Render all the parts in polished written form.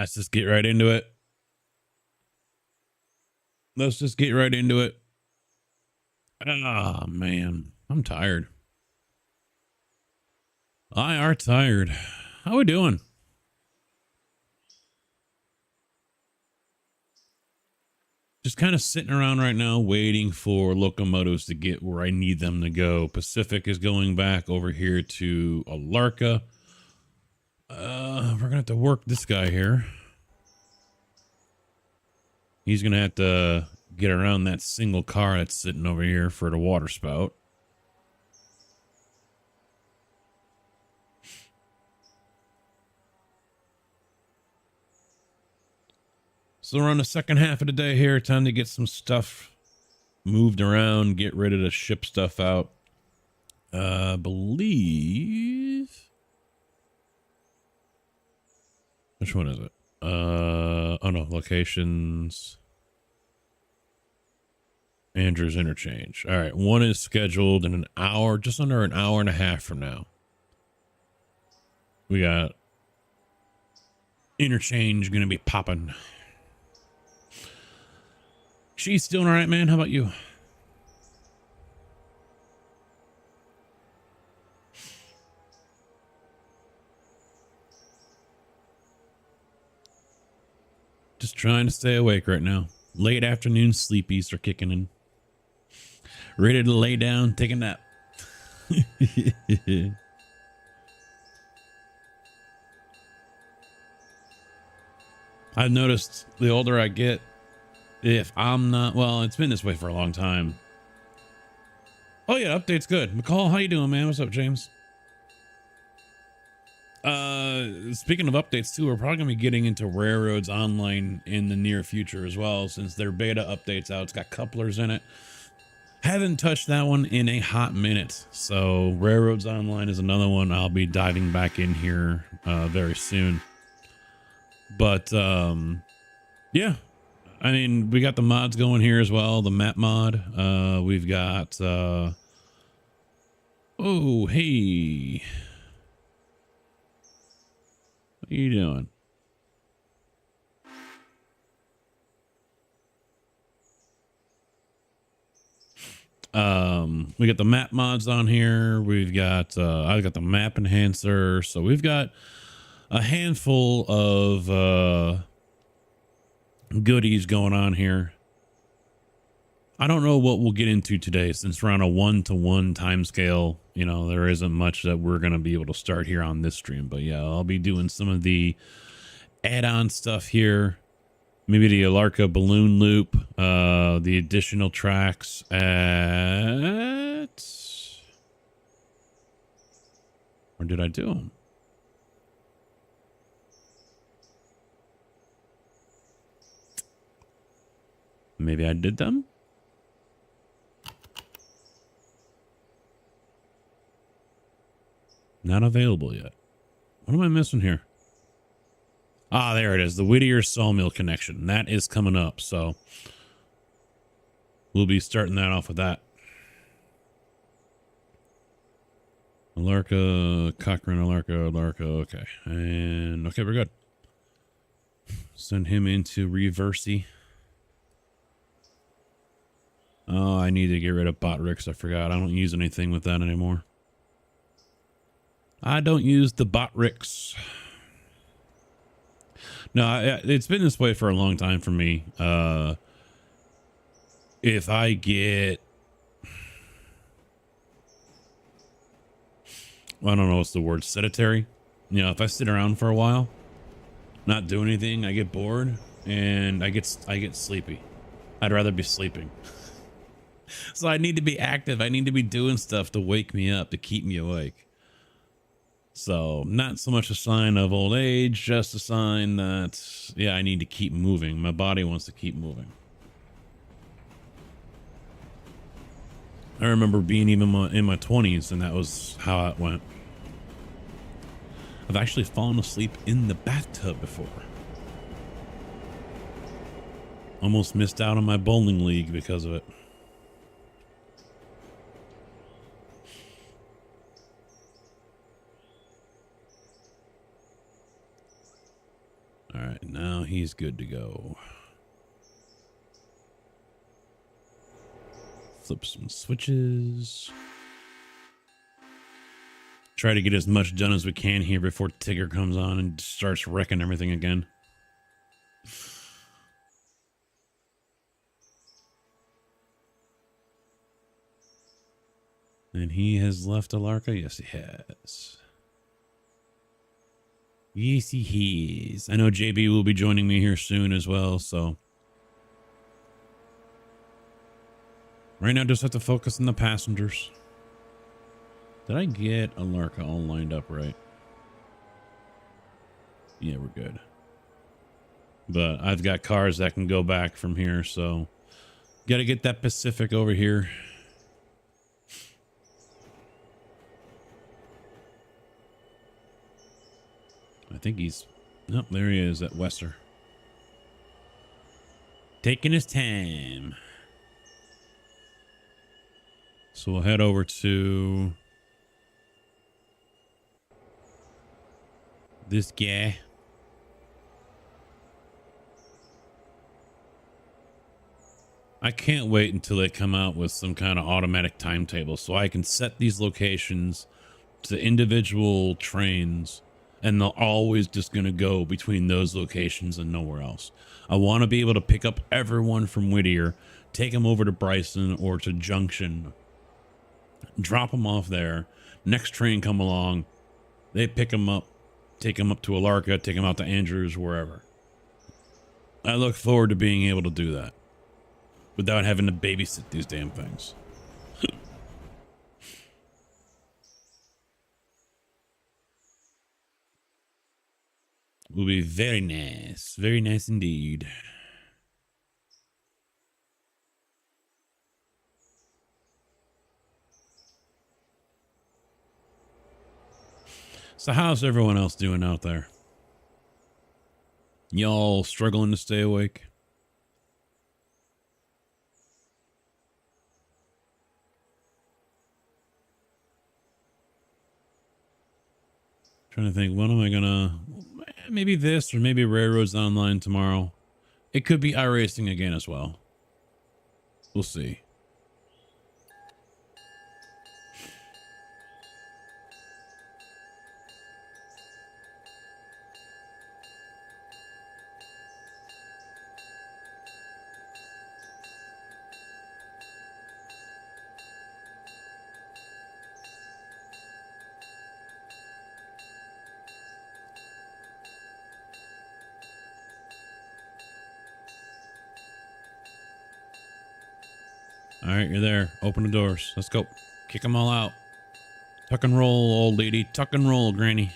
Let's just get right into it. Let's just get right into it. Ah, man. I'm tired. I are tired. How we doing? Just kind of sitting around right now waiting for locomotives to get where I need them to go. Pacific is going back over here to Alarka. We're gonna have to work this guy here. He's gonna have to get around that single car that's sitting over here for the water spout. So we're on the second half of the day here. Time to get some stuff moved around, get rid of the ship stuff out. Believe. Which one is it? Oh no, locations. Andrews Interchange. All right, one is scheduled in an hour, just under an hour and a half from now. We got interchange gonna be popping. She's still all right, man. How about you? Just trying to stay awake right now. Late afternoon sleepies are kicking in. Ready to lay down, take a nap. I've noticed the older I get, if I'm not, well, it's been this way for a long time. Oh yeah, update's good. McCall, how you doing, man? What's up, James? Speaking of updates too, we're probably gonna be getting into Railroads Online in the near future as well, since their beta updates out. It's got couplers in it. Haven't touched that one in a hot minute. So Railroads Online is another one I'll be diving back in here very soon. But yeah, I mean, we got the mods going here as well. The map mod. We've got oh, hey. What are you doing? We got the map mods on here. We've got I've got the map enhancer. So we've got a handful of goodies going on here. I don't know what we'll get into today, since we're on a 1-to-1 time scale. You know, there isn't much that we're going to be able to start here on this stream, but yeah, I'll be doing some of the add-on stuff here. Maybe the Alarka balloon loop, the additional tracks at, or did I do them? Maybe I did them. Not available yet. What am I missing here? Ah, there it is. The Whittier Sawmill connection. That is coming up. So we'll be starting that off with that. Alarka, Cochrane, Alarka. Okay. And okay, we're good. Send him into Reversey. Oh, I need to get rid of Botrix. I forgot. I don't use anything with that anymore. I don't use the Botrix. No, it's been this way for a long time for me. If I get, well, I don't know what's the word, sedentary. You know, if I sit around for a while, not do anything, I get bored and I get sleepy. I'd rather be sleeping. So I need to be active. I need to be doing stuff to wake me up, to keep me awake. So not so much a sign of old age, just a sign that, yeah, I need to keep moving. My body wants to keep moving. I remember being even in my 20s, and that was how it went. I've actually fallen asleep in the bathtub before. Almost missed out on my bowling league because of it. All right, now he's good to go. Flip some switches. Try to get as much done as we can here before Tigger comes on and starts wrecking everything again. And he has left Alarka? Yes, he has. Yes, he has. I know JB will be joining me here soon as well, so. Right now, just have to focus on the passengers. Did I get Alarka all lined up right? Yeah, we're good. But I've got cars that can go back from here, so. Got to get that Pacific over here. I think he's, oh, there he is at Wester. Taking his time. So we'll head over to this guy. I can't wait until they come out with some kind of automatic timetable so I can set these locations to individual trains. And they're always just going to go between those locations and nowhere else. I want to be able to pick up everyone from Whittier, take them over to Bryson or to Junction, drop them off there. Next train come along, they pick them up, take them up to Alarka, take them out to Andrews, wherever. I look forward to being able to do that without having to babysit these damn things. Will be very nice indeed. So how's everyone else doing out there? Y'all struggling to stay awake? Trying to think, when am I gonna, maybe this or maybe Railroads Online tomorrow. It could be iRacing again as well. We'll see. All right, you're there. Open the doors. Let's go. Kick them all out. Tuck and roll, old lady. Tuck and roll, granny.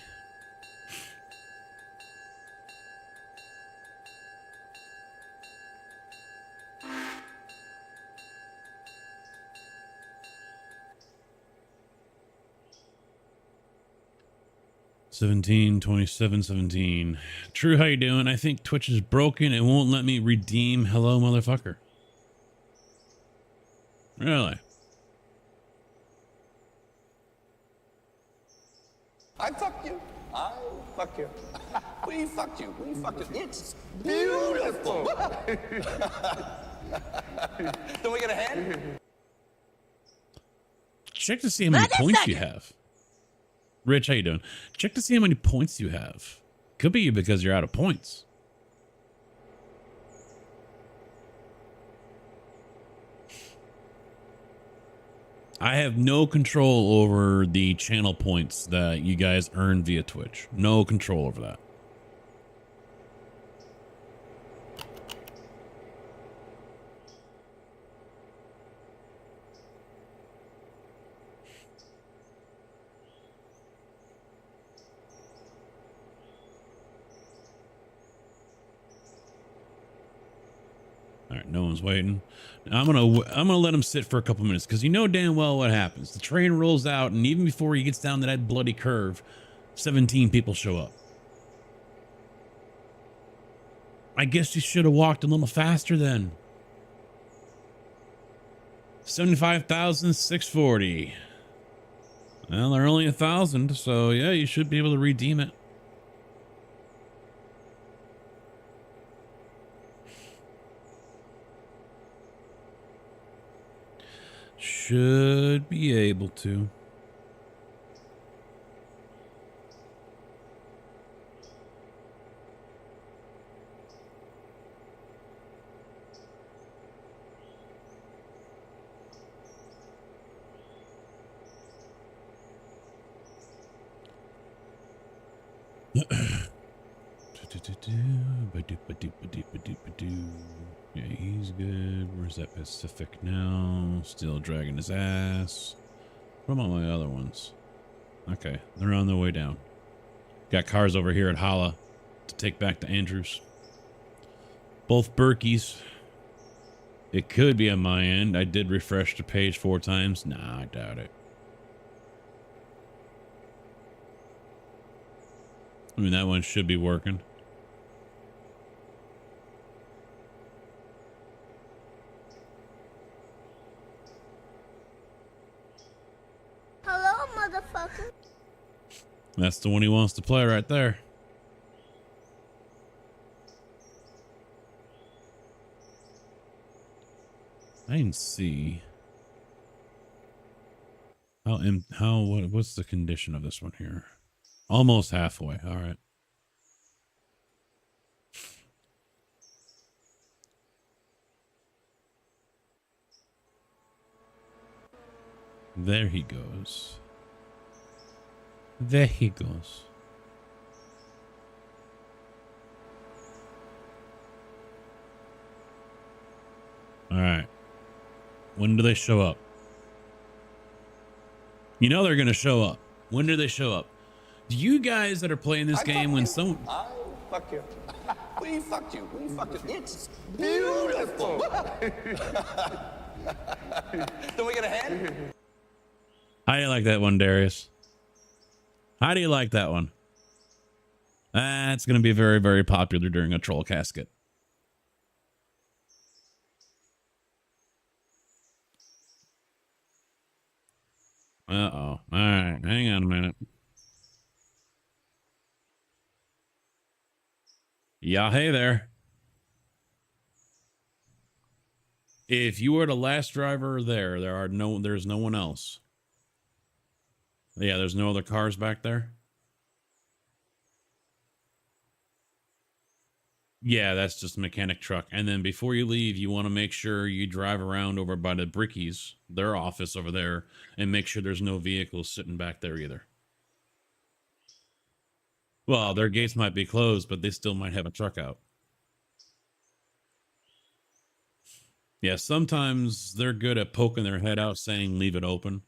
$17, $27, $17. True, how you doing? I think Twitch is broken. It won't let me redeem. Hello, motherfucker. Really? I fuck you. I fuck you. We fucked you. We fucked you. It's beautiful. Don't we get a hand? Check to see how many points you have. Rich, how you doing? Check to see how many points you have. Could be because you're out of points. I have no control over the channel points that you guys earn via Twitch. No control over that. All right, no one's waiting. I'm gonna let him sit for a couple minutes because you know damn well what happens. The train rolls out, and even before he gets down to that bloody curve, 17 people show up. I guess you should have walked a little faster then. 75,640. Well, they're only 1,000, so yeah, you should be able to redeem it. should be able to. Yeah, he's good. Where's that Pacific now? Still dragging his ass. What about my other ones? Okay, they're on their way down. Got cars over here at Holla to take back to Andrews. Both Berkeys. It could be on my end. I did refresh the page 4 times. Nah, I doubt it. I mean, that one should be working. Hello, motherfucker. That's the one he wants to play right there. I didn't see what's the condition of this one here? Almost halfway. All right. There he goes. There he goes. All right. When do they show up? You know they're going to show up. When do they show up? Do you guys that are playing this game when someone... I'll fuck you. We fucked you. We fucked you. It's beautiful. Don't we get a hand? How do you like that one, Darius? How do you like that one? That's going to be very, very popular during a troll casket. Uh-oh. All right. Hang on a minute. Yeah, hey there. If you were the last driver there, there's no one else. Yeah, there's no other cars back there. Yeah, that's just a mechanic truck. And then before you leave, you want to make sure you drive around over by the Brickies, their office over there, and make sure there's no vehicles sitting back there either. Well, their gates might be closed, but they still might have a truck out. Yeah, sometimes they're good at poking their head out saying leave it open.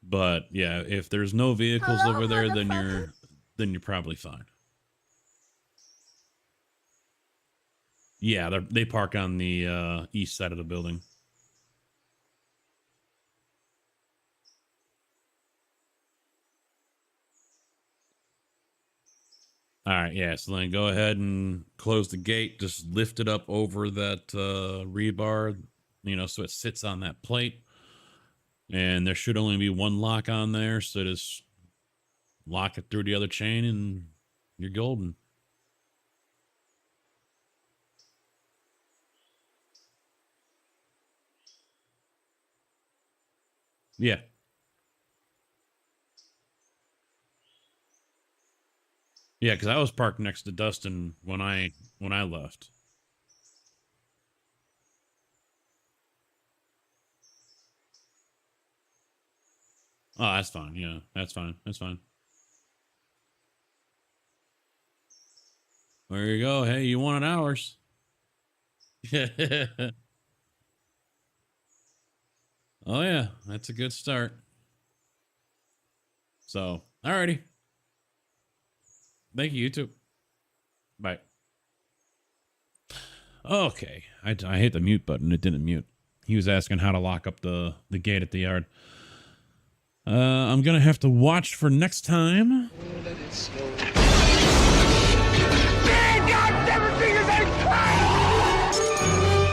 But yeah, if there's no vehicles over there, then you're probably fine. Yeah, they park on the east side of the building. All right, yeah, so then go ahead and close the gate. Just lift it up over that rebar, so it sits on that plate. And there should only be one lock on there, so just lock it through the other chain and you're golden. Yeah. Yeah, because I was parked next to Dustin when I left. Oh, that's fine. Yeah, that's fine. That's fine. There you go. Hey, you wanted ours. Oh, yeah. That's a good start. So, alrighty. Thank you, YouTube. Bye. Okay. I hit the mute button. It didn't mute. He was asking how to lock up the gate at the yard. I'm going to have to watch for next time. Let it snow.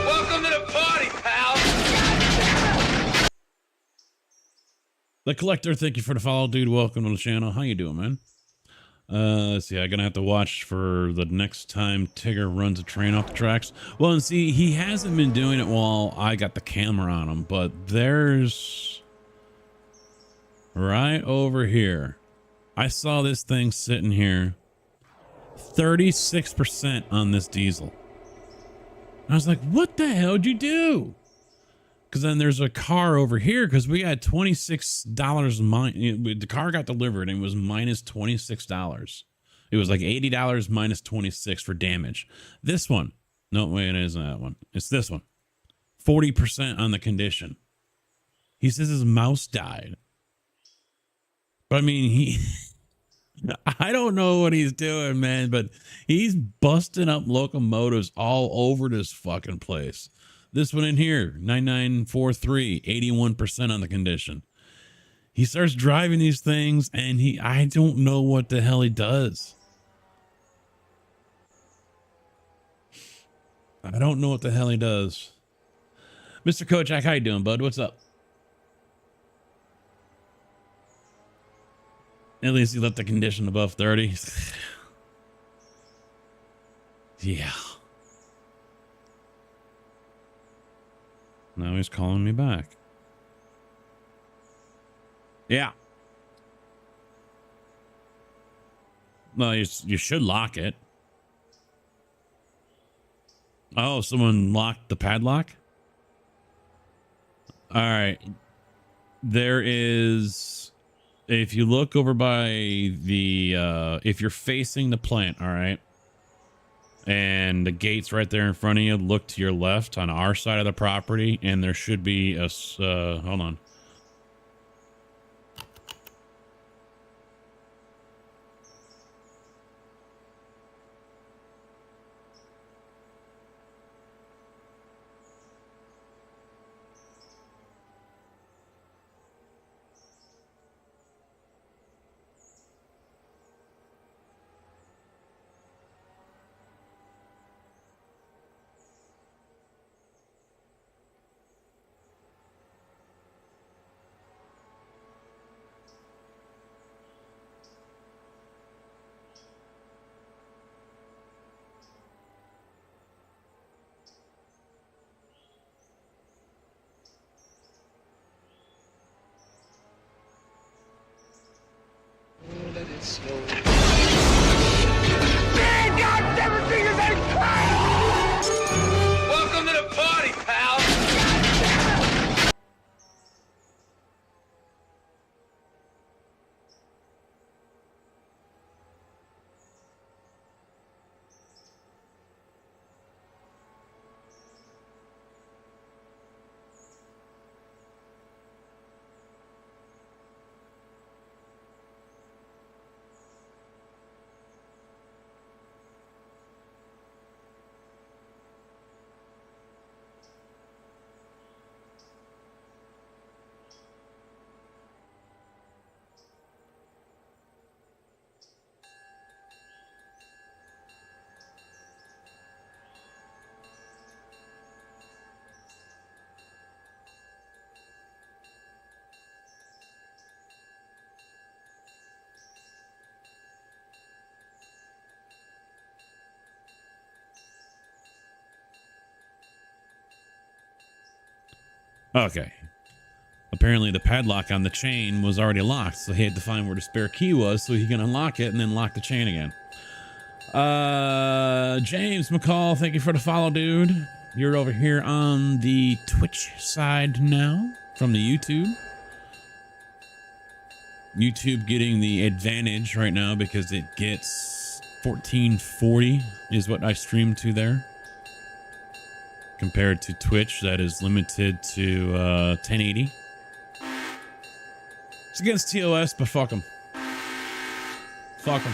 Welcome to the party, pal. The Collector, thank you for the follow, dude. Welcome to the channel. How you doing, man? Let's see. I'm gonna have to watch for the next time Tigger runs a train off the tracks. Well, and see, he hasn't been doing it while I got the camera on him, but there's right over here. I saw this thing sitting here, 36% on this diesel. I was like, what the hell did you do? Because then there's a car over here because we got $26. The car got delivered and it was minus $26. It was like $80 minus 26 for damage. This one, no, wait, it isn't that one. It's this one. 40% on the condition. He says his mouse died. But I mean, I don't know what he's doing, man, but he's busting up locomotives all over this fucking place. This one in here, 9943, 81% on the condition. He starts driving these things and I don't know what the hell he does. I don't know what the hell he does. Mr. Kojak, how you doing, bud? What's up? At least he left the condition above 30. Yeah. Now he's calling me back. Yeah. Well, you should lock it. Oh, someone locked the padlock? All right. There is, if you look over by the, if you're facing the plant, all right, and the gate's right there in front of you, look to your left on our side of the property, and there should be a, hold on. Welcome to the party, pal. Okay. Apparently the padlock on the chain was already locked, so he had to find where the spare key was so he can unlock it and then lock the chain again. James McCall, thank you for the follow, dude. You're over here on the Twitch side now from the YouTube. YouTube getting the advantage right now because it gets 1440 is what I stream to there. Compared to Twitch, that is limited to 1080. It's against TOS, but fuck them. Fuck them.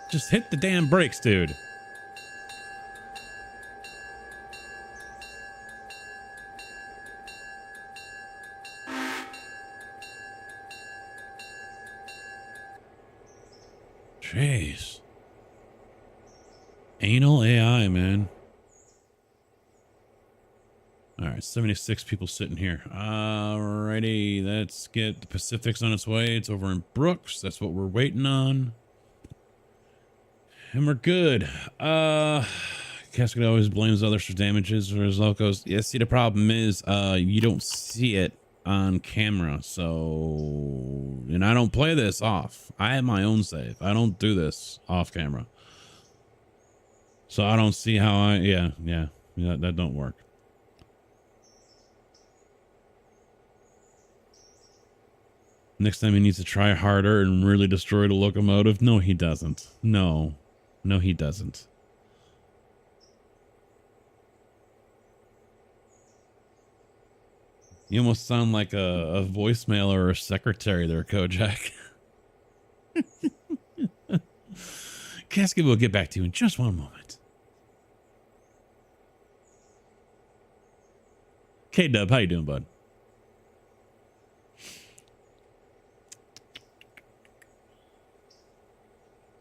Just hit the damn brakes, dude. Jeez. Anal AI, man. All right, 76 people sitting here. Alrighty, let's get the Pacific's on its way. It's over in Brooks. That's what we're waiting on. And we're good. Casket always blames others for damages or his locos. Yeah, see, the problem is you don't see it on camera. So, and I don't play this off. I have my own save. I don't do this off camera. So I don't see how yeah, that don't work. Next time he needs to try harder and really destroy the locomotive. No, he doesn't. No, he doesn't. You almost sound like a voicemail or a secretary there, Kojak. Casket will get back to you in just one moment. K-Dub, how you doing, bud?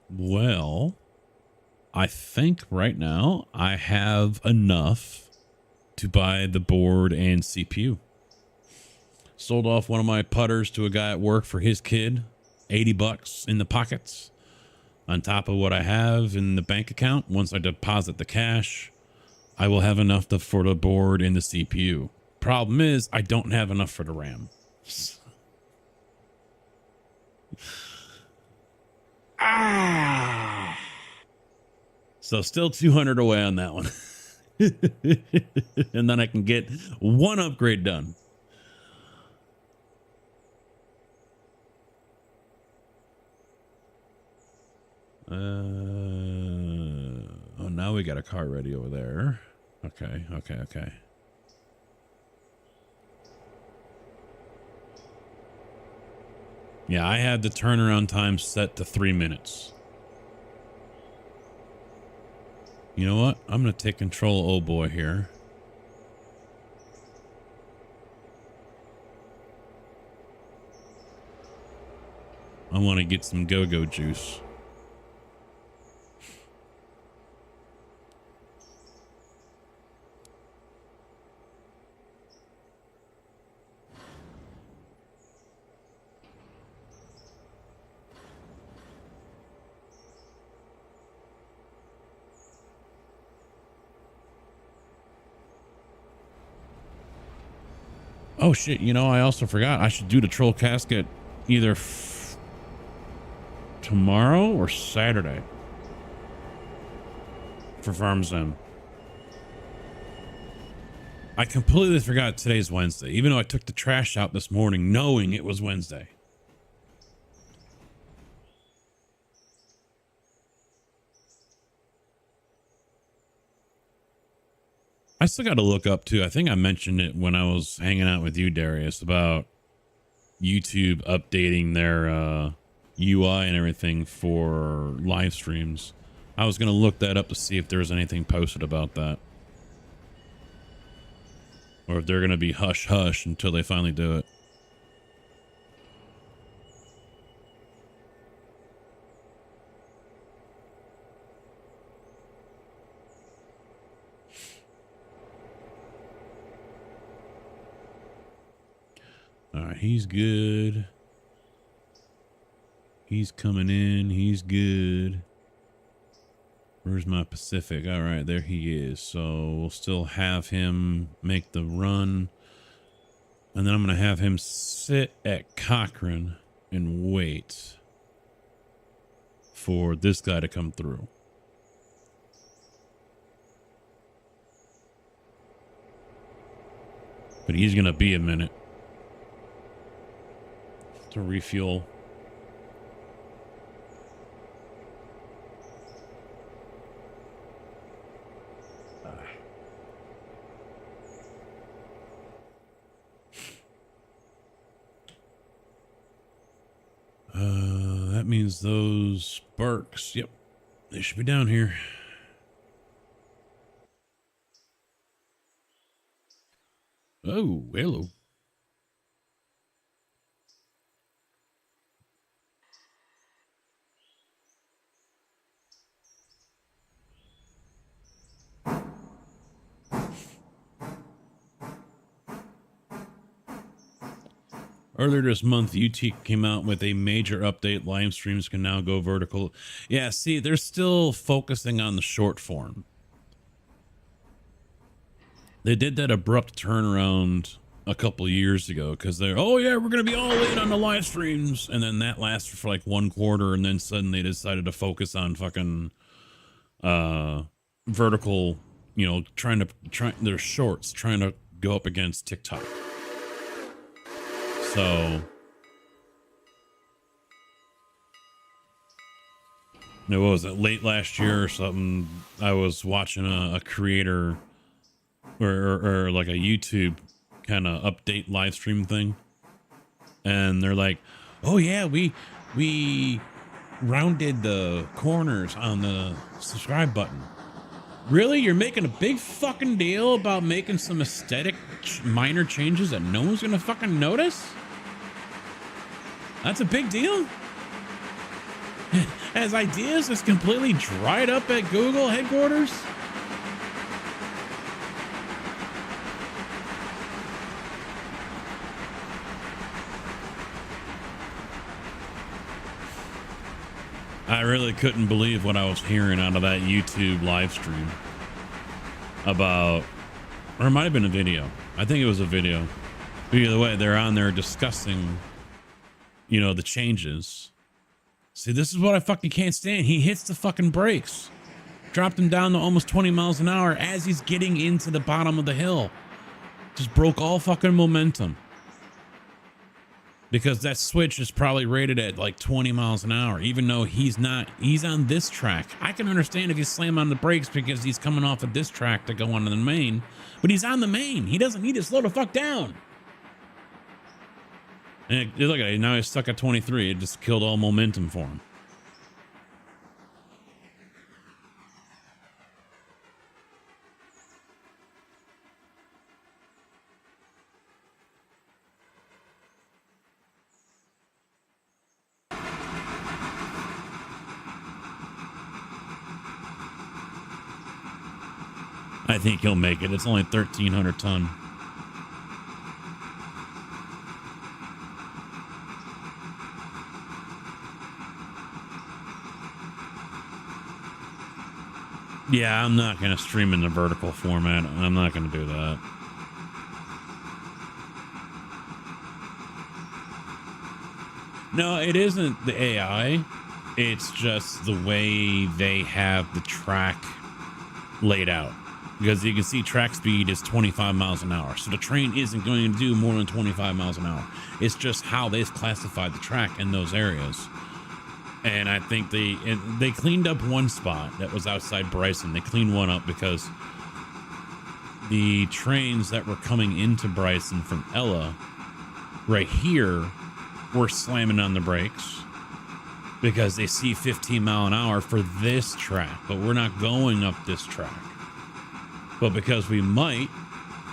Well, I think right now I have enough to buy the board and CPU. Sold off one of my putters to a guy at work for his kid. 80 bucks in the pockets on top of what I have in the bank account. Once I deposit the cash, I will have enough for the board and the CPU. Problem is, I don't have enough for the RAM. So still 200 away on that one. And then I can get one upgrade done. Oh, now we got a car ready over there. Okay. Yeah, I had the turnaround time set to 3 minutes. You know what? I'm going to take control of old boy here. I want to get some go-go juice. Oh shit, you know, I also forgot I should do the troll casket either tomorrow or Saturday for Farm Sim. I completely forgot today's Wednesday, even though I took the trash out this morning knowing it was Wednesday. I still got to look up too. I think I mentioned it when I was hanging out with you, Darius, about YouTube updating their UI and everything for live streams. I was going to look that up to see if there was anything posted about that. Or if they're going to be hush hush until they finally do it. All right, he's good. He's coming in. He's good. Where's my Pacific? All right, there he is. So we'll still have him make the run. And then I'm going to have him sit at Cochrane and wait for this guy to come through. But he's going to be a minute to refuel. That means those sparks, yep, they should be down here. Oh, hello. Earlier this month, UT came out with a major update. Live streams can now go vertical. Yeah, see, they're still focusing on the short form. They did that abrupt turnaround a couple years ago because they're, oh yeah, we're going to be all in on the live streams. And then that lasted for like 1 quarter. And then suddenly they decided to focus on fucking vertical, you know, trying their shorts, trying to go up against TikTok. So what was it, late last year or something? I was watching a creator or like a YouTube kind of update live stream thing, and they're like, oh yeah, we rounded the corners on the subscribe button. Really? You're making a big fucking deal about making some aesthetic minor changes that no one's gonna fucking notice? That's a big deal? As ideas just completely dried up at Google headquarters? I really couldn't believe what I was hearing out of that YouTube live stream about, or it might have been a video. I think it was a video. But either way, they're on there discussing, you know, the changes. See, this is what I fucking can't stand. He hits the fucking brakes, dropped him down to almost 20 miles an hour as he's getting into the bottom of the hill. Just broke all fucking momentum. Because that switch is probably rated at like 20 miles an hour, even though he's on this track. I can understand if you slam on the brakes because he's coming off of this track to go on to the main, but he's on the main. He doesn't need to slow the fuck down. And look at it, now he's stuck at 23. It just killed all momentum for him. I think he'll make it. It's only 1,300 ton. Yeah, I'm not going to stream in the vertical format. I'm not going to do that. No, it isn't the AI. It's just the way they have the track laid out. Because you can see track speed is 25 miles an hour. So the train isn't going to do more than 25 miles an hour. It's just how they've classified the track in those areas. And I think they cleaned up one spot that was outside Bryson. They cleaned one up because the trains that were coming into Bryson from Ella right here were slamming on the brakes because they see 15 mile an hour for this track, but we're not going up this track. But because we might,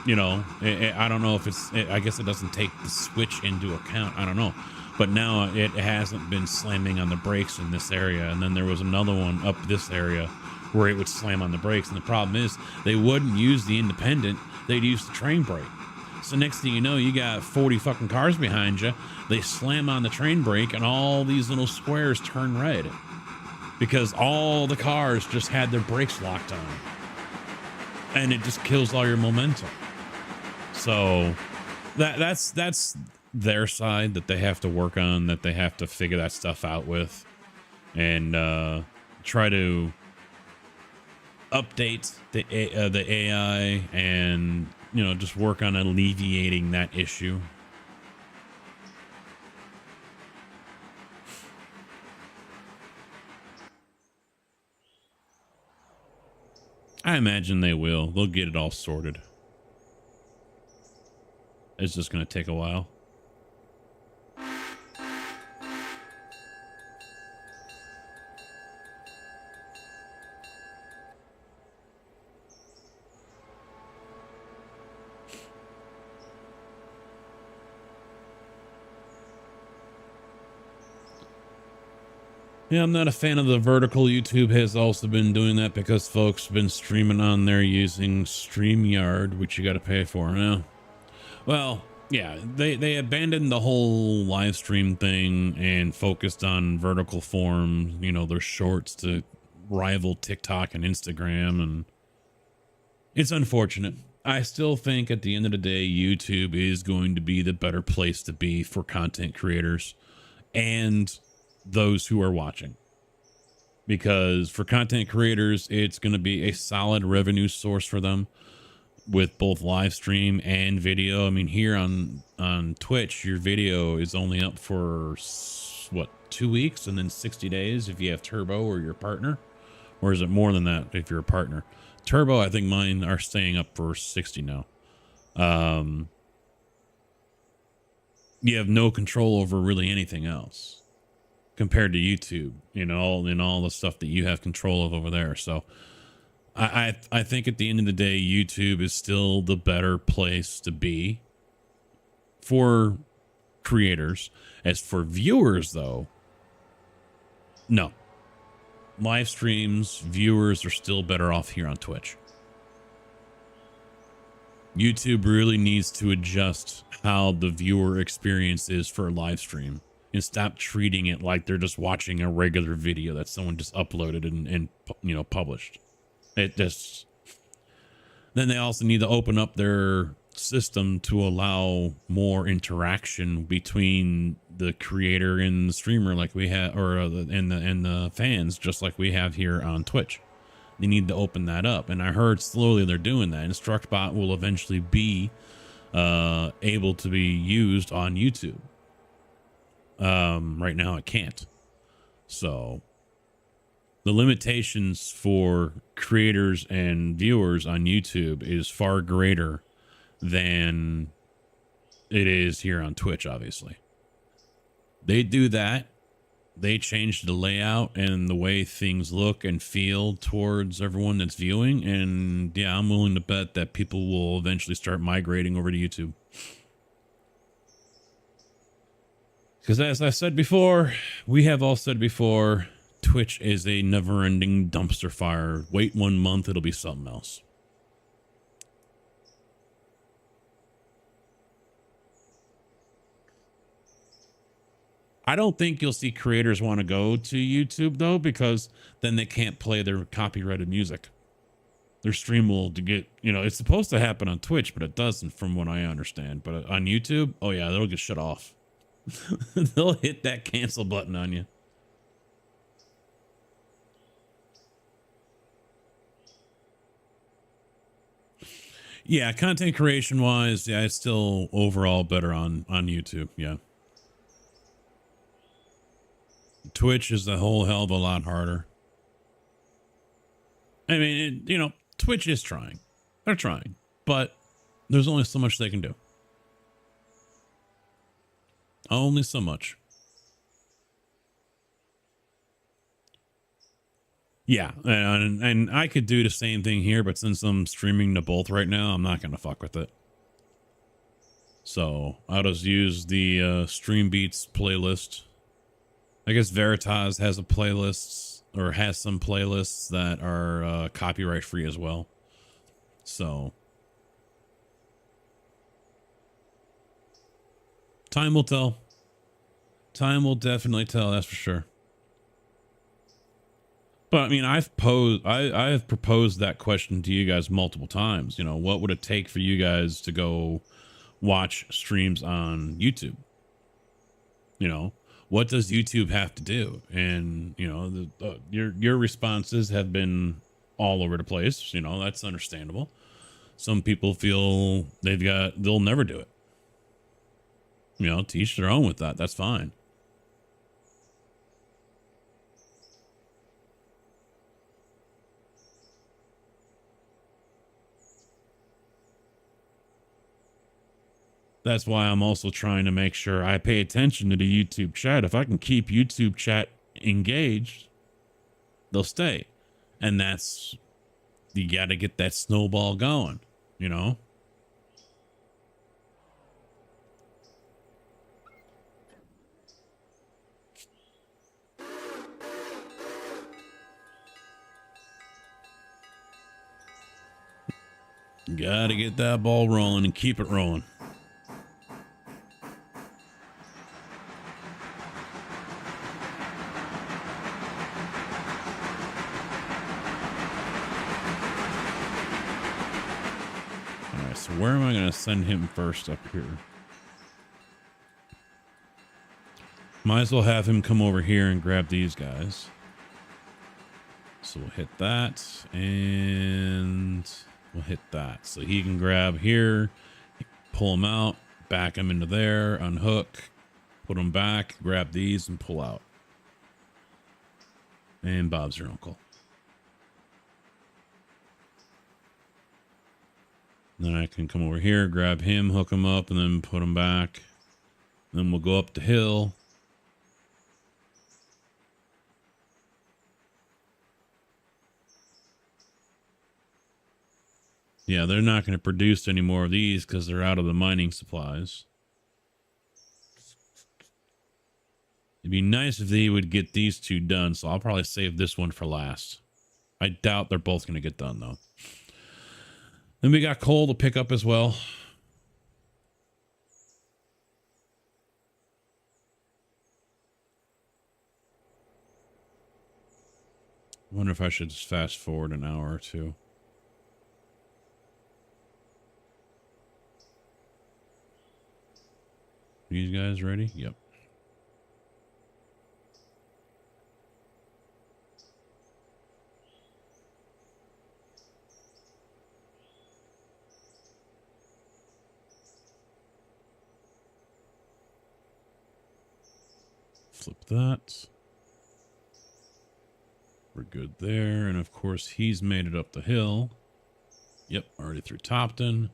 you know, I don't know if I guess it doesn't take the switch into account. I don't know. But now it hasn't been slamming on the brakes in this area. And then there was another one up this area where it would slam on the brakes. And the problem is they wouldn't use the independent. They'd use the train brake. So next thing you know, you got 40 fucking cars behind you. They slam on the train brake and all these little squares turn red because all the cars just had their brakes locked on. And it just kills all your momentum. So that's their side that they have to work on, that they have to figure that stuff out with, and try to update the AI and, you know, just work on alleviating that issue. I imagine they will. They'll get it all sorted. It's just going to take a while. Yeah, I'm not a fan of the vertical. YouTube has also been doing that because folks have been streaming on there using StreamYard, which you got to pay for now. Well, Yeah, they abandoned the whole live stream thing and focused on vertical form, you know, their shorts to rival TikTok and Instagram, and it's unfortunate. I still think at the end of the day, YouTube is going to be the better place to be for content creators and those who are watching. Because for content creators, it's going to be a solid revenue source for them with both live stream and video. I mean, here on Twitch, your video is only up for what, 2 weeks and then 60 days if you have Turbo or your partner, or is it more than that if you're a partner? Turbo, I think mine are staying up for 60 now. You have no control over really anything else compared to YouTube, you know, and all the stuff that you have control of over there. So I think at the end of the day, YouTube is still the better place to be for creators. As for viewers, though, no. Live streams, viewers are still better off here on Twitch. YouTube really needs to adjust how the viewer experience is for a live stream and stop treating it like they're just watching a regular video that someone just uploaded and you know, published. It just, then they also need to open up their system to allow more interaction between the creator and the streamer, like we have, or and the fans, just like we have here on Twitch. They need to open that up, and I heard slowly they're doing that. Instructbot will eventually be able to be used on YouTube. Right now it can't. So the limitations for creators and viewers on YouTube is far greater than it is here on Twitch, obviously. They do that. They change the layout and the way things look and feel towards everyone that's viewing. And yeah, I'm willing to bet that people will eventually start migrating over to YouTube. Because as I said before, we have all said before, Twitch is a never-ending dumpster fire. Wait 1 month, it'll be something else. I don't think you'll see creators want to go to YouTube, though, because then they can't play their copyrighted music. Their stream will get, you know, it's supposed to happen on Twitch, but it doesn't from what I understand. But on YouTube, oh yeah, they'll get shut off. They'll hit that cancel button on you. Yeah, content creation wise, yeah, it's still overall better on YouTube. Yeah. Twitch is a whole hell of a lot harder. I mean, you know, Twitch is trying. They're trying, but there's only so much they can do. Only so much. Yeah, and I could do the same thing here, but since I'm streaming to both right now, I'm not going to fuck with it. So I'll just use the Stream Beats playlist. I guess Veritas has a playlist, or has some playlists that are copyright free as well. So time will tell. Time will definitely tell, that's for sure. But I mean, I've proposed that question to you guys multiple times. You know, what would it take for you guys to go watch streams on YouTube? You know, what does YouTube have to do? And you know, your responses have been all over the place. You know, that's understandable. Some people feel they'll never do it. You know, to each their own with that. That's fine. That's why I'm also trying to make sure I pay attention to the YouTube chat. If I can keep YouTube chat engaged, they'll stay. And that's, you got to get that snowball going, you know? Got to get that ball rolling and keep it rolling. right, so where am I going to send him first up here? Might as well have him come over here and grab these guys. So we'll hit that, and we'll hit that. So he can grab here, pull him out, back him into there, unhook, put him back, grab these, and pull out. And Bob's your uncle. Then I can come over here, grab him, hook him up, and then put him back. Then we'll go up the hill. Yeah, they're not going to produce any more of these because they're out of the mining supplies. It'd be nice if they would get these two done, so I'll probably save this one for last. I doubt they're both going to get done, though. Then we got coal to pick up as well. I wonder if I should just fast forward an hour or two. These guys ready? Yep. Flip that. We're good there. And of course, he's made it up the hill. Yep, already through Topton.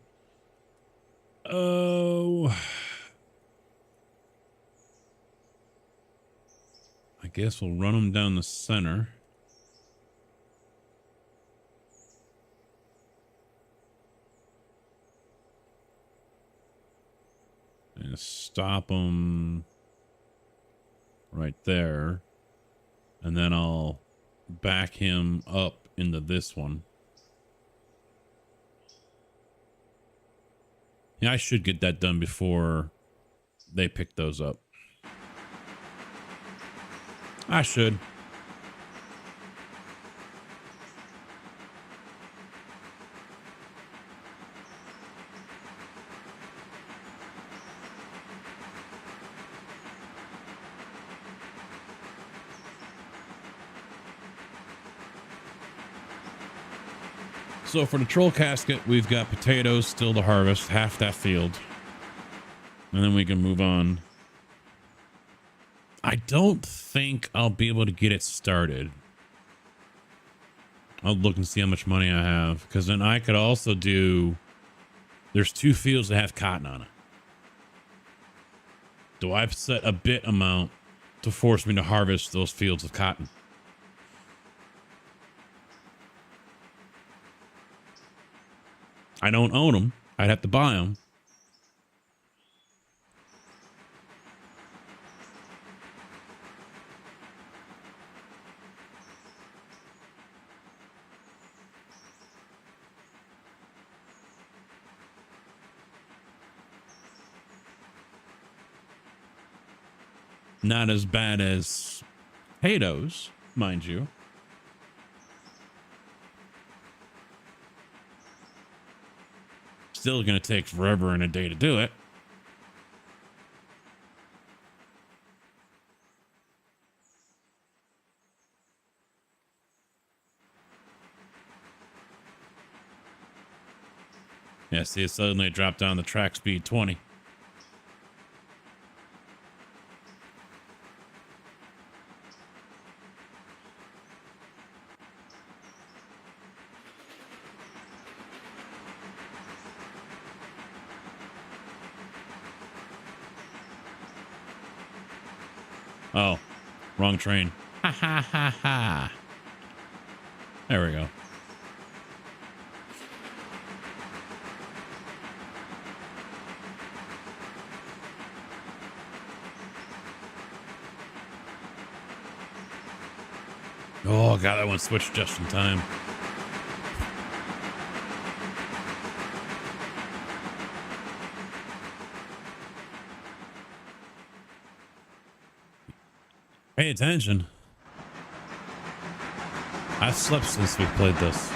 Oh. I guess we'll run them down the center. And stop them right there. And then I'll back him up into this one. Yeah, I should get that done before they pick those up. I should. So for the troll casket, we've got potatoes still to harvest, half that field. And then we can move on. I don't think I'll be able to get it started. I'll look and see how much money I have, because then I could also do, there's 2 fields that have cotton on it. Do I set a bit amount to force me to harvest those fields of cotton? I don't own them. I'd have to buy them. Not as bad as potatoes, mind you. Still going to take forever and a day to do it. Yeah, see, it suddenly dropped down the track speed 20. Oh, wrong train. Ha ha ha ha. There we go. Oh, God, that one switched just in time. Pay attention. I've slept since we played this.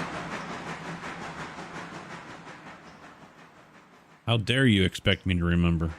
How dare you expect me to remember?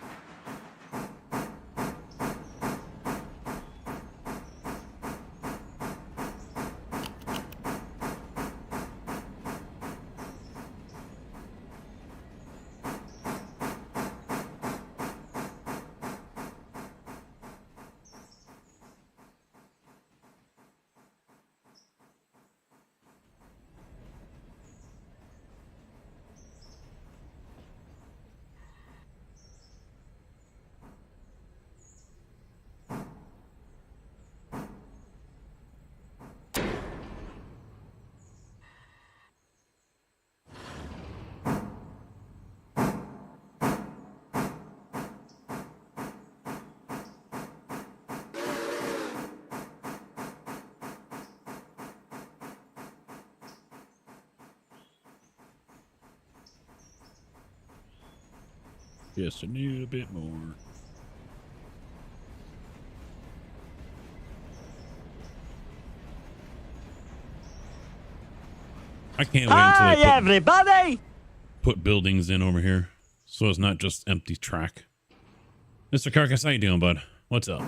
Yes, I need a bit more. I can't wait until they everybody! put buildings in over here, so it's not just empty track. Mr. Carcass, how you doing, bud? What's up?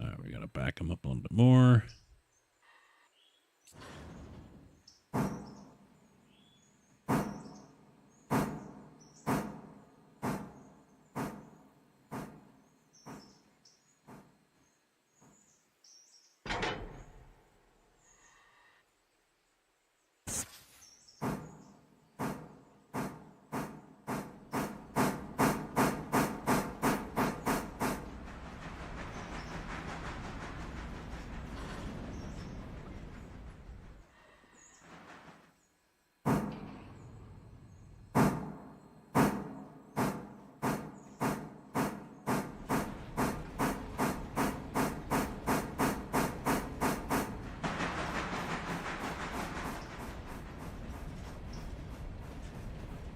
All right, we gotta back them up a little bit more.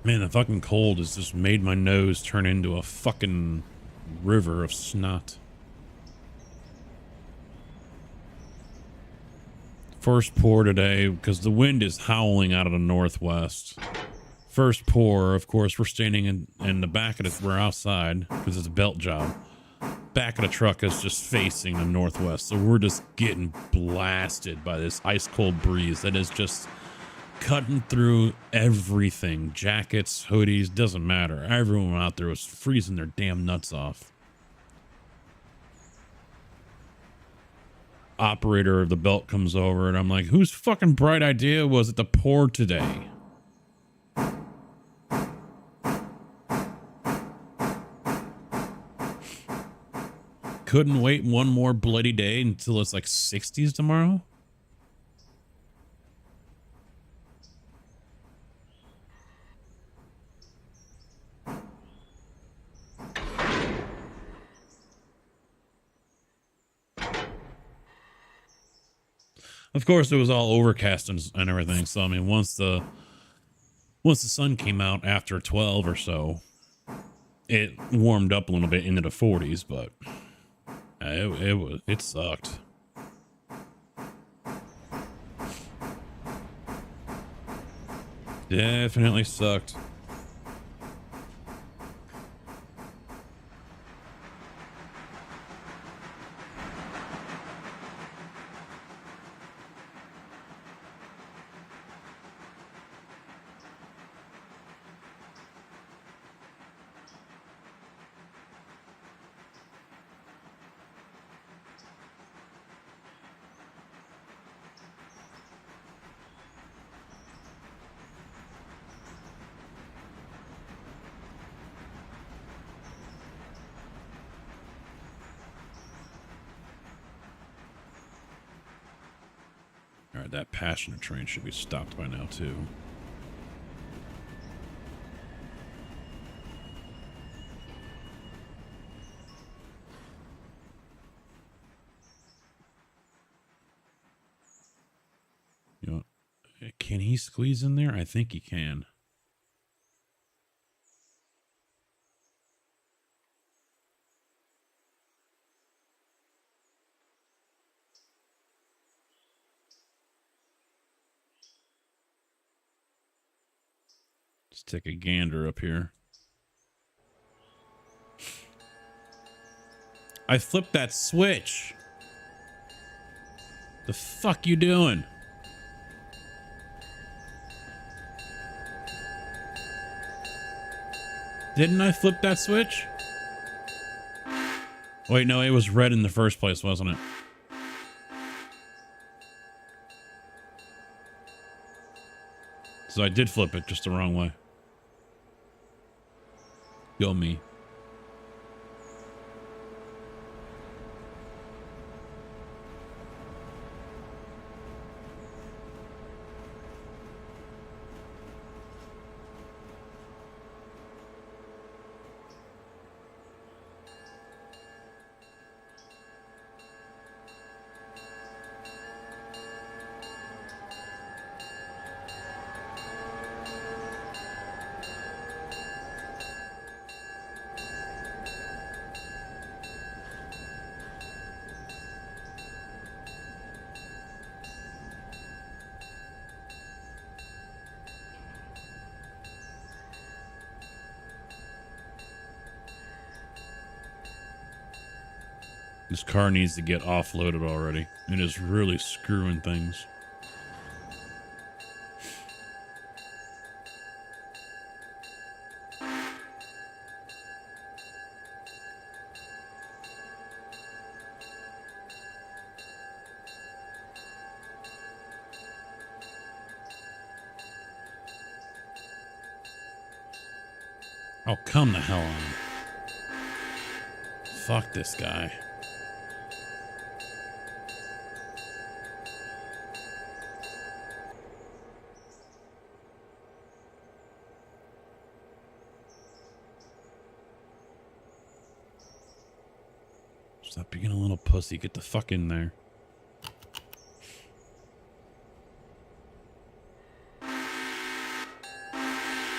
Man, the fucking cold has just made my nose turn into a fucking river of snot. First pour today, because the wind is howling out of the northwest. First pour, of course, we're standing in the back of it. We're outside, because it's a belt job. Back of the truck is just facing the northwest, so we're just getting blasted by this ice cold breeze that is just cutting through everything. Jackets, hoodies, doesn't matter. Everyone out there was freezing their damn nuts off. Operator of the belt comes over and I'm like, whose fucking bright idea was it to pour today? Couldn't wait one more bloody day until it's like 60s tomorrow? Of course, it was all overcast and everything. So I mean, once the sun came out after 12 or so, it warmed up a little bit into the 40s, but it sucked. Definitely sucked. All right, that passenger train should be stopped by now, too. Can he squeeze in there? I think he can. Let's take a gander up here. I flipped that switch. The fuck you doing? Didn't I flip that switch? Wait, no, it was red in the first place, wasn't it? So I did flip it just the wrong way. Go me. This car needs to get offloaded already. It is really screwing things. Oh, come the hell on. Fuck this guy. Stop being a little pussy. Get the fuck in there.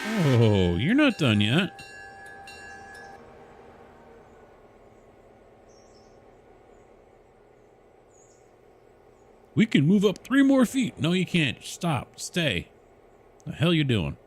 Oh, you're not done yet. We can move up 3 more feet. No, you can't. Stop. Stay. The hell you doing?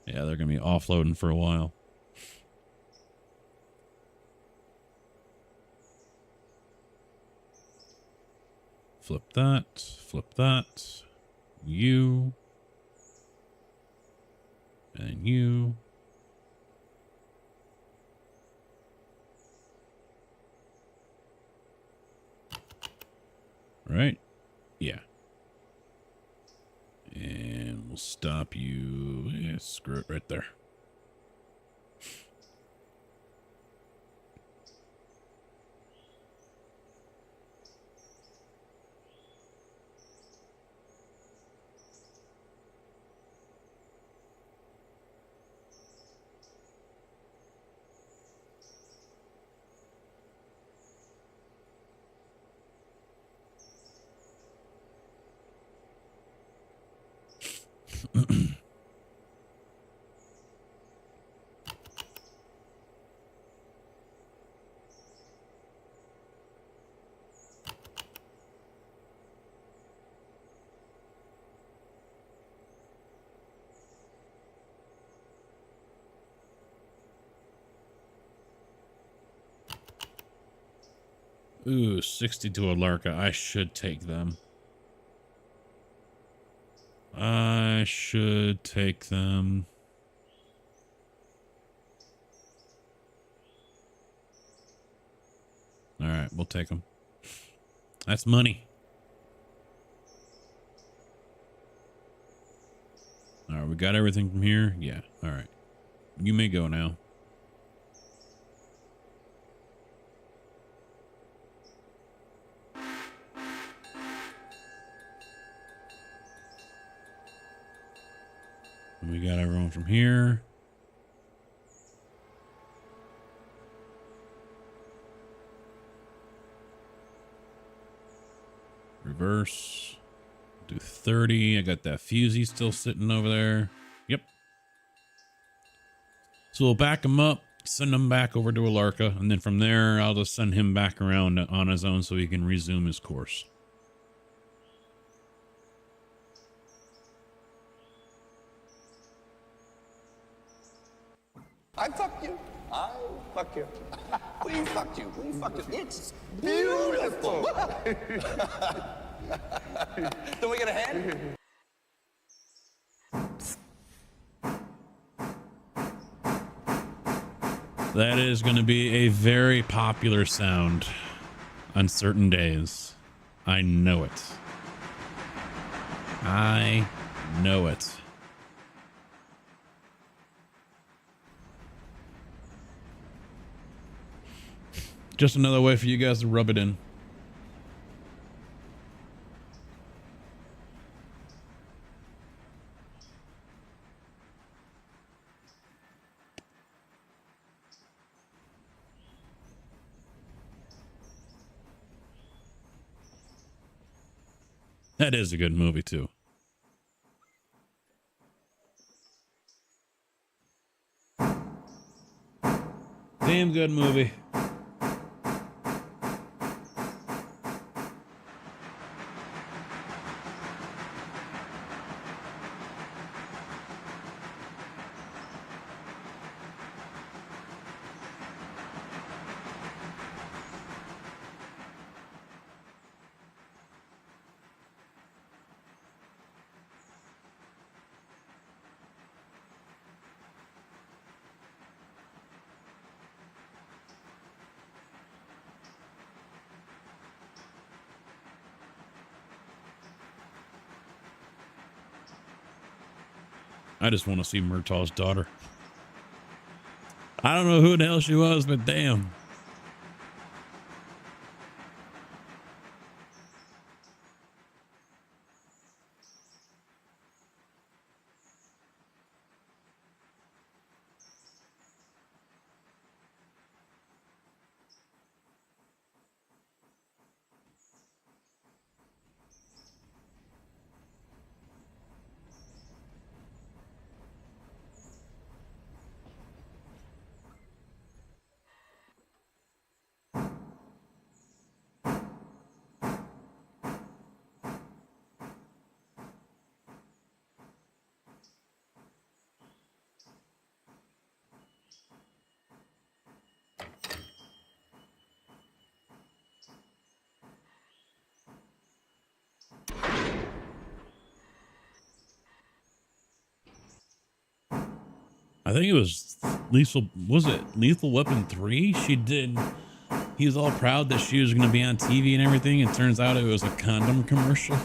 Yeah, they're going to be offloading for a while. Flip that. Flip that. You. And you. Right? Yeah. And we'll stop you. Yeah, screw it right there. Ooh, 62 Alarka. I should take them. I should take them. All right, we'll take them. That's money. All right, we got everything from here. Yeah. All right. You may go now. And we got everyone from here. Reverse. Do 30. I got that fusey still sitting over there. Yep. So we'll back him up, send him back over to Alarka, and then from there, I'll just send him back around on his own so he can resume his course. I fuck you. I fuck you. We fuck you. We fuck you. It's beautiful. Don't we get a hand? That is going to be a very popular sound on certain days. I know it. I know it. Just another way for you guys to rub it in. That is a good movie too. Damn good movie. I just want to see Murtaugh's daughter. I don't know who the hell she was, but damn. I think it was Lethal Weapon 3? She did. He was all proud that she was going to be on TV and everything. It turns out it was a condom commercial.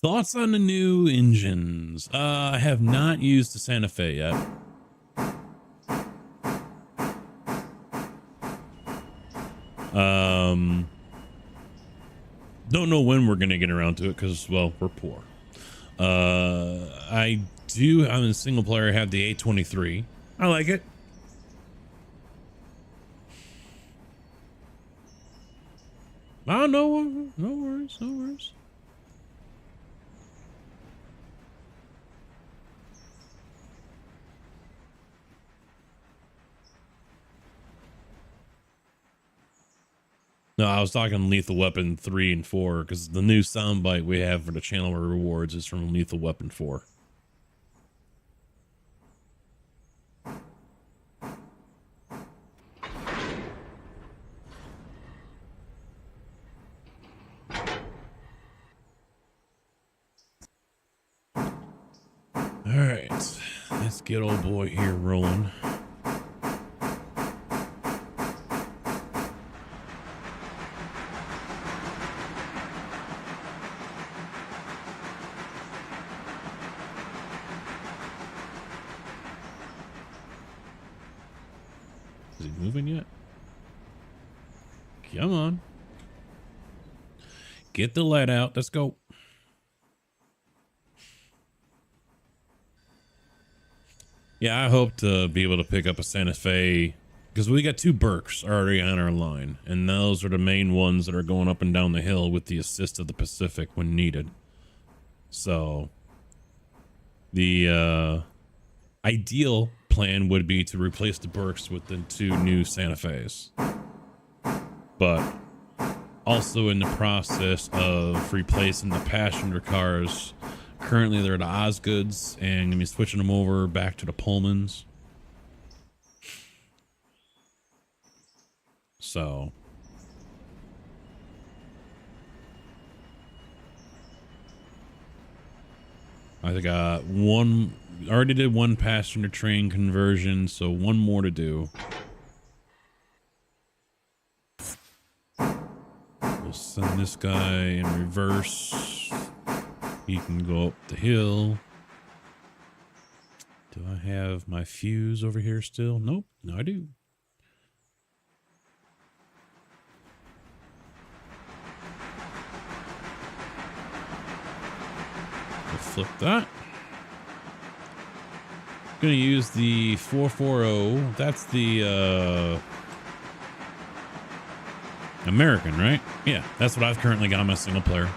Thoughts on the new engines? I have not used the Santa Fe yet. Don't know when we're gonna get around to it because, well, we're poor. I'm a single player. I have the A23. I like it. Oh, no worries, no worries. No, I was talking Lethal Weapon 3 and 4 because the new soundbite we have for the channel rewards is from Lethal Weapon 4. Let's get old boy here rolling. Is he moving yet? Come on. Get the light out. Let's go. Yeah, I hope to be able to pick up a Santa Fe because we got 2 Berks already on our line, and those are the main ones that are going up and down the hill with the assist of the Pacific when needed. So the ideal plan would be to replace the Berks with the 2 new Santa Fe's, but also in the process of replacing the passenger cars. Currently, they're the Osgoods, and gonna be switching them over back to the Pullmans. So, I think one already did 1 passenger train conversion, so 1 more to do. We'll send this guy in reverse. He can go up the hill. Do I have my fuse over here still? Nope. No, I do. We'll flip that. Gonna use the 440. That's the American, right? Yeah, that's what I've currently got on my single player.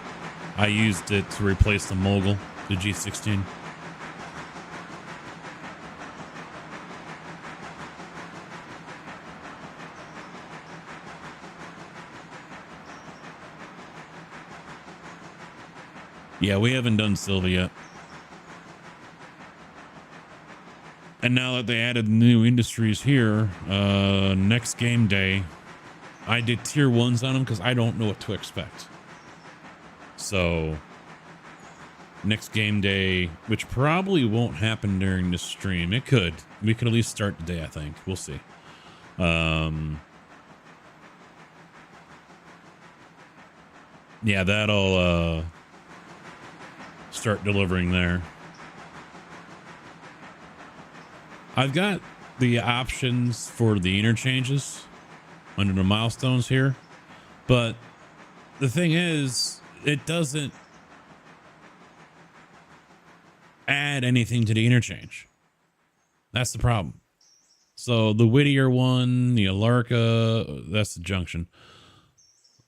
I used it to replace the Mogul, the G16. Yeah, we haven't done Silva yet. And now that they added new industries here, next game day, I did tier 1s on them because I don't know what to expect. So next game day, which probably won't happen during this stream. It could. We could at least start the day, I think. We'll see. Yeah, that'll start delivering there. I've got the options for the interchanges under the milestones here, but the thing is, it doesn't add anything to the interchange. That's the problem. So the Whittier one, the Alarka, that's the junction.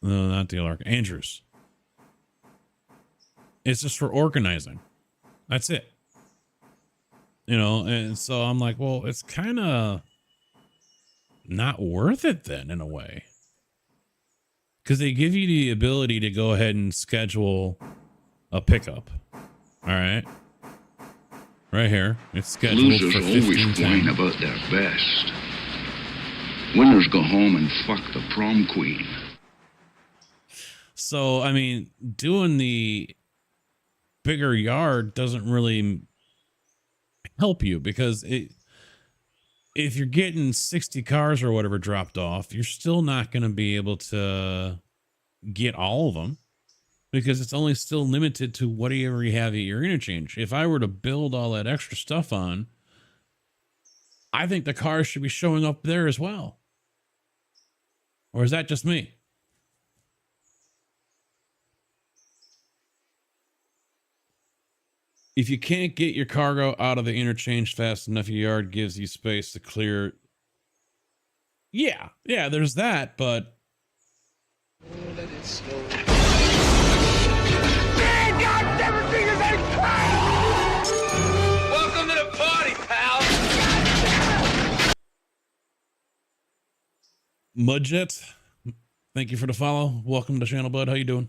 No, not the Alarka. Andrews. It's just for organizing. That's it. You know, and so I'm like, well, it's kind of not worth it then in a way. Because they give you the ability to go ahead and schedule a pickup. All right. Right here. It's scheduled Losers for always whine about their best. Winners go home and fuck the prom queen. So, I mean, doing the bigger yard doesn't really help you because if you're getting 60 cars or whatever dropped off, you're still not going to be able to get all of them because it's only still limited to whatever you have at your interchange. If I were to build all that extra stuff on, I think the cars should be showing up there as well. Or is that just me? If you can't get your cargo out of the interchange fast enough, your yard gives you space to clear. Yeah, there's that, but Let it slow. Welcome to the party, pal. Mudjet, thank you for the follow. Welcome to the channel, bud. How you doing?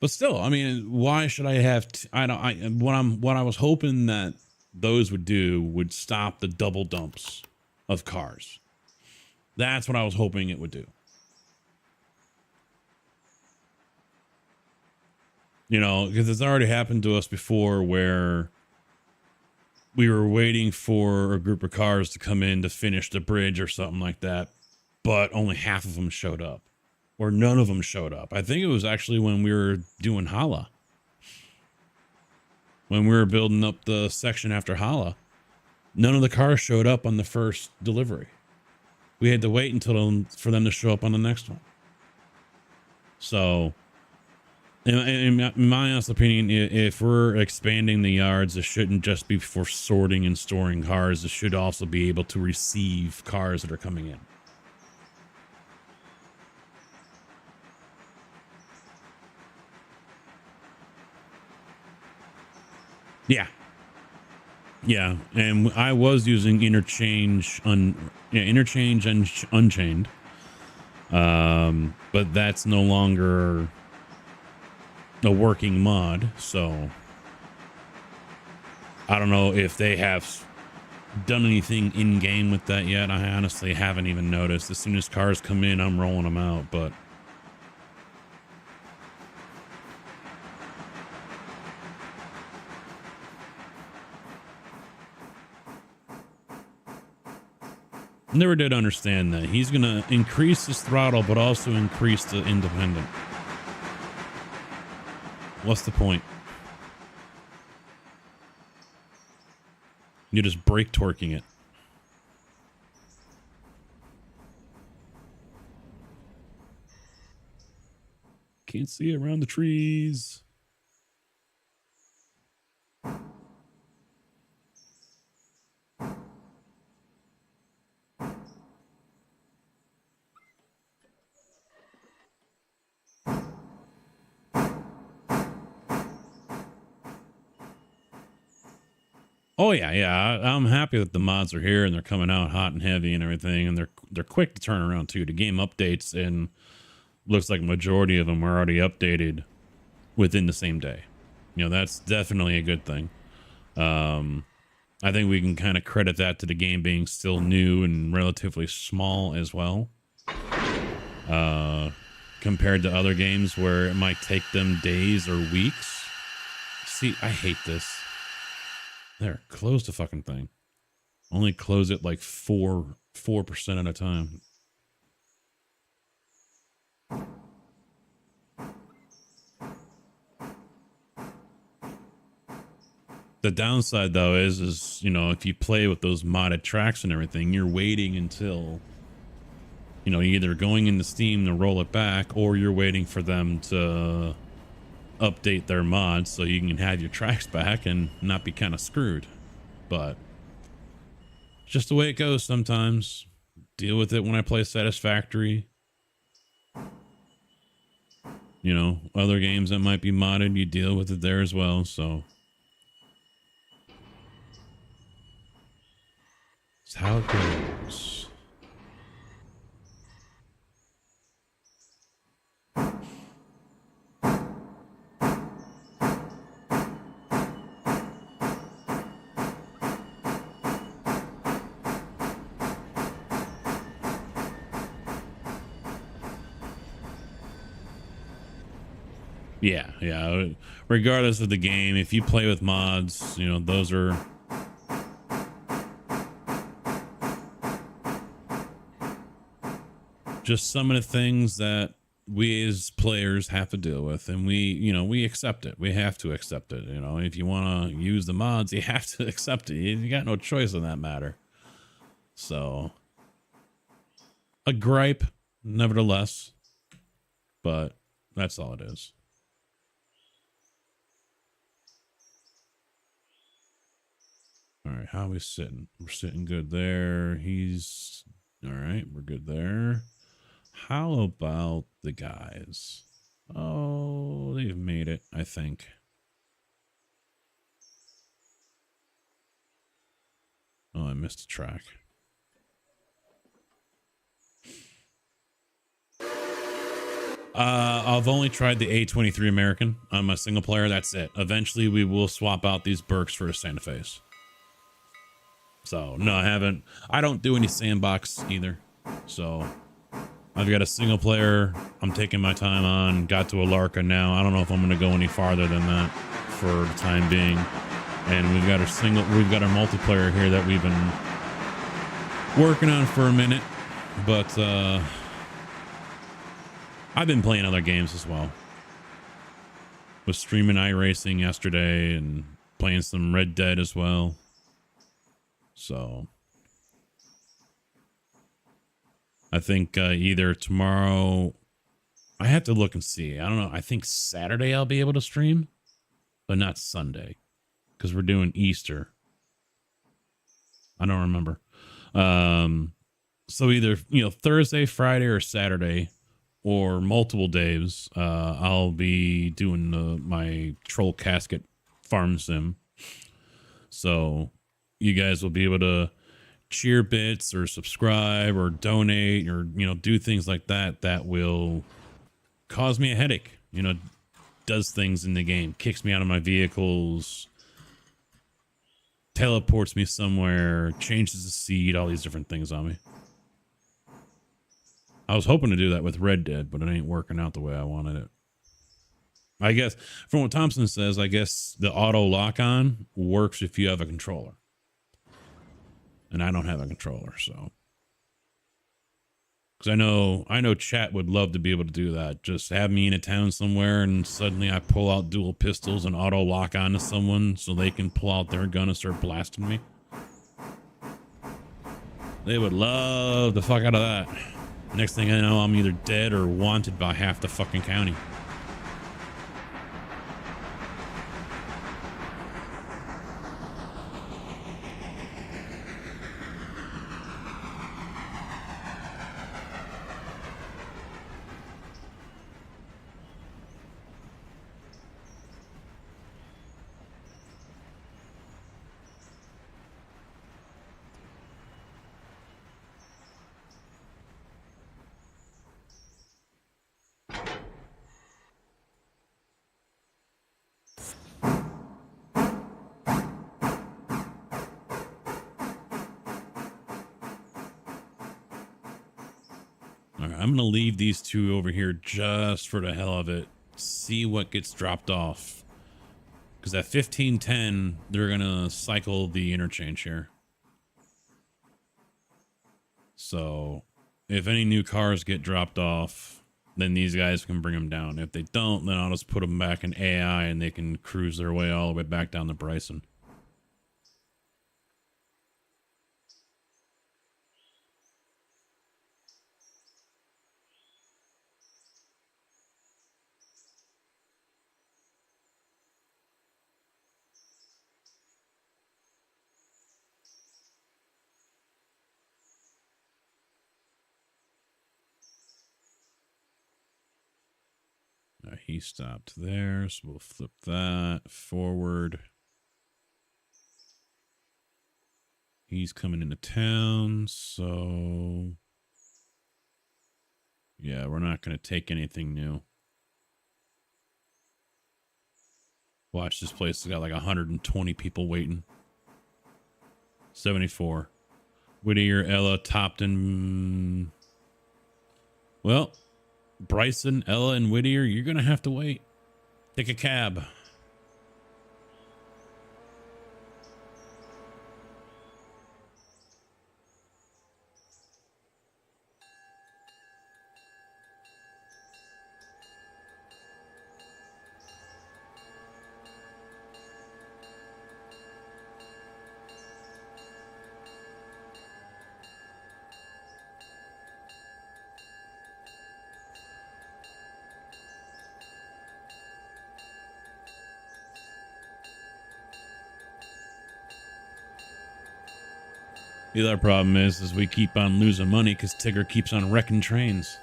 But still, I mean, why should I have? What I was hoping that those would do would stop the double dumps of cars. That's what I was hoping it would do. You know, because it's already happened to us before where we were waiting for a group of cars to come in to finish the bridge or something like that, but only half of them showed up, or none of them showed up. I think it was actually when we were doing Hala, when we were building up the section after Hala. None of the cars showed up on the first delivery. We had to wait until for them to show up on the next one. So, in my honest opinion, if we're expanding the yards, it shouldn't just be for sorting and storing cars. It should also be able to receive cars that are coming in. Yeah. Yeah, and I was using interchange and unchained, but that's no longer a working mod. So I don't know if they have done anything in game with that yet. I honestly haven't even noticed. As soon as cars come in, I'm rolling them out, but. Never did understand that. He's going to increase his throttle, but also increase the independent. What's the point? You're just brake torquing it. Can't see it around the trees. Oh yeah. I'm happy that the mods are here and they're coming out hot and heavy and everything, and they're quick to turn around too. The game updates, and looks like a majority of them are already updated within the same day. You know, that's definitely a good thing. I think we can kind of credit that to the game being still new and relatively small as well. Compared to other games where it might take them days or weeks. See, I hate this. There, close the fucking thing. Only close it like 4% at a time. The downside though is, you know, if you play with those modded tracks and everything, you're waiting until, you know, either going into Steam to roll it back, or you're waiting for them to update their mods so you can have your tracks back and not be kind of screwed. But it's just the way it goes sometimes. Deal with it when I play Satisfactory. You know, other games that might be modded, you deal with it there as well. So it's how it goes. Yeah. Regardless of the game, if you play with mods, you know, those are just some of the things that we as players have to deal with, and we accept it. We have to accept it. You know, if you want to use the mods, you have to accept it. You got no choice in that matter. So, a gripe, nevertheless, but that's all it is. All right, how are we sitting? We're sitting good there. He's all right. We're good there. How about the guys? Oh, they've made it, I think. Oh, I missed a track. I've only tried the A23 American on my single player. That's it. Eventually, we will swap out these Berks for a Santa Fe's. So, no, I haven't. I don't do any sandbox either. So, I've got a single player I'm taking my time on. Got to a Larka now. I don't know if I'm going to go any farther than that for the time being. And we've got our multiplayer here that we've been working on for a minute, but I've been playing other games as well. Was streaming iRacing yesterday and playing some Red Dead as well. So I think either tomorrow, I have to look and see. I don't know. I think Saturday I'll be able to stream, but not Sunday because we're doing Easter. I don't remember. So either, Thursday, Friday, or Saturday, or multiple days, I'll be doing my troll casket farm sim. So you guys will be able to cheer bits or subscribe or donate or, do things like that. That will cause me a headache, does things in the game, kicks me out of my vehicles, teleports me somewhere, changes the seed, all these different things on me. I was hoping to do that with Red Dead, but it ain't working out the way I wanted it. I guess, from what Thompson says, I guess the auto lock-on works if you have a controller. And I don't have a controller, so. Because I know chat would love to be able to do that. Just have me in a town somewhere and suddenly I pull out dual pistols and auto lock on to someone so they can pull out their gun and start blasting me. They would love the fuck out of that. Next thing I know, I'm either dead or wanted by half the fucking county. I'm going to leave these two over here just for the hell of it. See what gets dropped off. Because at 1510, they're going to cycle the interchange here. So if any new cars get dropped off, then these guys can bring them down. If they don't, then I'll just put them back in AI and they can cruise their way all the way back down to Bryson. He stopped there, so we'll flip that forward. He's coming into town, so yeah, we're not going to take anything new. Watch, this place has got like 120 people waiting. 74. Whittier, Ella, Topton. Well, Bryson, Ella, and Whittier, you're going to have to wait. Take a cab. The other problem is we keep on losing money because Tigger keeps on wrecking trains.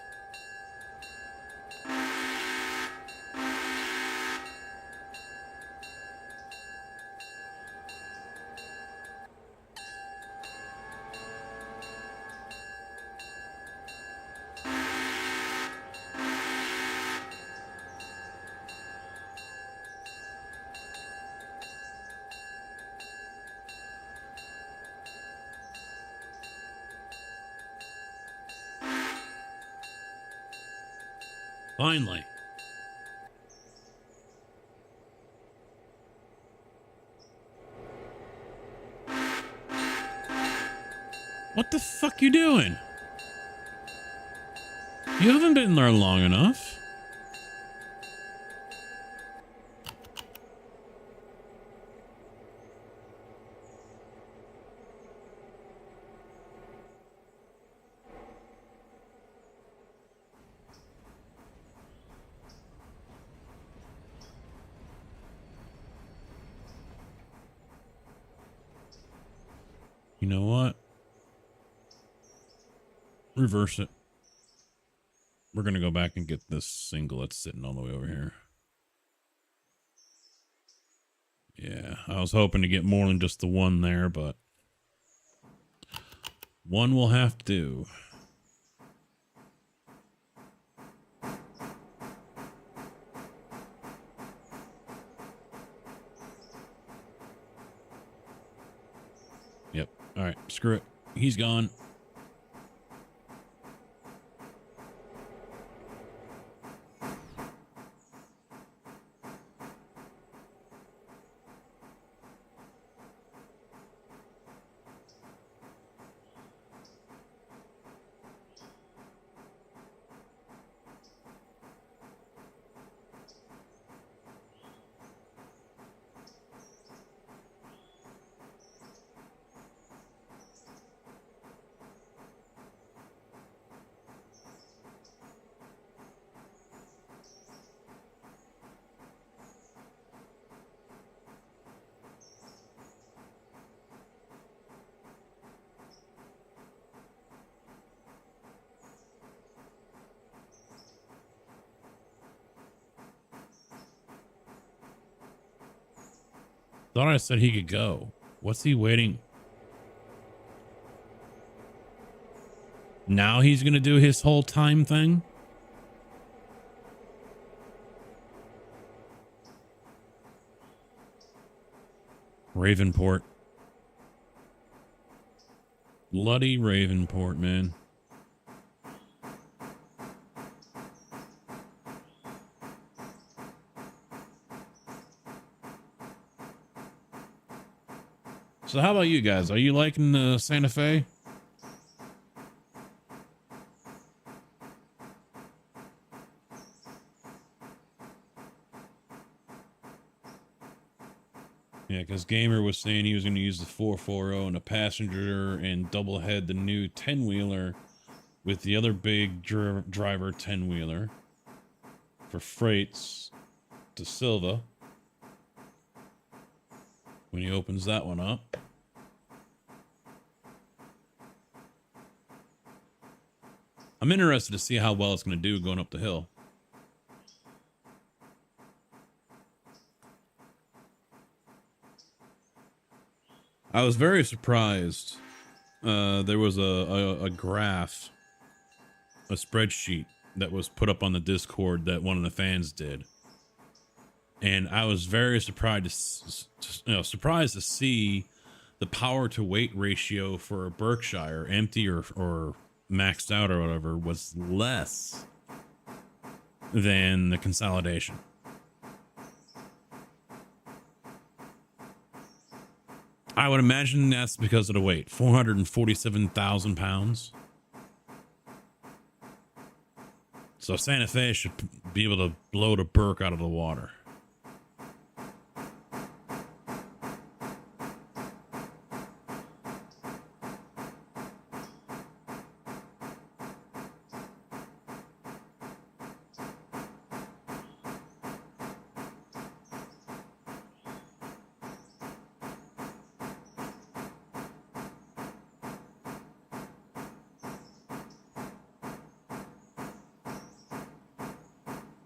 Finally. What the fuck you doing? You haven't been there long enough. You know what? Reverse it. We're going to go back and get this single that's sitting all the way over here. Yeah, I was hoping to get more than just the one there, but one will have to do. Yep. All right, screw it. He's gone. Thought I said he could go. What's he waiting? Now he's going to do his whole time thing? Ravenport. Bloody Ravenport, man. So how about you guys? Are you liking Santa Fe? Yeah, because Gamer was saying he was going to use the 440 and a passenger and double head the new 10-wheeler with the other big driver 10-wheeler for freights to Silva when he opens that one up. I'm interested to see how well it's going to do going up the hill. I was very surprised. There was a graph, a spreadsheet that was put up on the Discord that one of the fans did. And I was very surprised to see the power to weight ratio for a Berkshire, empty or maxed out or whatever, was less than the consolidation. I would imagine that's because of the weight. 447,000 pounds. So Santa Fe should be able to blow the Burke out of the water.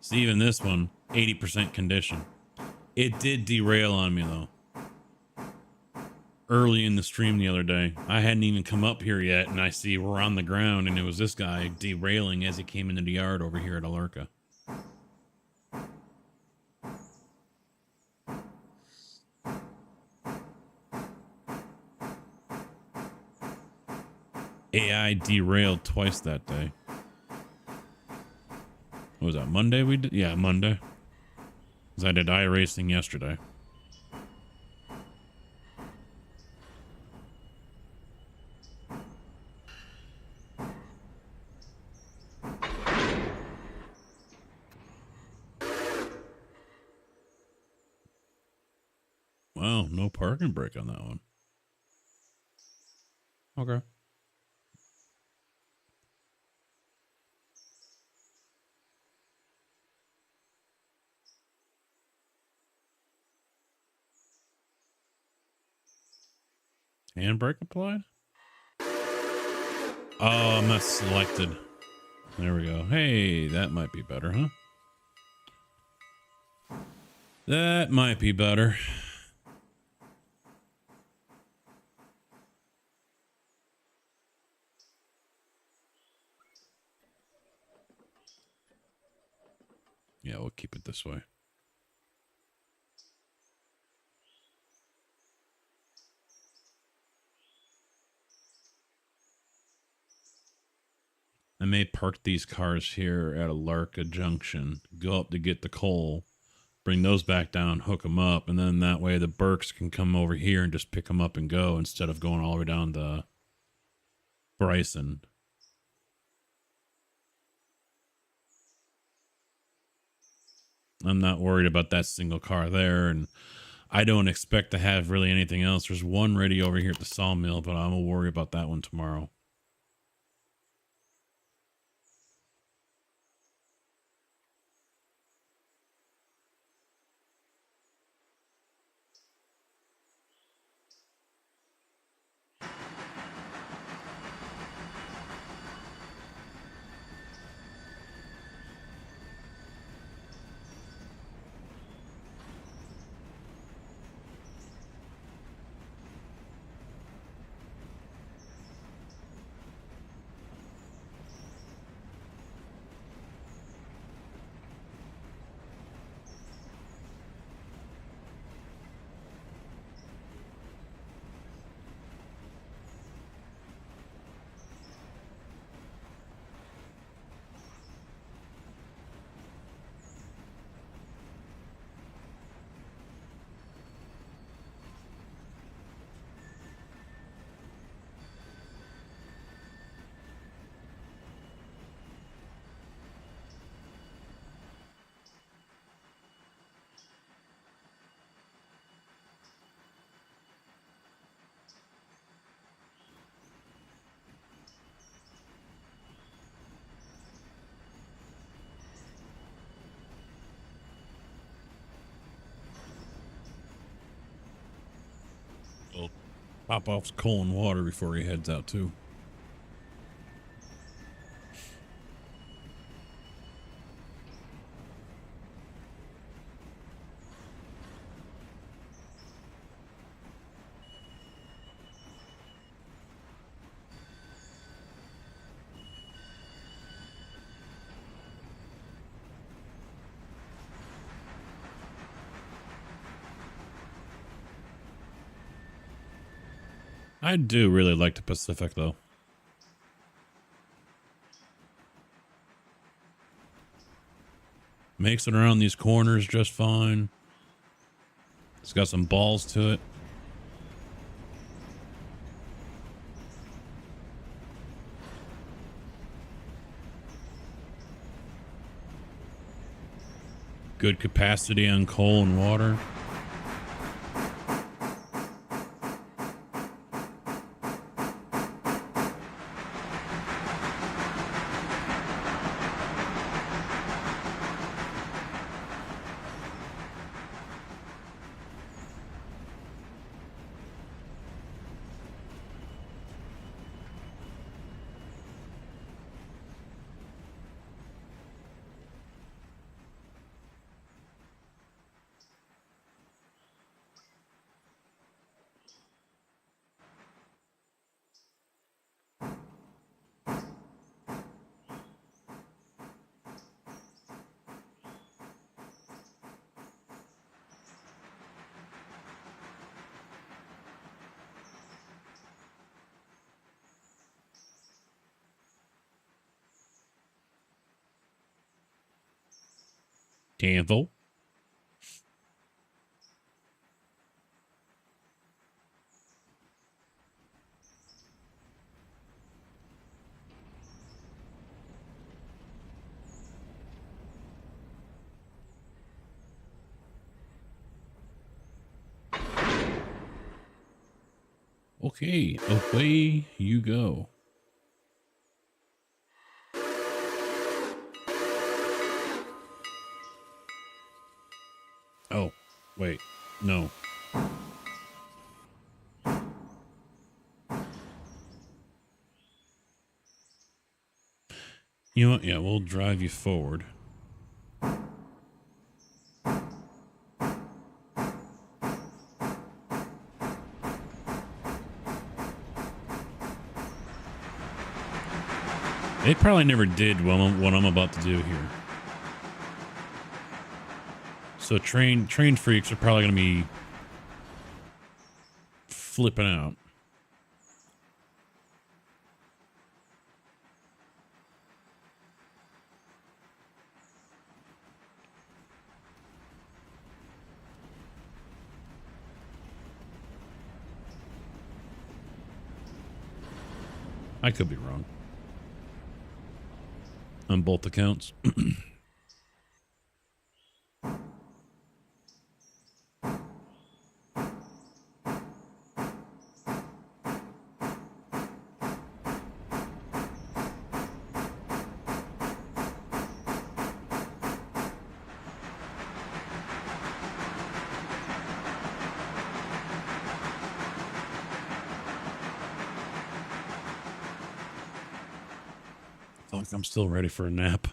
See, even this one, 80% condition. It did derail on me, though. Early in the stream the other day. I hadn't even come up here yet, and I see we're on the ground, and it was this guy derailing as he came into the yard over here at Alerka. AI derailed twice that day. What was that, Monday we did? Yeah, Monday. Because I did iRacing yesterday. Wow, no parking brake on that one. Okay. Handbrake applied? Oh, I'm not selected. There we go. Hey, that might be better, huh? That might be better. Yeah, we'll keep it this way. I may park these cars here at a Larka Junction, go up to get the coal, bring those back down, hook them up, and then that way the Burks can come over here and just pick them up and go instead of going all the way down to Bryson. I'm not worried about that single car there, and I don't expect to have really anything else. There's one ready over here at the sawmill, but I'm gonna worry about that one tomorrow. We'll pop off some coal and water before he heads out too. I do really like the Pacific though. Makes it around these corners just fine. It's got some balls to it. Good capacity on coal and water. Danville. Okay, away you go. Oh, wait, no. You know what? Yeah, we'll drive you forward. It probably never did what I'm about to do here. So train freaks are probably going to be flipping out. I could be wrong on both accounts. I feel like I'm still ready for a nap.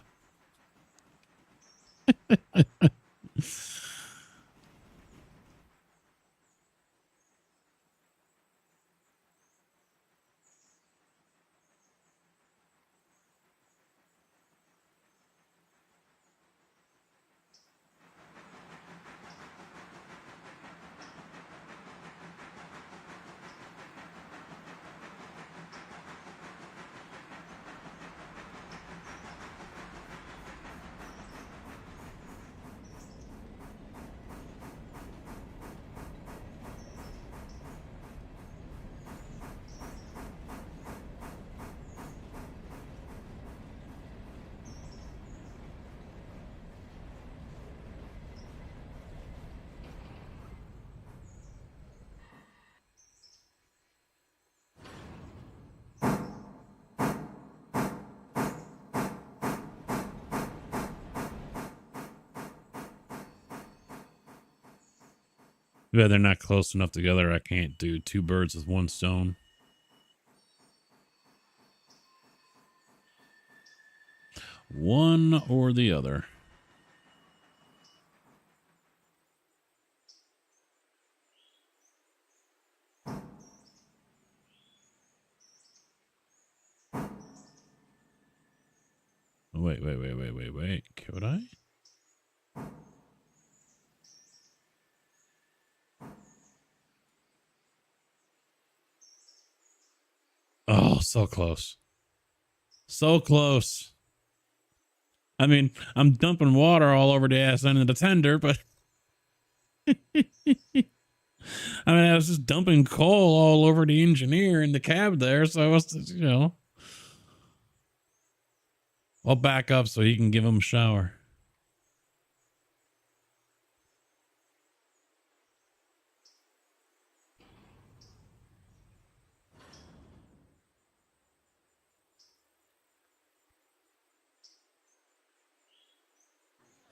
Yeah, they're not close enough together. I can't do two birds with one stone. One or the other. Wait. Could I? Oh, so close. So close. I mean, I'm dumping water all over the ass end of the tender, but I mean, I was just dumping coal all over the engineer in the cab there. So I was, I'll back up so he can give him a shower.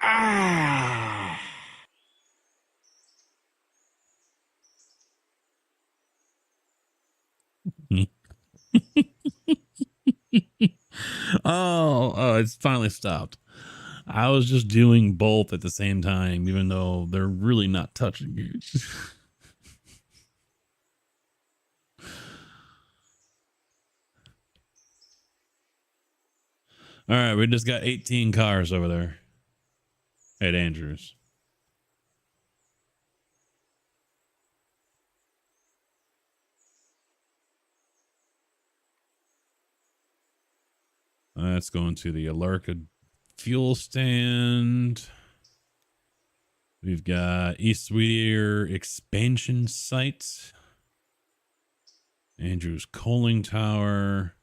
Ah! Oh, it's finally stopped. I was just doing both at the same time, even though they're really not touching you. All right, we just got 18 cars over there at Andrews. That's going to the Alarka fuel stand. We've got East Whittier expansion site. Andrews coaling tower.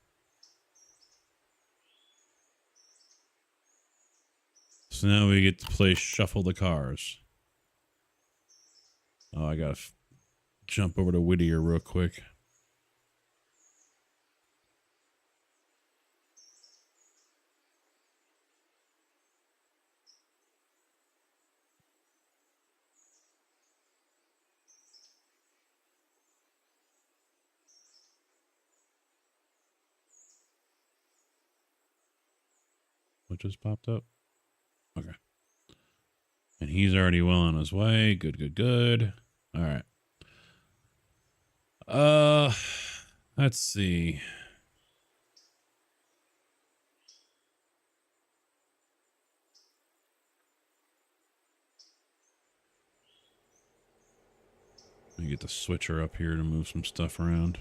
So now we get to play shuffle the cars. Oh, I gotta jump over to Whittier real quick. What just popped up? Okay. And he's already well on his way. Good, good, good. All right. Let's see. Let me get the switcher up here to move some stuff around.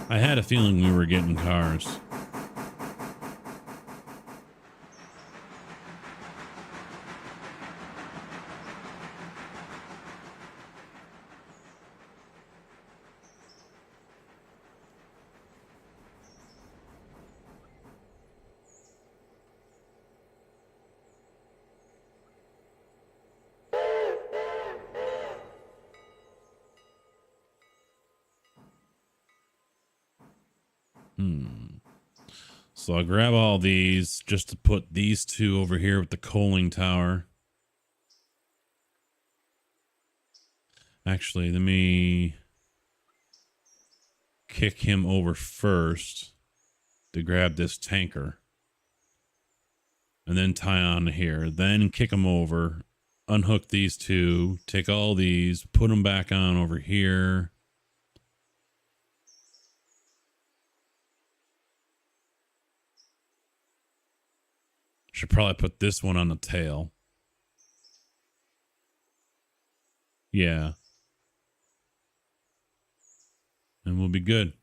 I had a feeling we were getting cars. So I'll grab all these just to put these two over here with the coaling tower. Actually, let me kick him over first to grab this tanker. And then tie on here. Then kick him over. Unhook these two. Take all these. Put them back on over here. Should probably put this one on the tail. Yeah. And we'll be good.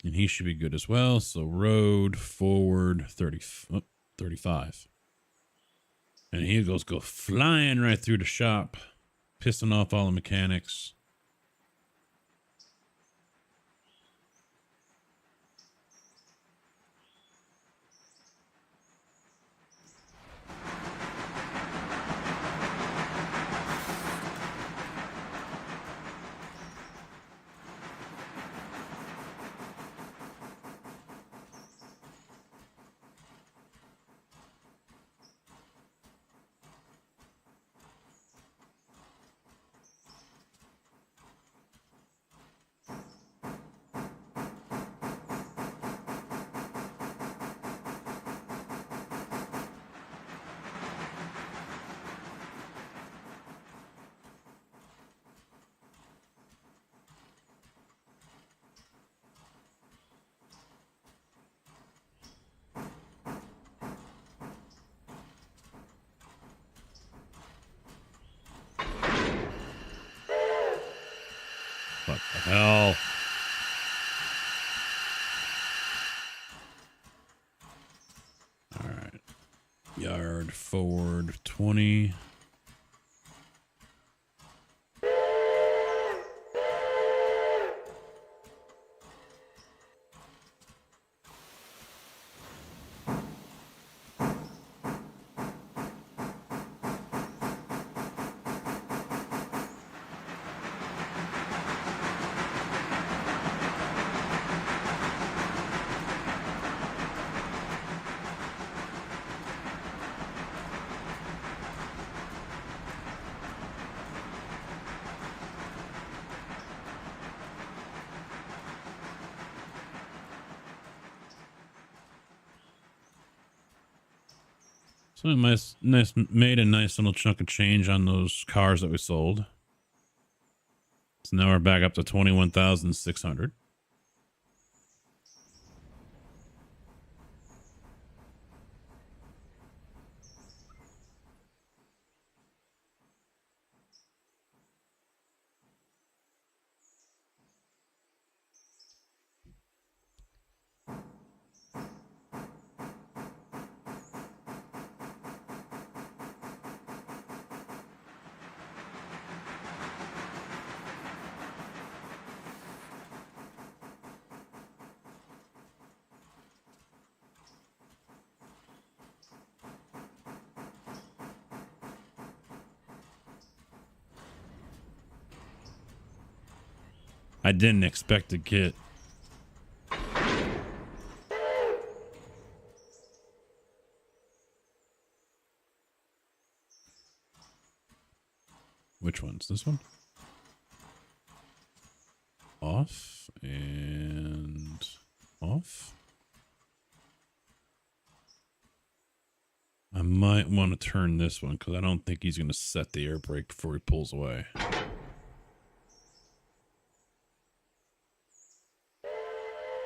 And he should be good as well. So road forward 35. And he go flying right through the shop, pissing off all the mechanics. What the hell? All right. Yard forward 20. So we made a nice little chunk of change on those cars that we sold. So now we're back up to 21,600. I didn't expect to get ones. This one? Off and off. I might want to turn this one because I don't think he's going to set the air brake before he pulls away.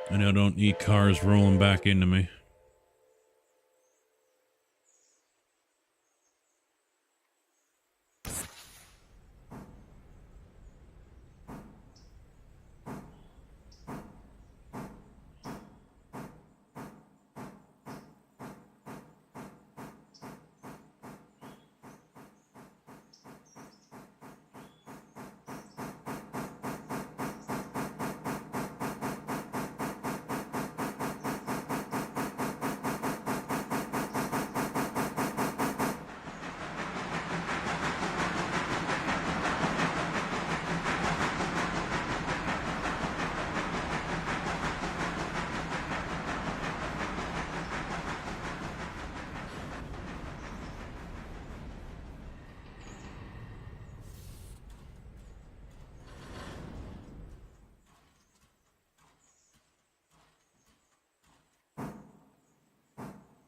And I don't need cars rolling back into me.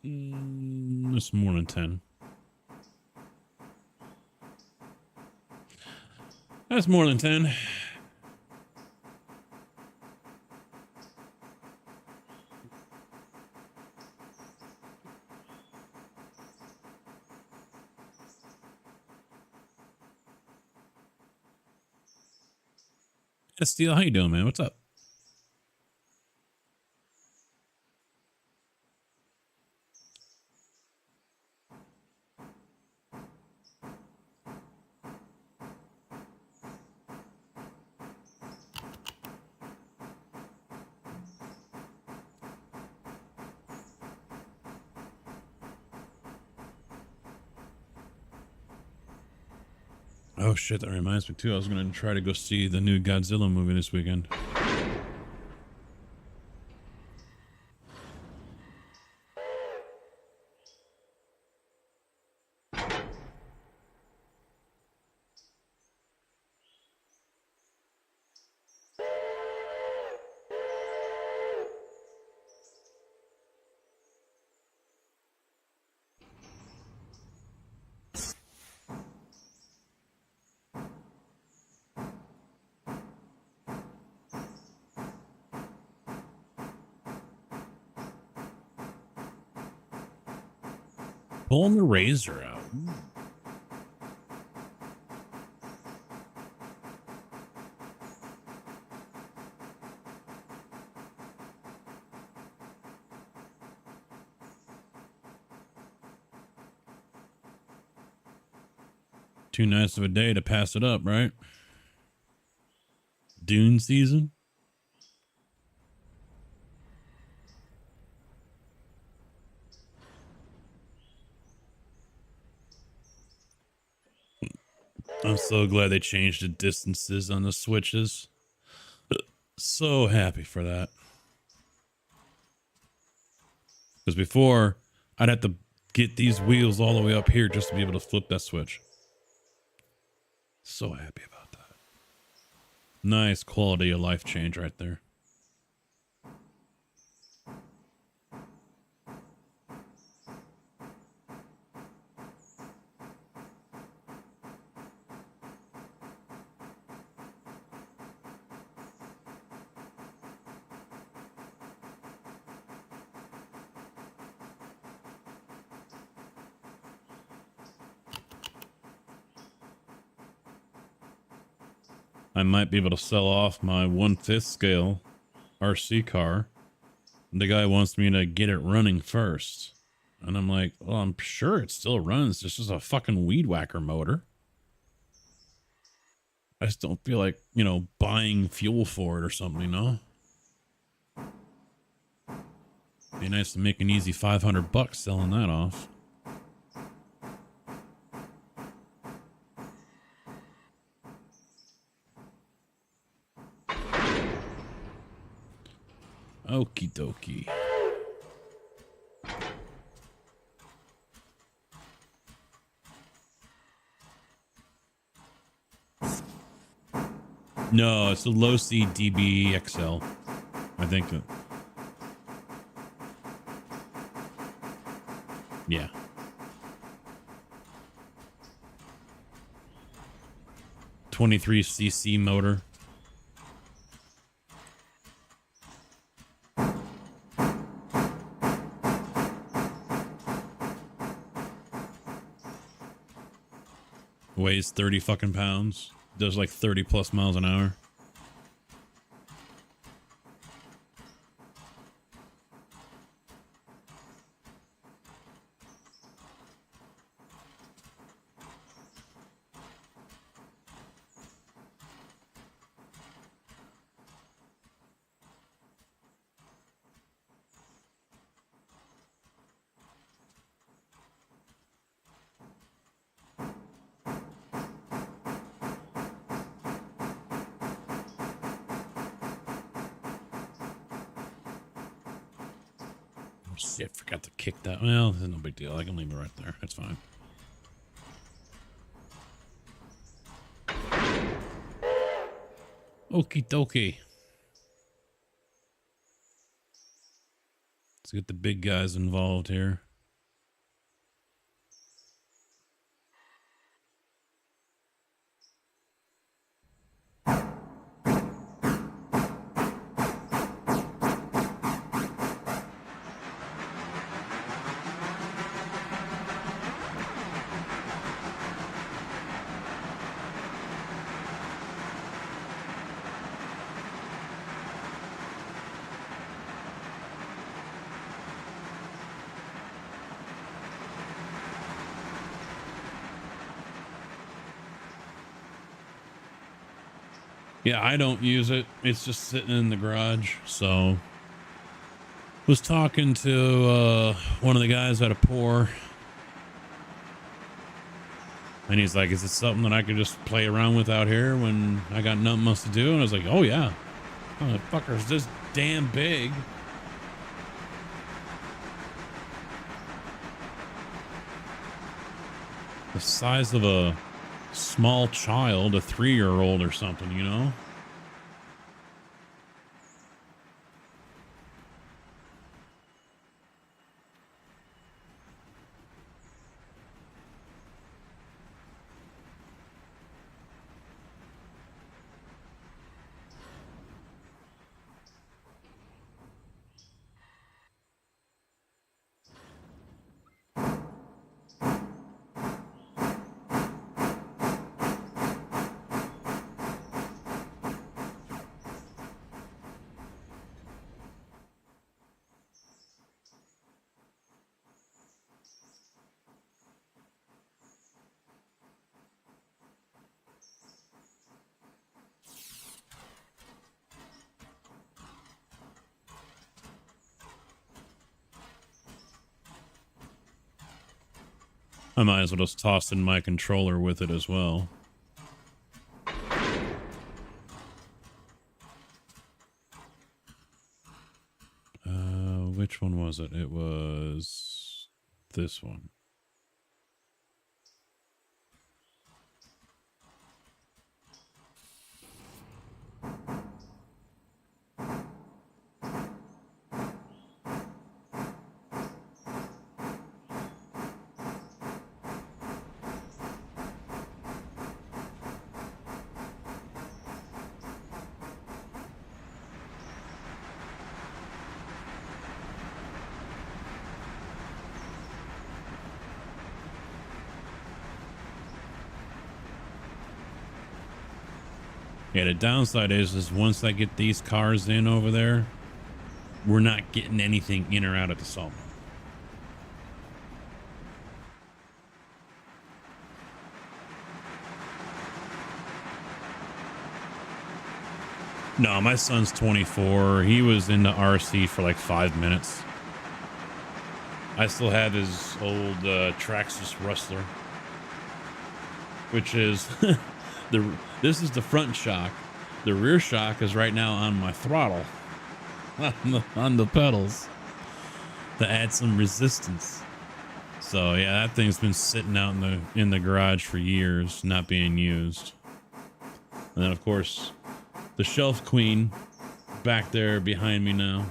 It's more than 10. That's more than 10. Yeah, Steel, how you doing, man? What's up? Oh shit, that reminds me too. I was gonna try to go see the new Godzilla movie this weekend. Pulling the razor out. Too nice of a day to pass it up, right? Dune season. I'm so glad they changed the distances on the switches. So happy for that. Because before, I'd have to get these wheels all the way up here just to be able to flip that switch. So happy about that. Nice quality of life change right there. I might be able to sell off my 1/5 scale RC car. The guy wants me to get it running first. And I'm like, well, I'm sure it still runs. It's just a fucking weed whacker motor. I just don't feel like, you know, buying fuel for it or something, you know? Be nice to make an easy $500 selling that off. Okie dokie. No, it's a low C DB XL. I think that. Yeah. (23cc) motor. Weighs 30 fucking pounds. Does like 30 plus miles an hour. Shit, forgot to kick that. Well, there's no big deal. I can leave it right there. It's fine. Okie dokie. Let's get the big guys involved here. Yeah, I don't use it. It's just sitting in the garage. So, was talking to one of the guys at a pour, and he's like, "Is it something that I could just play around with out here when I got nothing else to do?" And I was like, "Oh yeah, oh, the fucker's this damn big." The size of a small child, a 3-year-old or something, you know? I might as well just toss in my controller with it as well. Which one was it? It was this one. Yeah, the downside is once I get these cars in over there, we're not getting anything in or out of the sawmill. No, my son's 24. He was in the RC for like 5 minutes. I still have his old Traxxas Rustler, which is this is the front shock. The rear shock is right now on my throttle, on the pedals, to add some resistance. So yeah, that thing's been sitting out in the garage for years, not being used. And then of course, The Shelf Queen back there behind me now.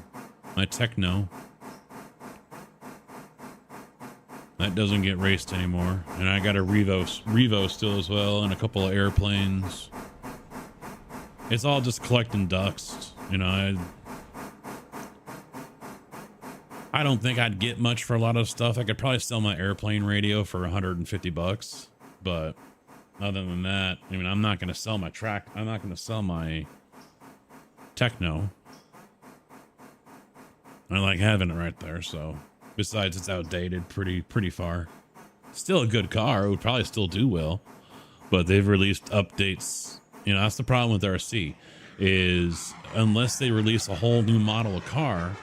My Techno. That doesn't get raced anymore. And I got a Revo still as well, and a couple of airplanes. It's all just collecting dust. You know, I don't think I'd get much for a lot of stuff. I could probably sell my airplane radio for $150, but other than that, I mean, I'm not going to sell my I'm not going to sell my Techno. I like having it right there. So besides, it's outdated pretty far. Still a good car. It would probably still do well, but they've released updates. You know, that's the problem with RC is unless they release a whole new model of car,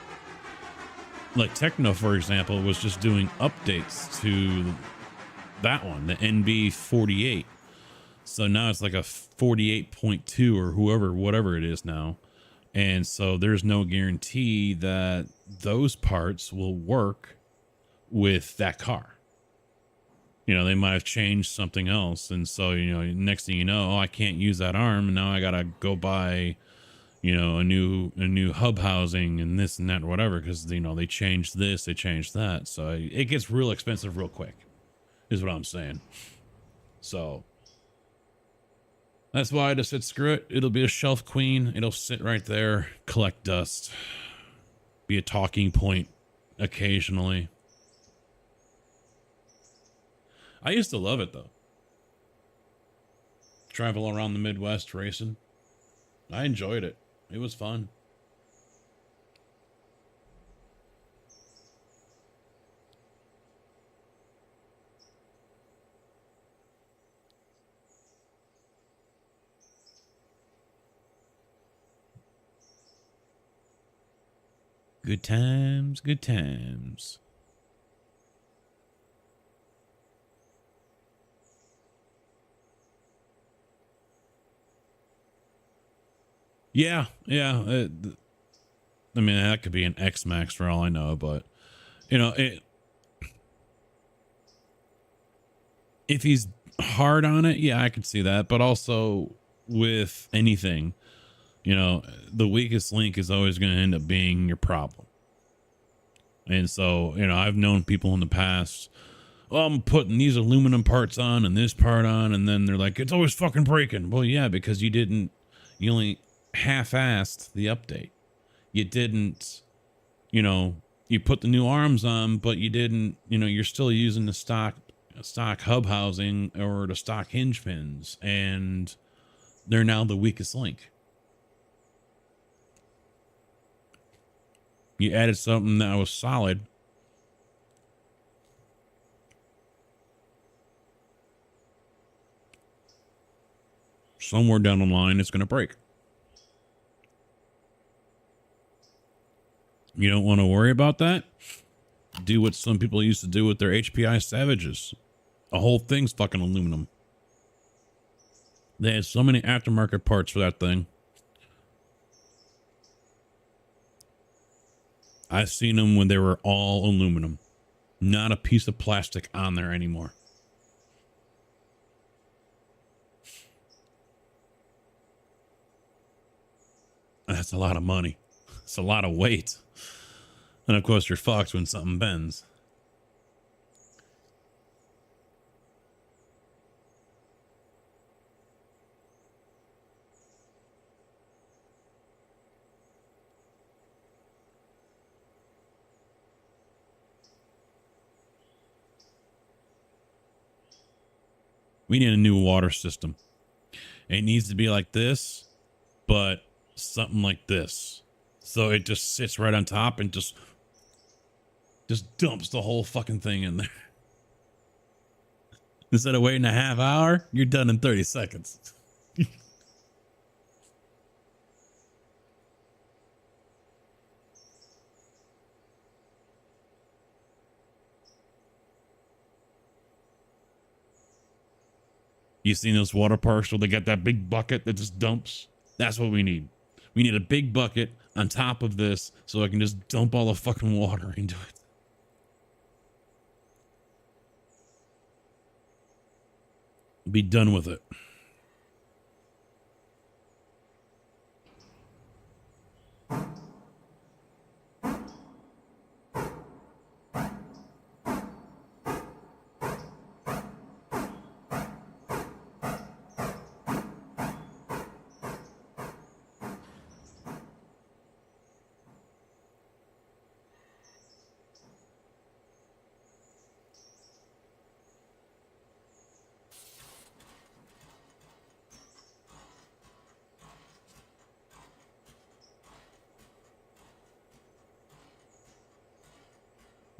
like Techno, for example, was just doing updates to that one, the NB48. So now it's like a 48.2 or whatever it is now. And so there's no guarantee that those parts will work with that car. You know, they might have changed something else. And so, you know, next thing you know, oh, I can't use that arm. And now I got to go buy, you know, a new hub housing and this and that or whatever. Cause you know, they changed this, they changed that. So it gets real expensive real quick is what I'm saying. So that's why I just said, screw it. It'll be a Shelf Queen. It'll sit right there, collect dust, be a talking point occasionally. I used to love it though. Travel around the Midwest racing. I enjoyed it. It was fun. Good times, good times. Yeah. I mean, that could be an X Max for all I know, but you know, if he's hard on it, yeah, I could see that. But also with anything, you know, the weakest link is always going to end up being your problem. And so, you know, I've known people in the past, oh, I'm putting these aluminum parts on and this part on, and then they're like, it's always fucking breaking. Well, yeah, because you only half-assed the update. You didn't, you know, you put the new arms on, but you didn't, you know, you're still using the stock hub housing or the stock hinge pins, and they're now the weakest link. You added something that was solid. Somewhere down the line, it's going to break. You don't want to worry about that? Do what some people used to do with their HPI Savages. The whole thing's fucking aluminum. They had so many aftermarket parts for that thing. I've seen them when they were all aluminum. Not a piece of plastic on there anymore. That's a lot of money. It's a lot of weight. And of course you're fucked when something bends. We need a new water system. It needs to be like this, but something like this. So it just sits right on top and just dumps the whole fucking thing in there. Instead of waiting a half hour, you're done in 30 seconds. You seen those water parks where they got that big bucket that just dumps? That's what we need. We need a big bucket on top of this so I can just dump all the fucking water into it. Be done with it.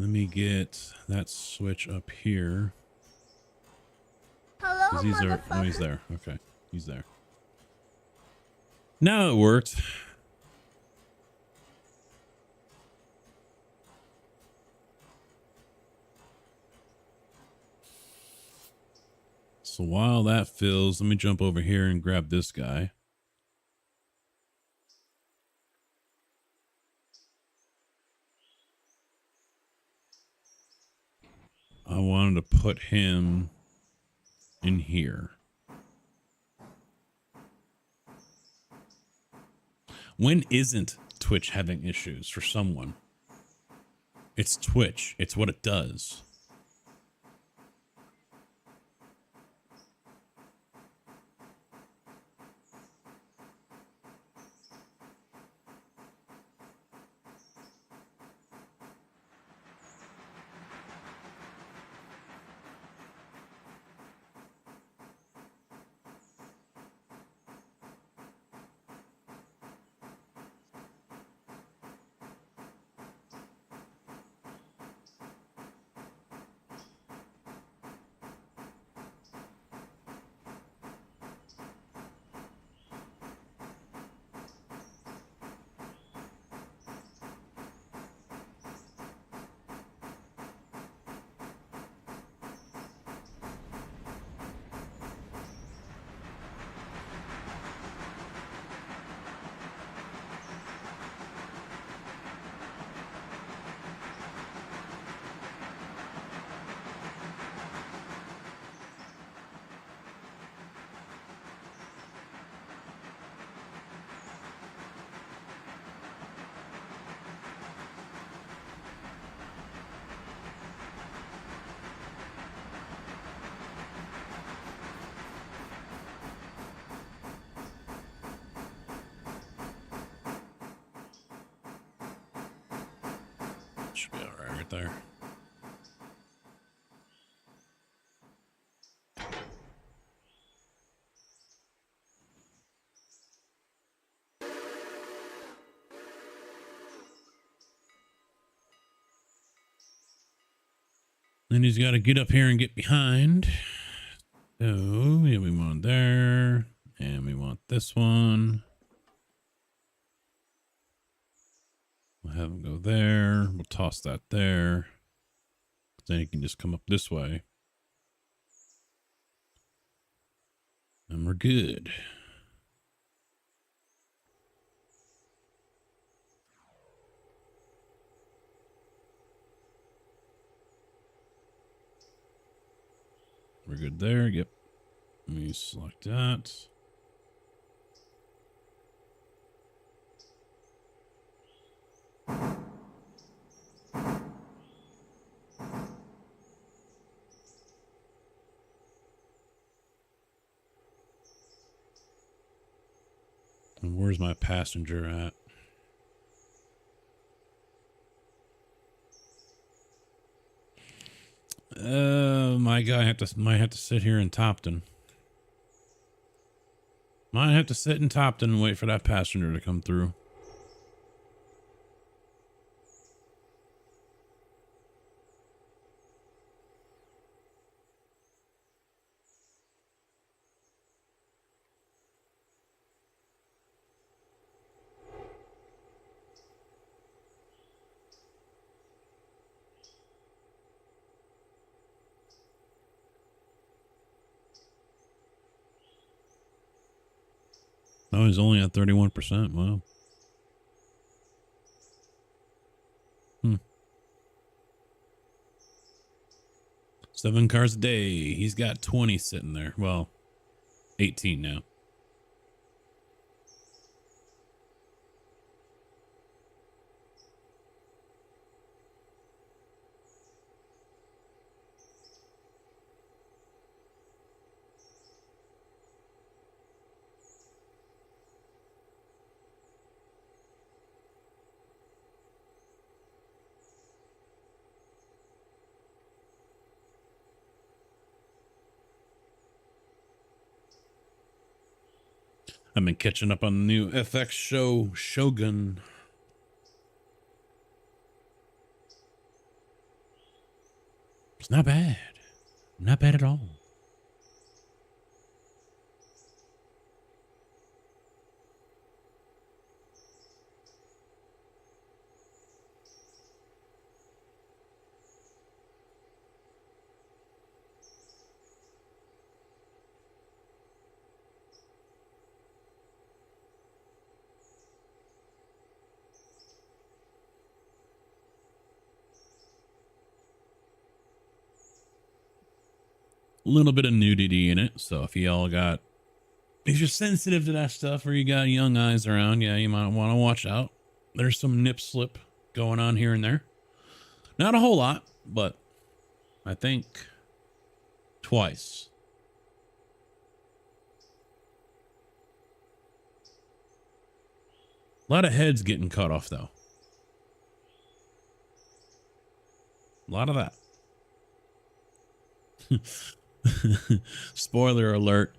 Let me get that switch up here. Hello, 'Cause these are, oh, he's motherfucker. there. Okay, he's there. Now it worked. So while that fills, let me jump over here and grab this guy. I wanted to put him in here. When isn't Twitch having issues for someone? It's Twitch. It's what it does. Should be all right there. Then he's got to get up here and get behind. So yeah, we want there, and we want this one. We'll have him go there. We'll toss that there. Then he can just come up this way. And we're good. We're good there. Yep. Let me select that. And where's my passenger at? My guy might have to sit here in Topton. Might have to sit in Topton and wait for that passenger to come through. Oh, he's only at 31%. Wow. 7 cars a day. He's got 20 sitting there. Well, 18 now. I've been catching up on the new FX show, Shogun. It's not bad. Not bad at all. A little bit of nudity in it. So if if you're sensitive to that stuff or you got young eyes around, yeah, you might want to watch out. There's some nip slip going on here and there. Not a whole lot, but I think twice. A lot of heads getting cut off though. A lot of that. Spoiler alert.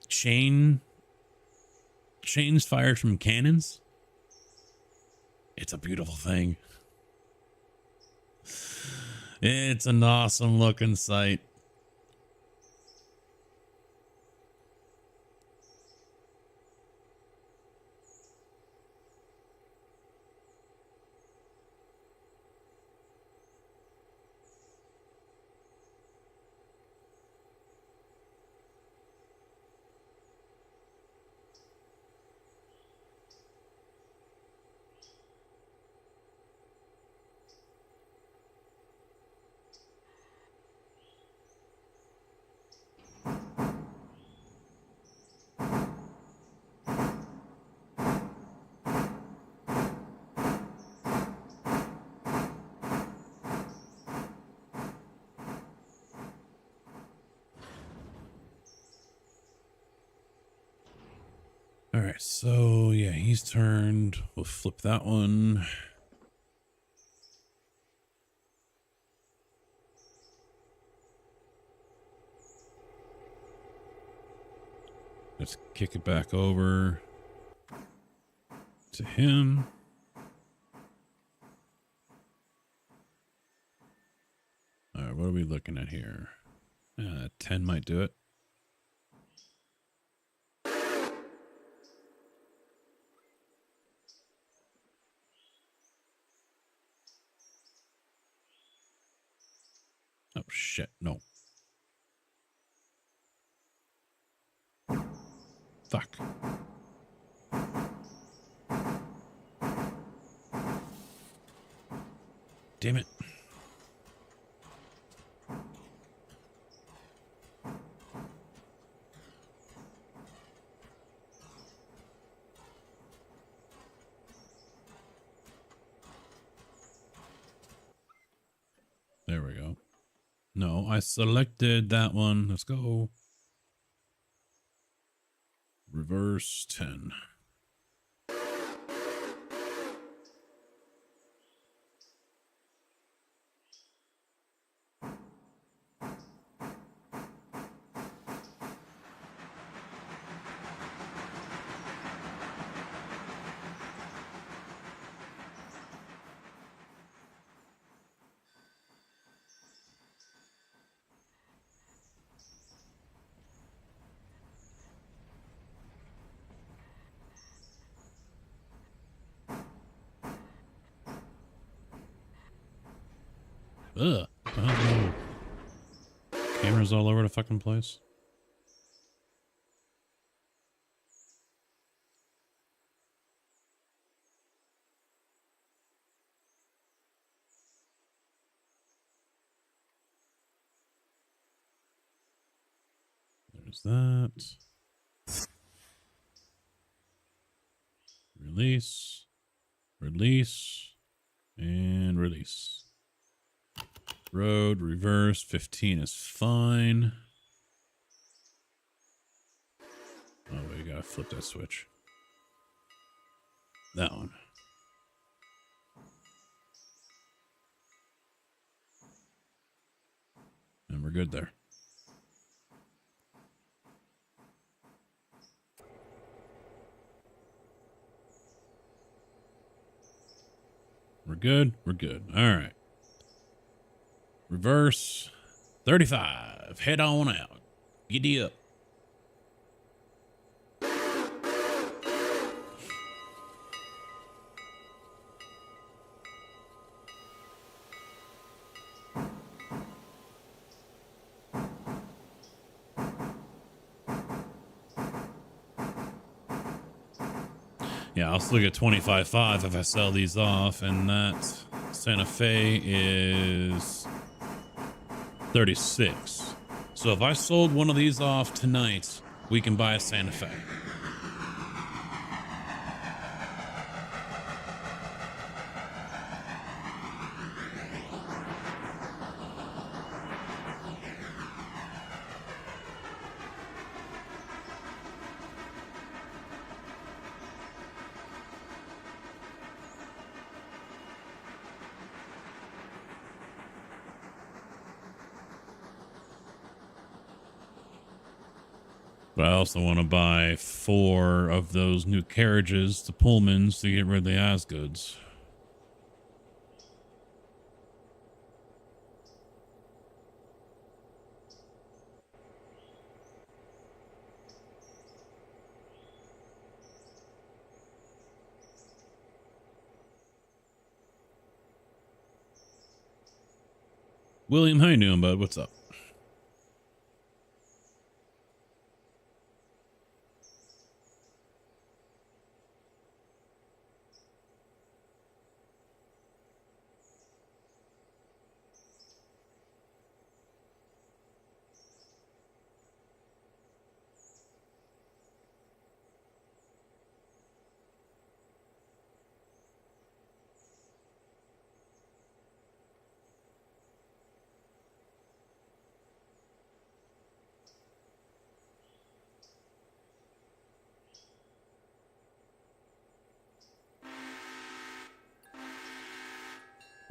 Chains fired from cannons. It's a beautiful thing. It's an awesome looking sight. All right, so yeah, he's turned. We'll flip that one. Let's kick it back over to him. All right, what are we looking at here? 10 might do it. Oh, shit. No. Fuck. Damn it. There we go. No, I selected that one. Let's go. Reverse 10. Ugh. Oh, no. Cameras all over the fucking place. There's that. Release. Release. And release. Road, reverse, 15 is fine. Oh, we gotta flip that switch. That one. And we're good there. We're good. We're good. All right. Reverse 35. Head on out. Giddy up. Yeah, I'll still get 25.5 if I sell these off, and that Santa Fe is 36. So if I sold one of these off tonight, we can buy a Santa Fe. But I also want to buy 4 of those new carriages, the Pullmans, to get rid of the Osgoods. William, how you doing, bud? What's up?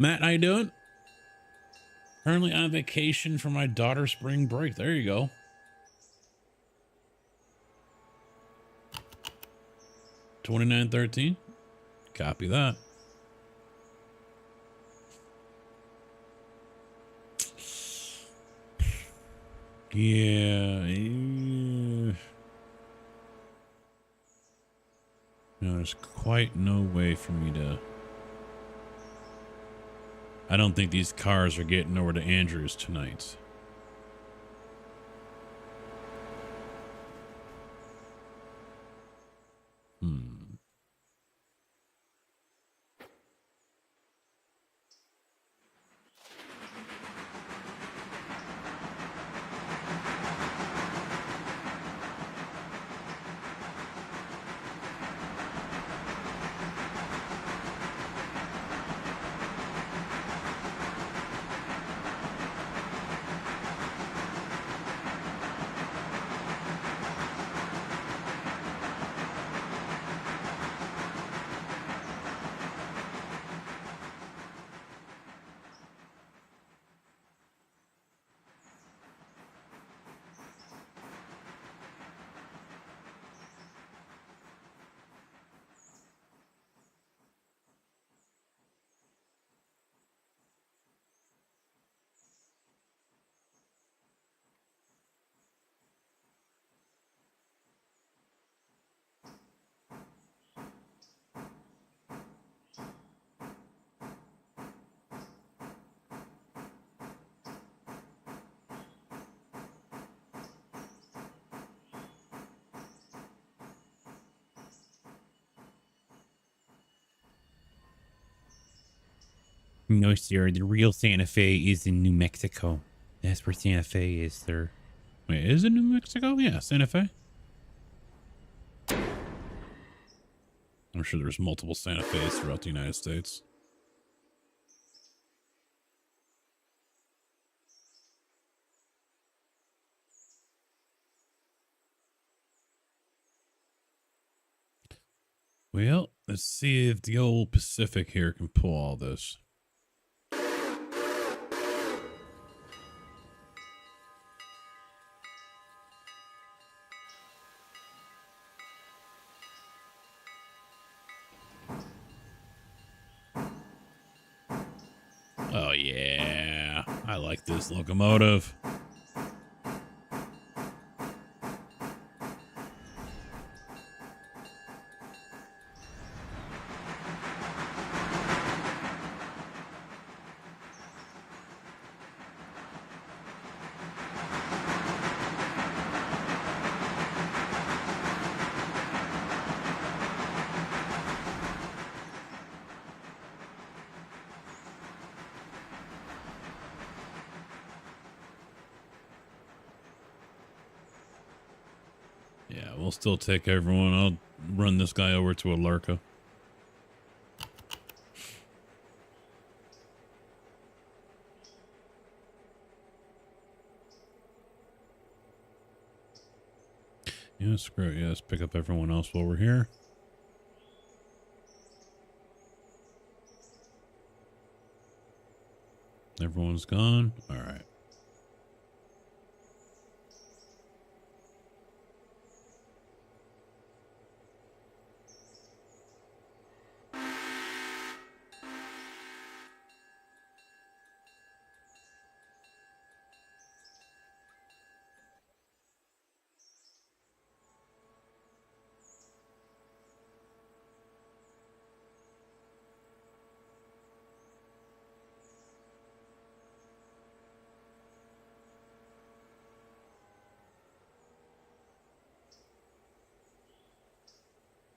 Matt, how you doing? Currently on vacation for my daughter's spring break. There you go. $29.13. Copy that. Yeah. No, there's quite no way for me to. I don't think these cars are getting over to Andrews tonight. No, sir. The real Santa Fe is in New Mexico. That's where Santa Fe is, sir. Wait, is it New Mexico? Yeah, Santa Fe. I'm sure there's multiple Santa Fe's throughout the United States. Well, let's see if the old Pacific here can pull all this. Oh, yeah. I like this locomotive. Yeah, we'll still take everyone. I'll run this guy over to a Lurka. Yeah, screw it. Yeah, let's pick up everyone else while we're here. Everyone's gone. All right.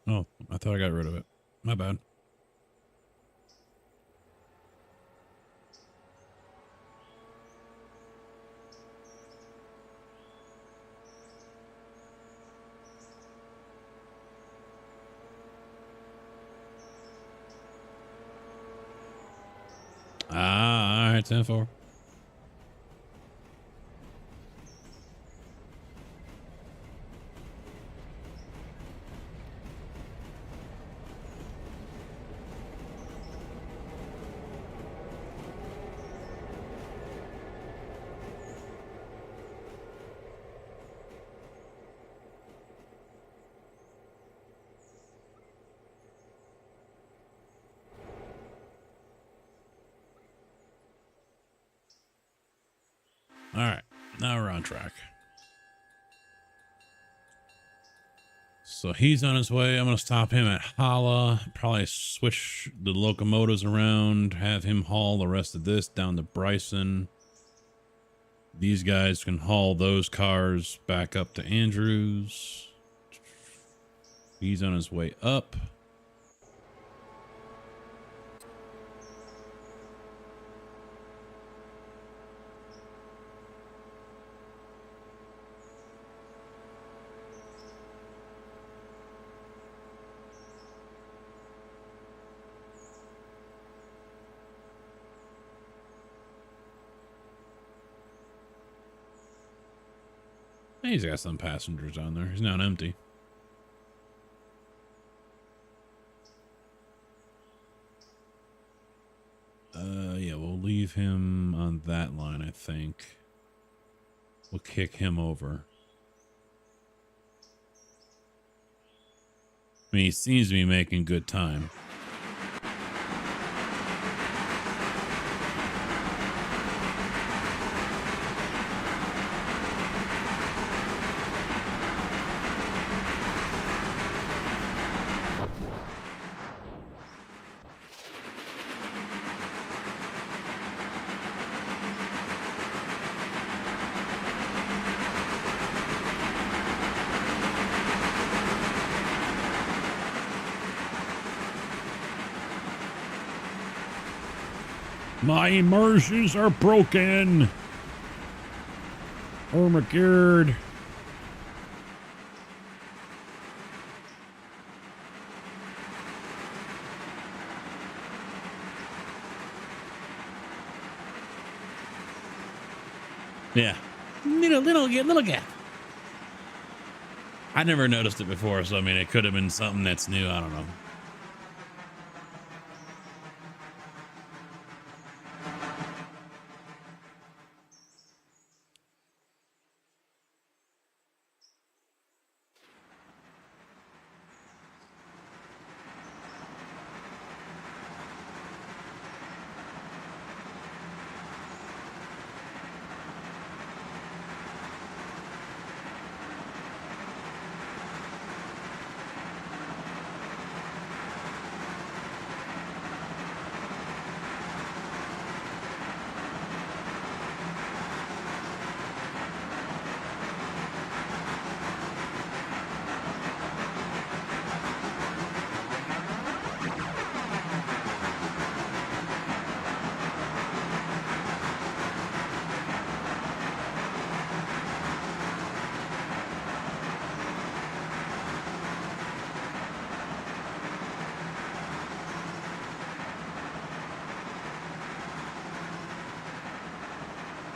Oh, I thought I got rid of it. My bad. Ah, all right, 10-4. All right, now we're on track. So he's on his way. I'm going to stop him at Hala. Probably switch the locomotives around. Have him haul the rest of this down to Bryson. These guys can haul those cars back up to Andrews. He's on his way up. He's got some passengers on there. He's not empty. Yeah, we'll leave him on that line, I think. We'll kick him over. I mean, he seems to be making good time. My immersions are broken. Oh my god. Yeah. Little gap. I never noticed it before, so I mean, it could have been something that's new. I don't know.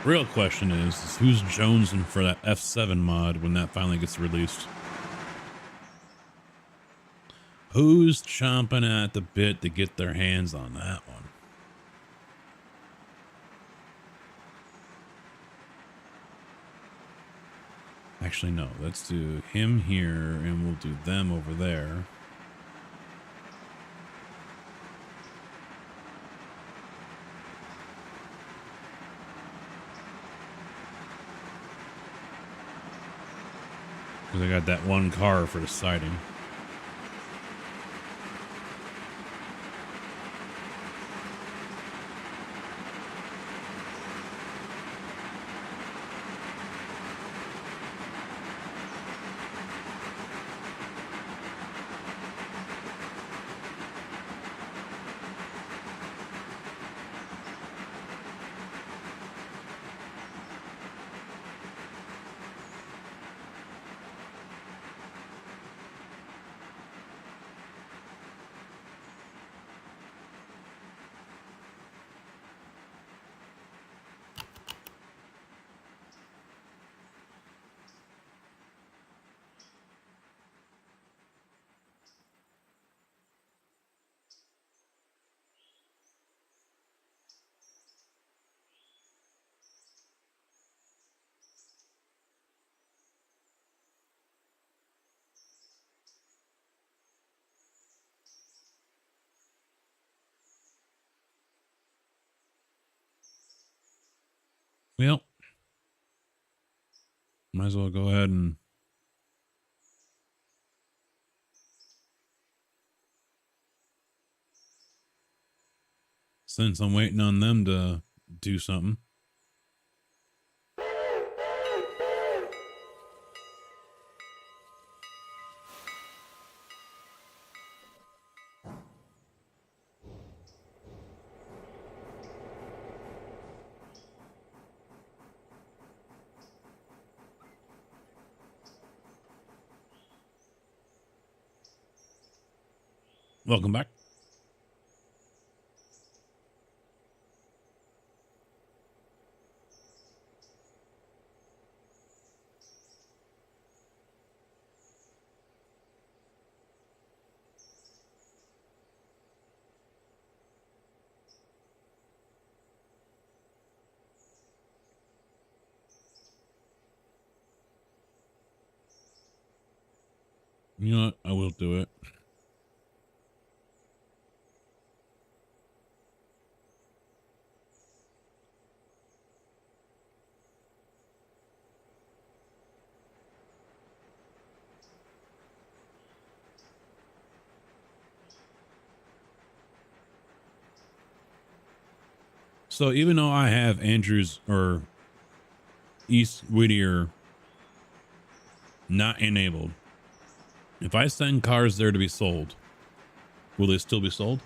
Real question is who's jonesing for that F7 mod when that finally gets released? Who's chomping at the bit to get their hands on that one? Actually, no. Let's do him here, and we'll do them over there. Because I got that one car for the siding. Well, might as well go ahead and since I'm waiting on them to do something. Welcome back. You know what? I will do it. So even though I have Andrews or East Whittier not enabled, if I send cars there to be sold, will they still be sold?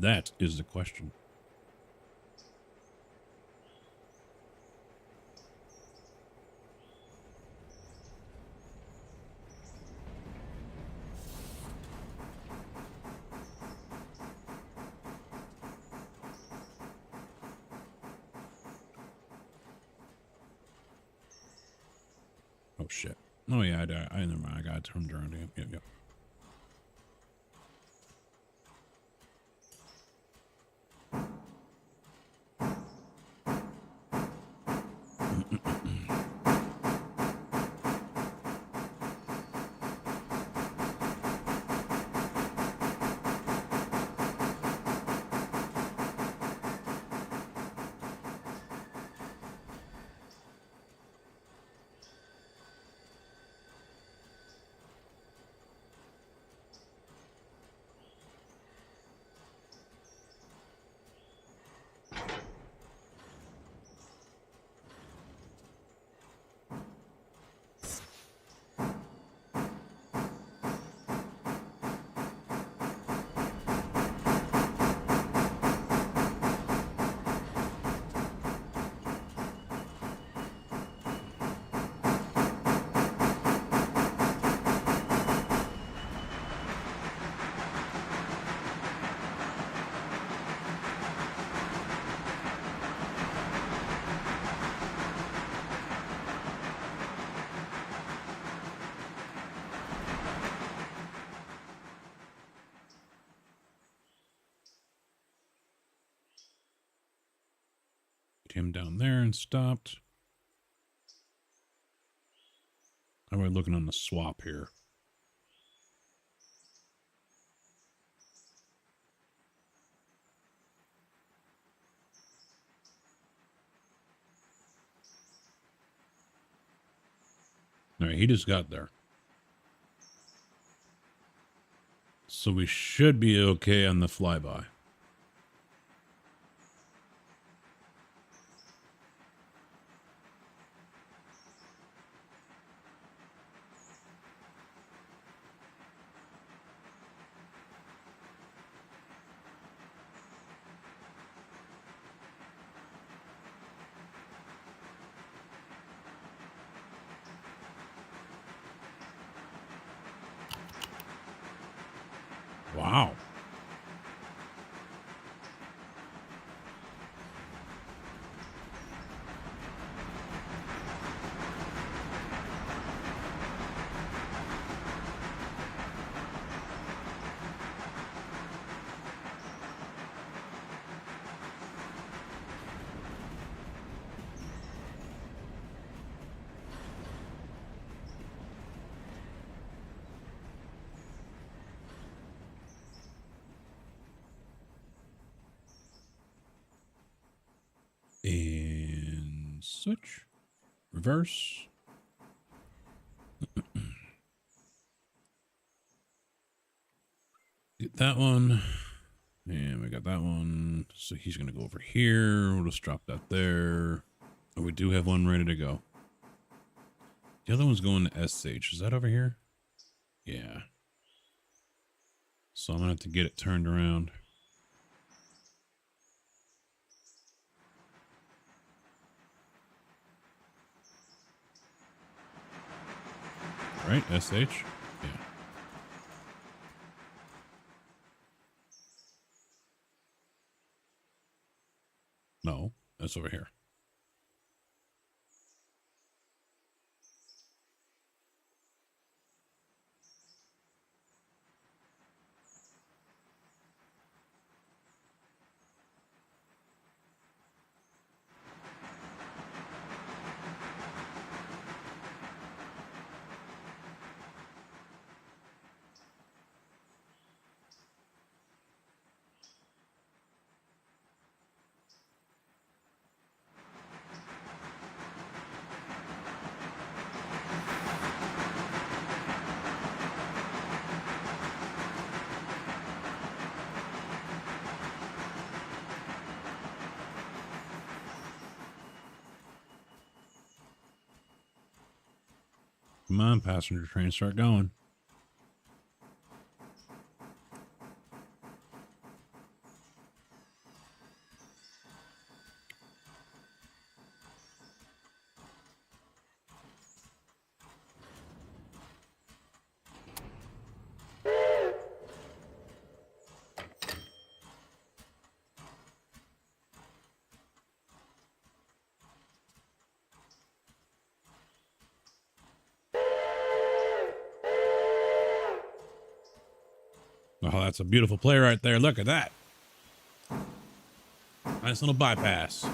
That is the question. Oh shit. Oh yeah, I never mind. I got turned around. Yep. Get him down there and stopped. How are we looking on the swap here? All right, he just got there. So we should be okay on the flyby. Wow. And switch. Reverse. Get that one. And we got that one. So he's going to go over here. We'll just drop that there. Oh, we do have one ready to go. The other one's going to SH. Is that over here? Yeah. So I'm going to have to get it turned around. Right, SH? Yeah. No, that's over here. Come on, passenger train, start going. Oh, that's a beautiful play right there. Look at that. Nice little bypass.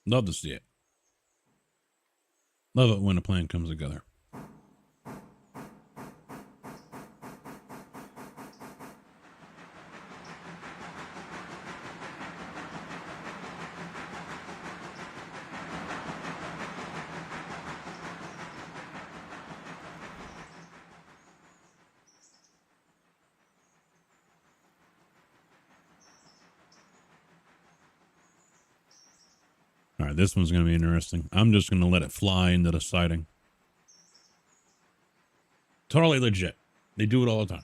Love to see it. Love it when a plan comes together. All right, this one's going to be interesting. I'm just going to let it fly into the siding. Totally legit. They do it all the time.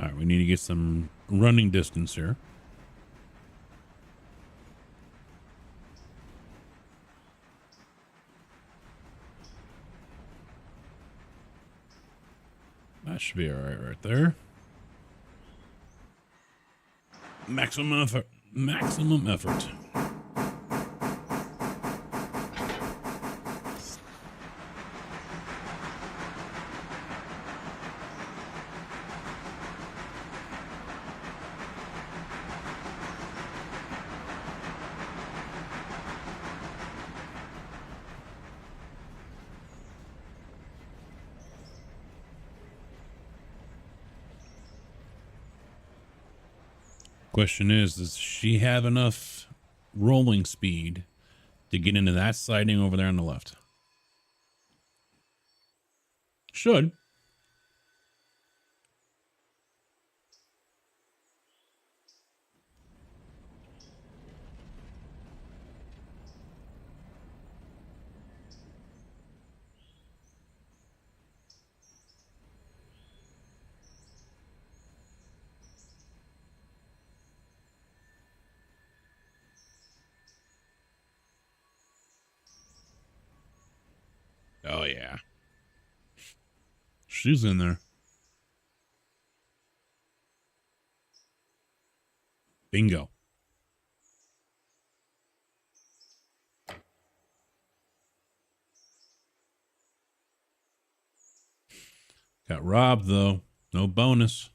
All right, we need to get some running distance here. That should be all right there. Maximum effort. Maximum effort. Question is, does she have enough rolling speed to get into that siding over there on the left? Should. Oh, yeah. She's in there. Bingo. Got robbed, though. No bonus.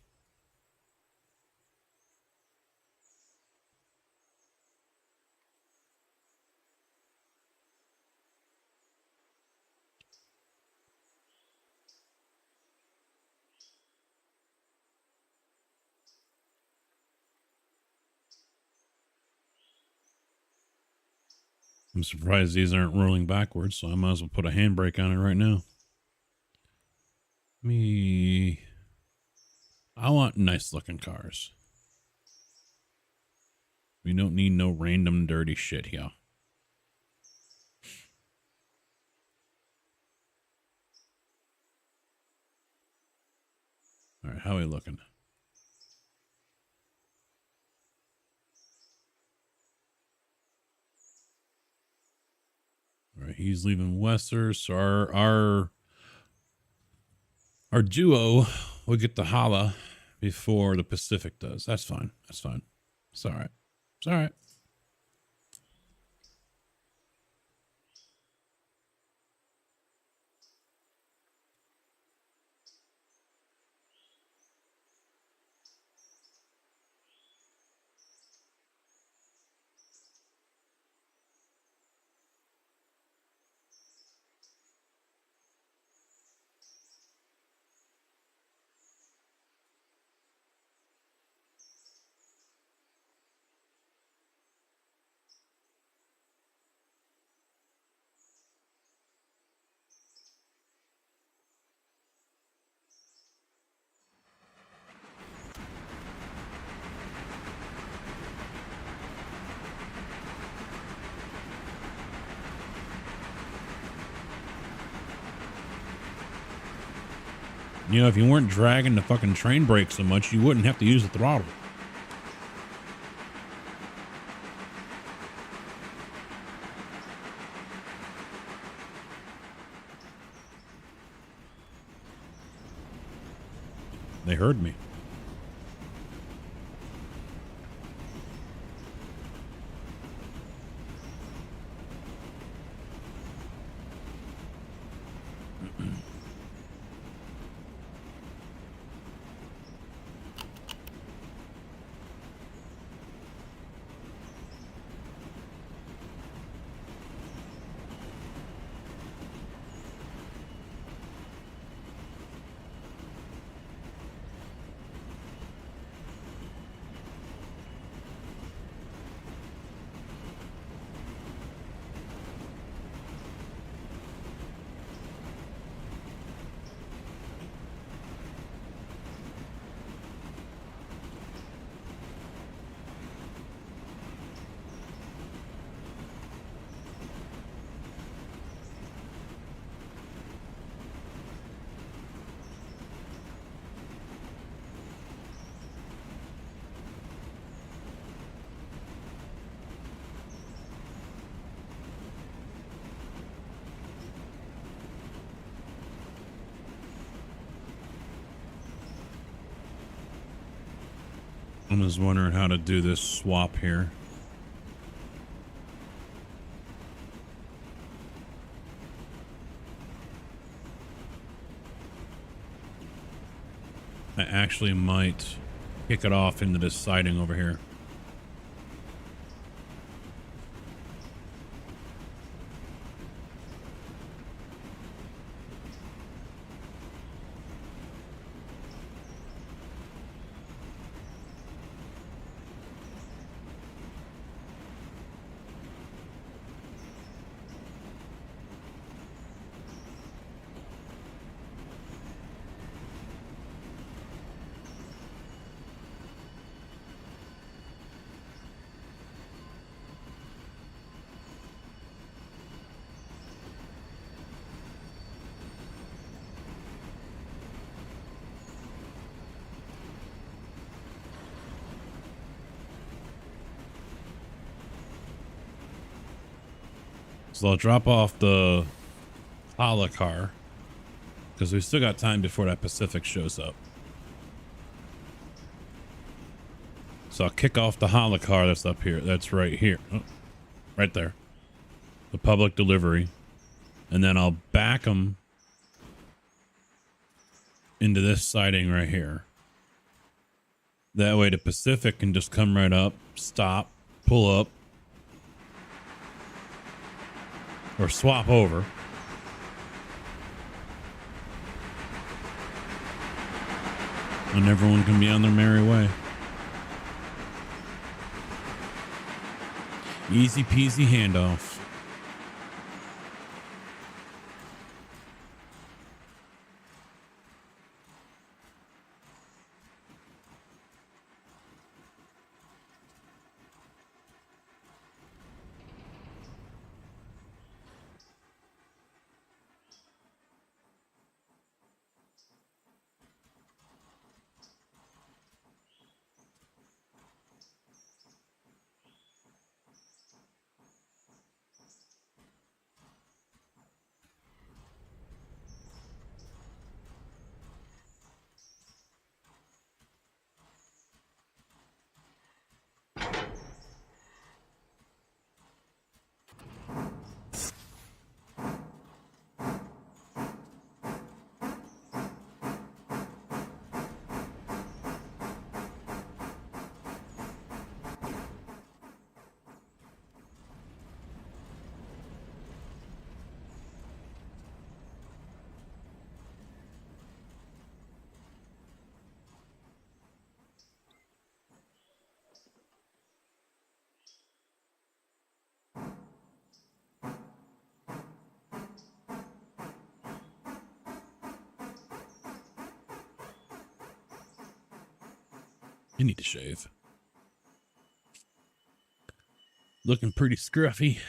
I'm surprised these aren't rolling backwards, so I might as well put a handbrake on it right now. I want nice looking cars. We don't need no random dirty shit here. All right, how are we looking? All right, he's leaving Wester, so our duo will get the holla before the Pacific does. That's fine. That's fine. It's all right. It's all right. You know, if you weren't dragging the fucking train brake so much, you wouldn't have to use the throttle. They heard me. I'm just wondering how to do this swap here. I actually might kick it off into this siding over here. So I'll drop off the Hala car because we still got time before that Pacific shows up. So I'll kick off the Hala car that's up here. That's right here. Oh, right there. The public delivery. And then I'll back them into this siding right here. That way the Pacific can just come right up, stop, pull up, or swap over. And everyone can be on their merry way. Easy peasy handoff. You need to shave. Looking pretty scruffy.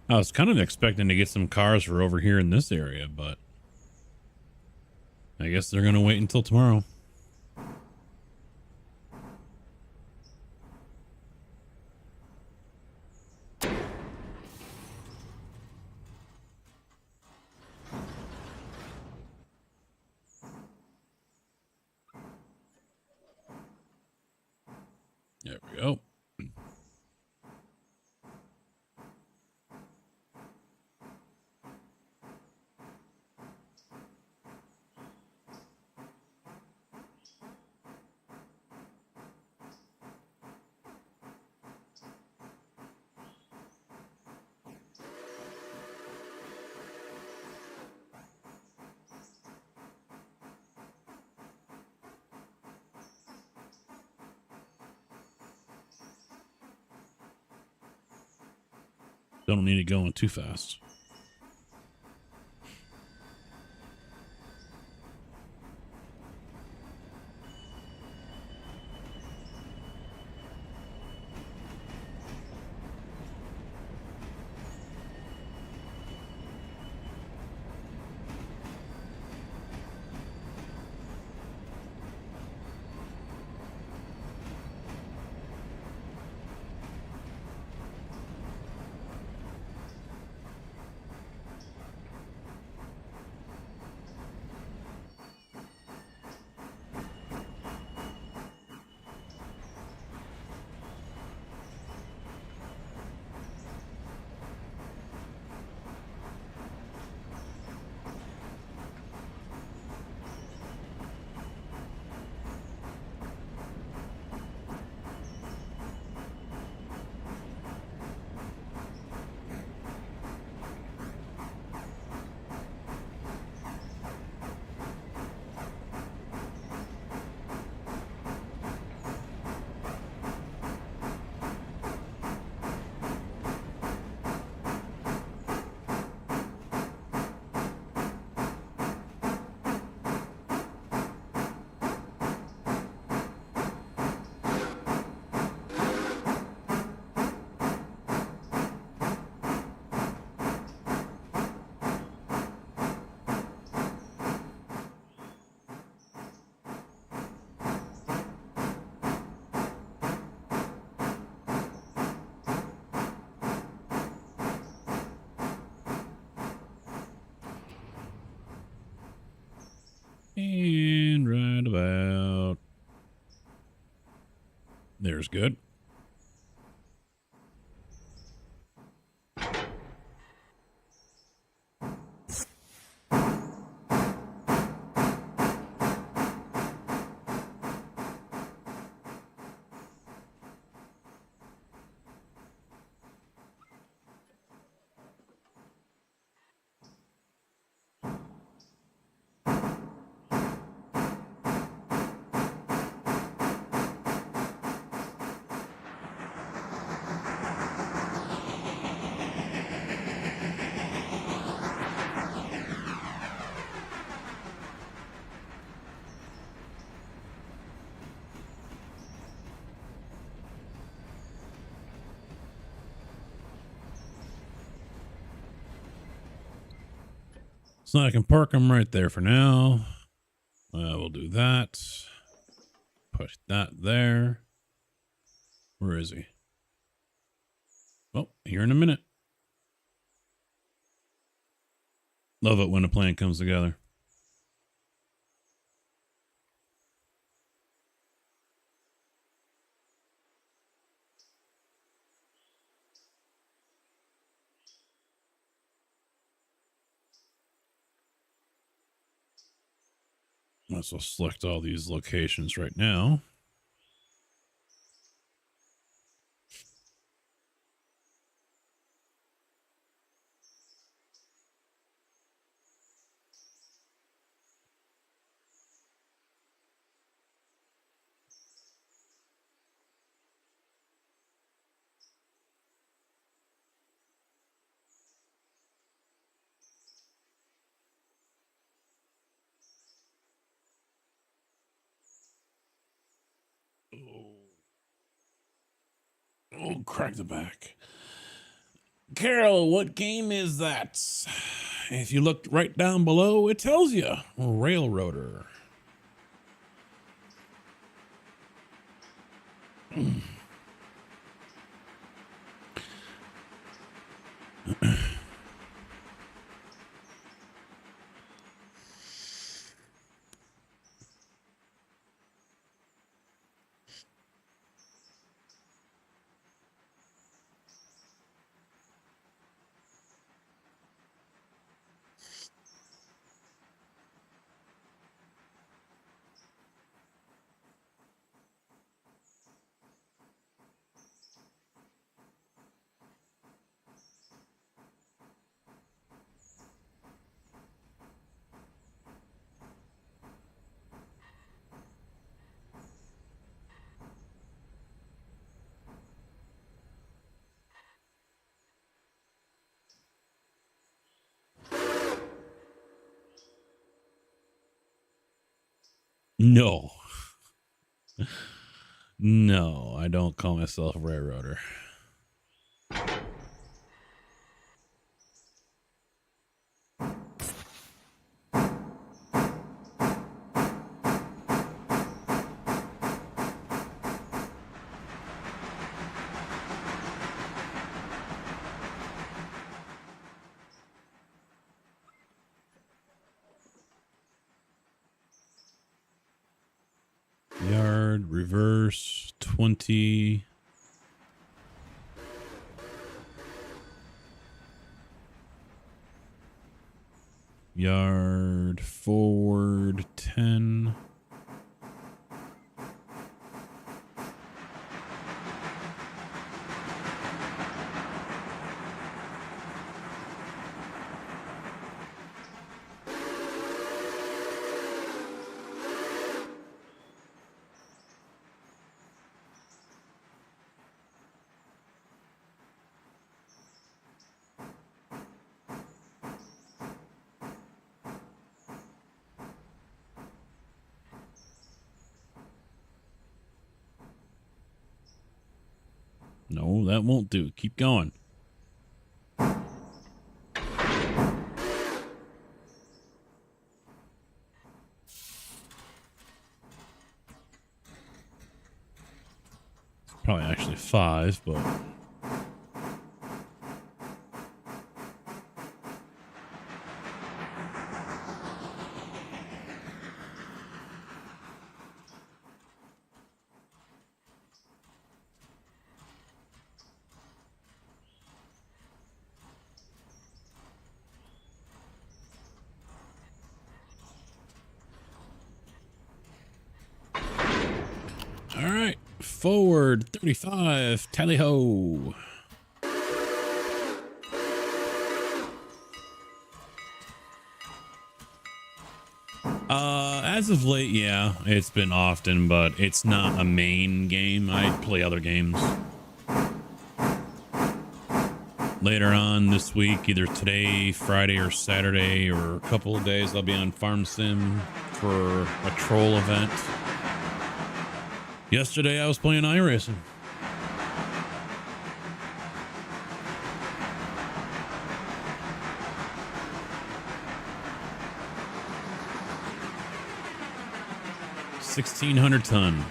I was kind of expecting to get some cars for over here in this area, but I guess they're going to wait until tomorrow. There we go. Don't need it going too fast. And right about there's good. So I can park them right there for now. We'll do that. Push that there. Where is he? Oh, here in a minute. Love it when a plan comes together. Might as well select all these locations right now. Oh, crack the back. Carol, what game is that? If you look right down below, it tells you. Railroader. No. No, I don't call myself a railroader. Yard, reverse, 20. Yard, forward, 10. No, that won't do. Keep going. Probably actually 5, but... All right, forward 35, tally ho. As of late, yeah, it's been often, but it's not a main game. I play other games. Later on this week, either today, Friday, or Saturday, or a couple of days, I'll be on Farm Sim for a troll event. Yesterday, I was playing iRacing. $1,600 ton.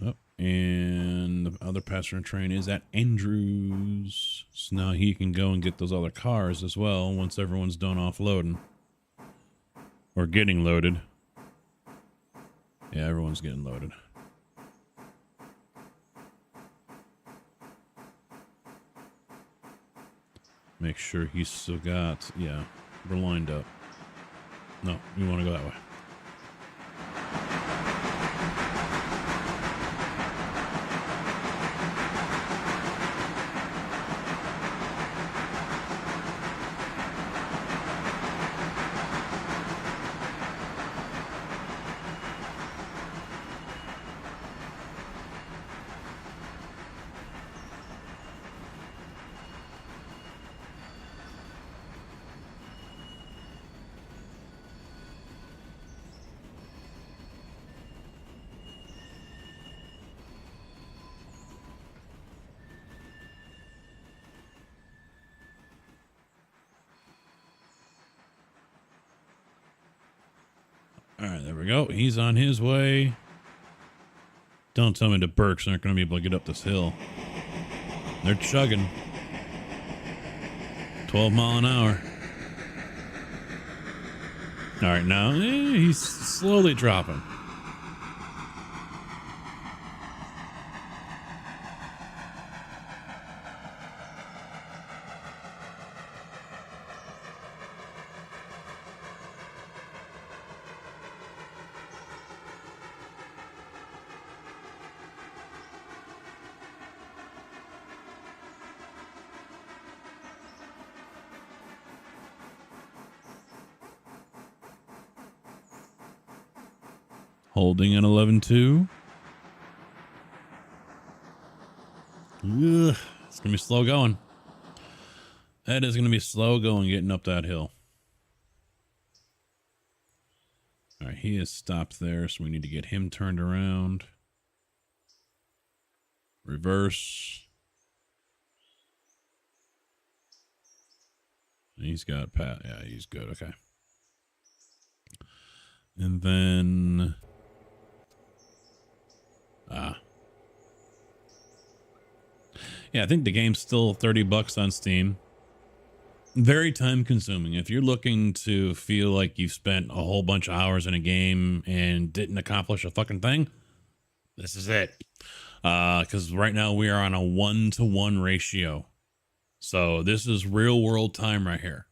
Oh, and the other passenger train is at Andrews. So now he can go and get those other cars as well once everyone's done offloading. Or getting loaded. Yeah, everyone's getting loaded. Make sure he's still got... Yeah, we're lined up. No, you want to go that way. All right, there we go. He's on his way. Don't tell me the Burks aren't going to be able to get up this hill. They're chugging. 12 mile an hour. All right, now he's slowly dropping. Holding at 11.2. Ugh, it's gonna be slow going. That is gonna be slow going getting up that hill. All right, he is stopped there, so we need to get him turned around. Reverse. He's got Pat. Yeah, he's good. Okay. And then yeah, I think the game's still $30 on Steam. Very time consuming. If you're looking to feel like you've spent a whole bunch of hours in a game and didn't accomplish a fucking thing, this is it. Because right now we are on a 1-to-1 ratio. So this is real world time right here.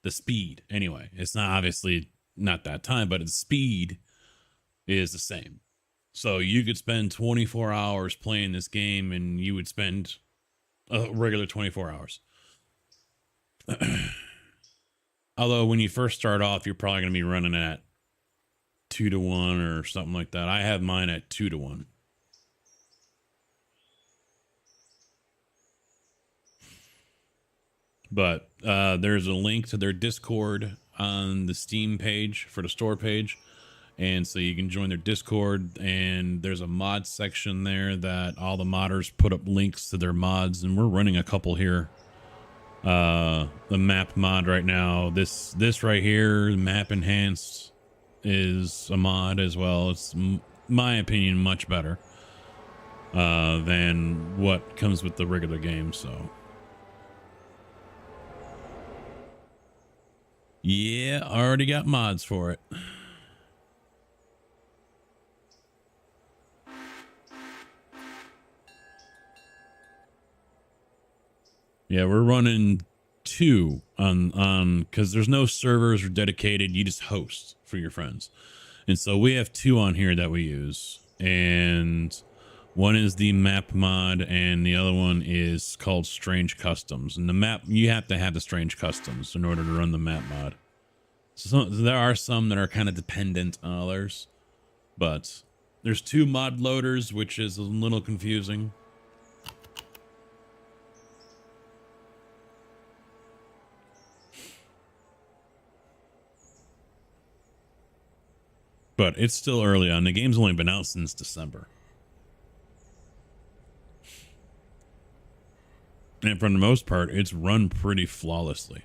The speed, anyway. It's not obviously not that time, but its speed is the same. So you could spend 24 hours playing this game and you would spend a regular 24 hours. Although when you first start off, you're probably going to be running at 2-to-1 or something like that. I have mine at 2-to-1. But there's a link to their Discord on the Steam page for the store page. And so you can join their Discord, and there's a mod section there that all the modders put up links to their mods, and we're running a couple here. The map mod right now, this right here, map enhanced, is a mod as well. It's, my opinion, much better than what comes with the regular game. So yeah, already got mods for it. Yeah, we're running 2 on because there's no servers or dedicated. You just host for your friends. And so we have 2 on here that we use. And one is the map mod and the other one is called Strange Customs. And the map, you have to have the Strange Customs in order to run the map mod. So there are some that are kind of dependent on others. But there's 2 mod loaders, which is a little confusing. But it's still early on. The game's only been out since December. And for the most part, it's run pretty flawlessly.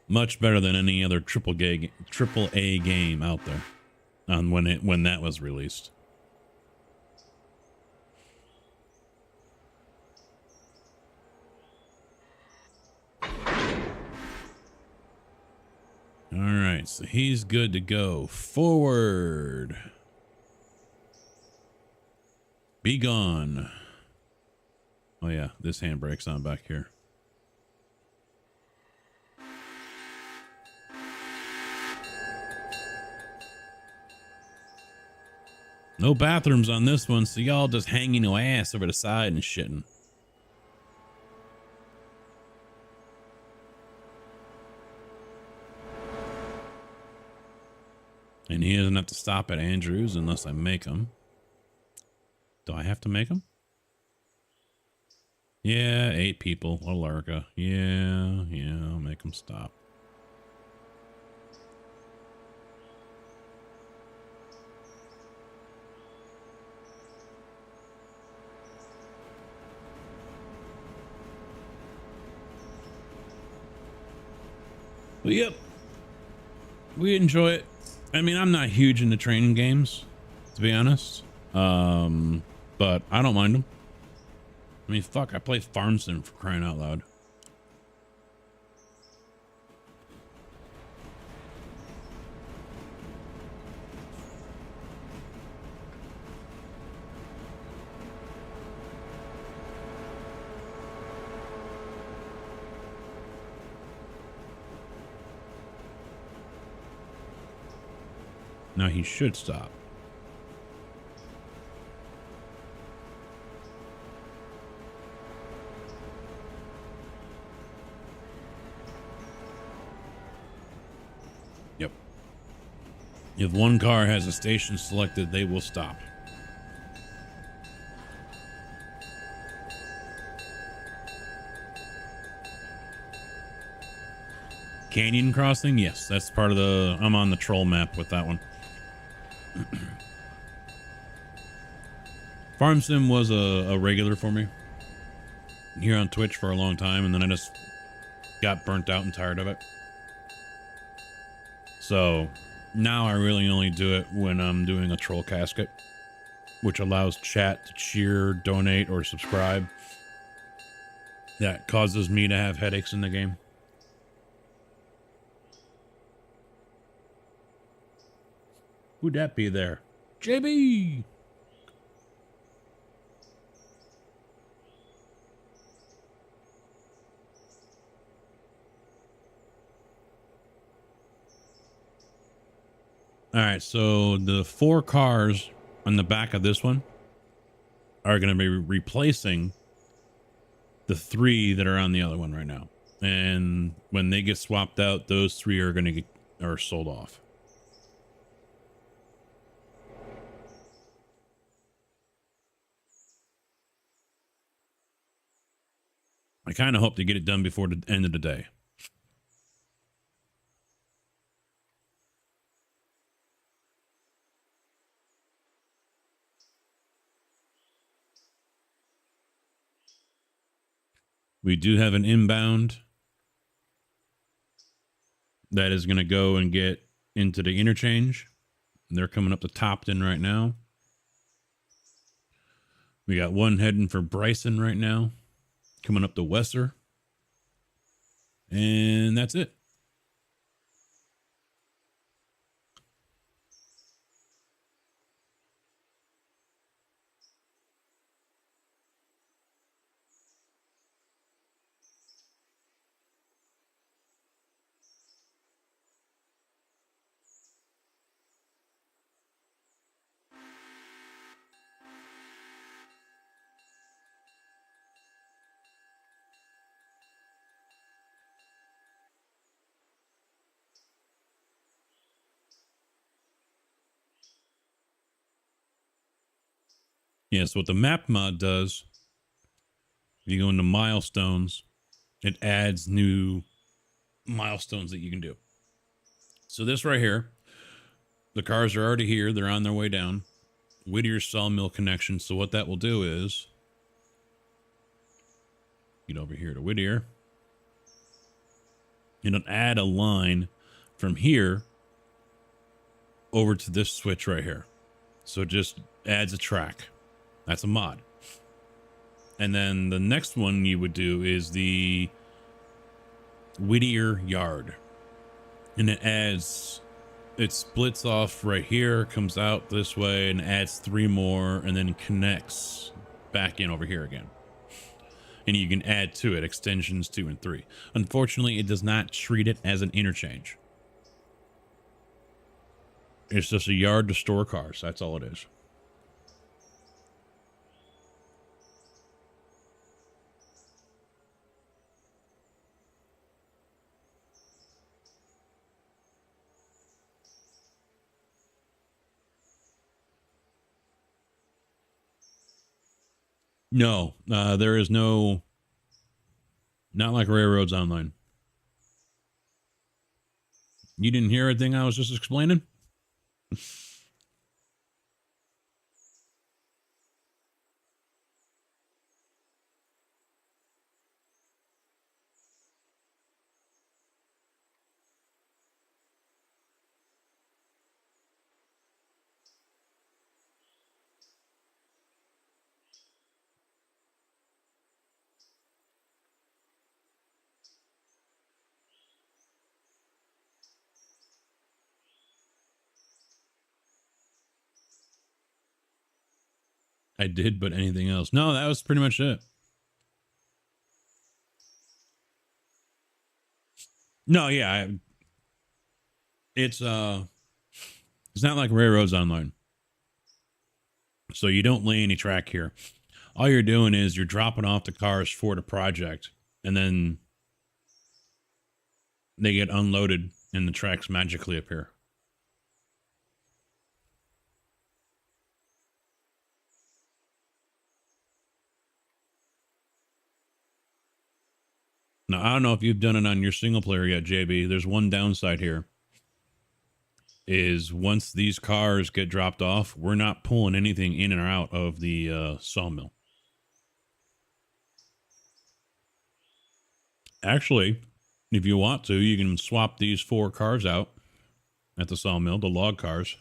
Much better than any other triple A game out there on when that was released. All right, so he's good to go. Forward. Be gone. Oh yeah, this handbrake's on back here. No bathrooms on this one, so y'all just hanging your ass over the side and shitting. And he doesn't have to stop at Andrews unless I make him. Do I have to make him? Yeah, 8 people. Alarka. Yeah, I'll make him stop. But yep, we enjoy it. I mean, I'm not huge into training games, to be honest. But I don't mind them. I mean, fuck, I play Farm Sim for crying out loud. Now he should stop. Yep. If one car has a station selected, they will stop. Canyon crossing? Yes, that's part of the... I'm on the troll map with that one. Farm Sim was a regular for me here on Twitch for a long time, and then I just got burnt out and tired of it. So now I really only do it when I'm doing a troll casket, which allows chat to cheer, donate, or subscribe. That causes me to have headaches in the game. Who'd that be there? JB! All right, so the 4 cars on the back of this one are going to be replacing the 3 that are on the other one right now. And when they get swapped out, those 3 are going to get sold off. I kind of hope to get it done before the end of the day. We do have an inbound that is going to go and get into the interchange. They're coming up to Topton right now. We got one heading for Bryson right now, coming up to Wesser. And that's it. Yeah, so what the map mod does, if you go into milestones, it adds new milestones that you can do. So this right here, the cars are already here. They're on their way down. Whittier sawmill connection. So what that will do is get over here to Whittier. It'll add a line from here over to this switch right here. So it just adds a track. That's a mod. And then the next one you would do is the Whittier Yard. And it splits off right here, comes out this way, and adds 3 more, and then connects back in over here again. And you can add to it extensions 2 and 3. Unfortunately, it does not treat it as an interchange. It's just a yard to store cars. That's all it is. No, there is no, not like Railroads Online. You didn't hear anything I was just explaining? I did, but anything else? No, that was pretty much it. No, yeah, it's not like Railroads Online. So you don't lay any track here. All you're doing is you're dropping off the cars for the project, and then they get unloaded and the tracks magically appear. Now, I don't know if you've done it on your single player yet, JB. There's one downside here. Is once these cars get dropped off, we're not pulling anything in or out of the sawmill. Actually, if you want to, you can swap these 4 cars out at the sawmill, the log cars.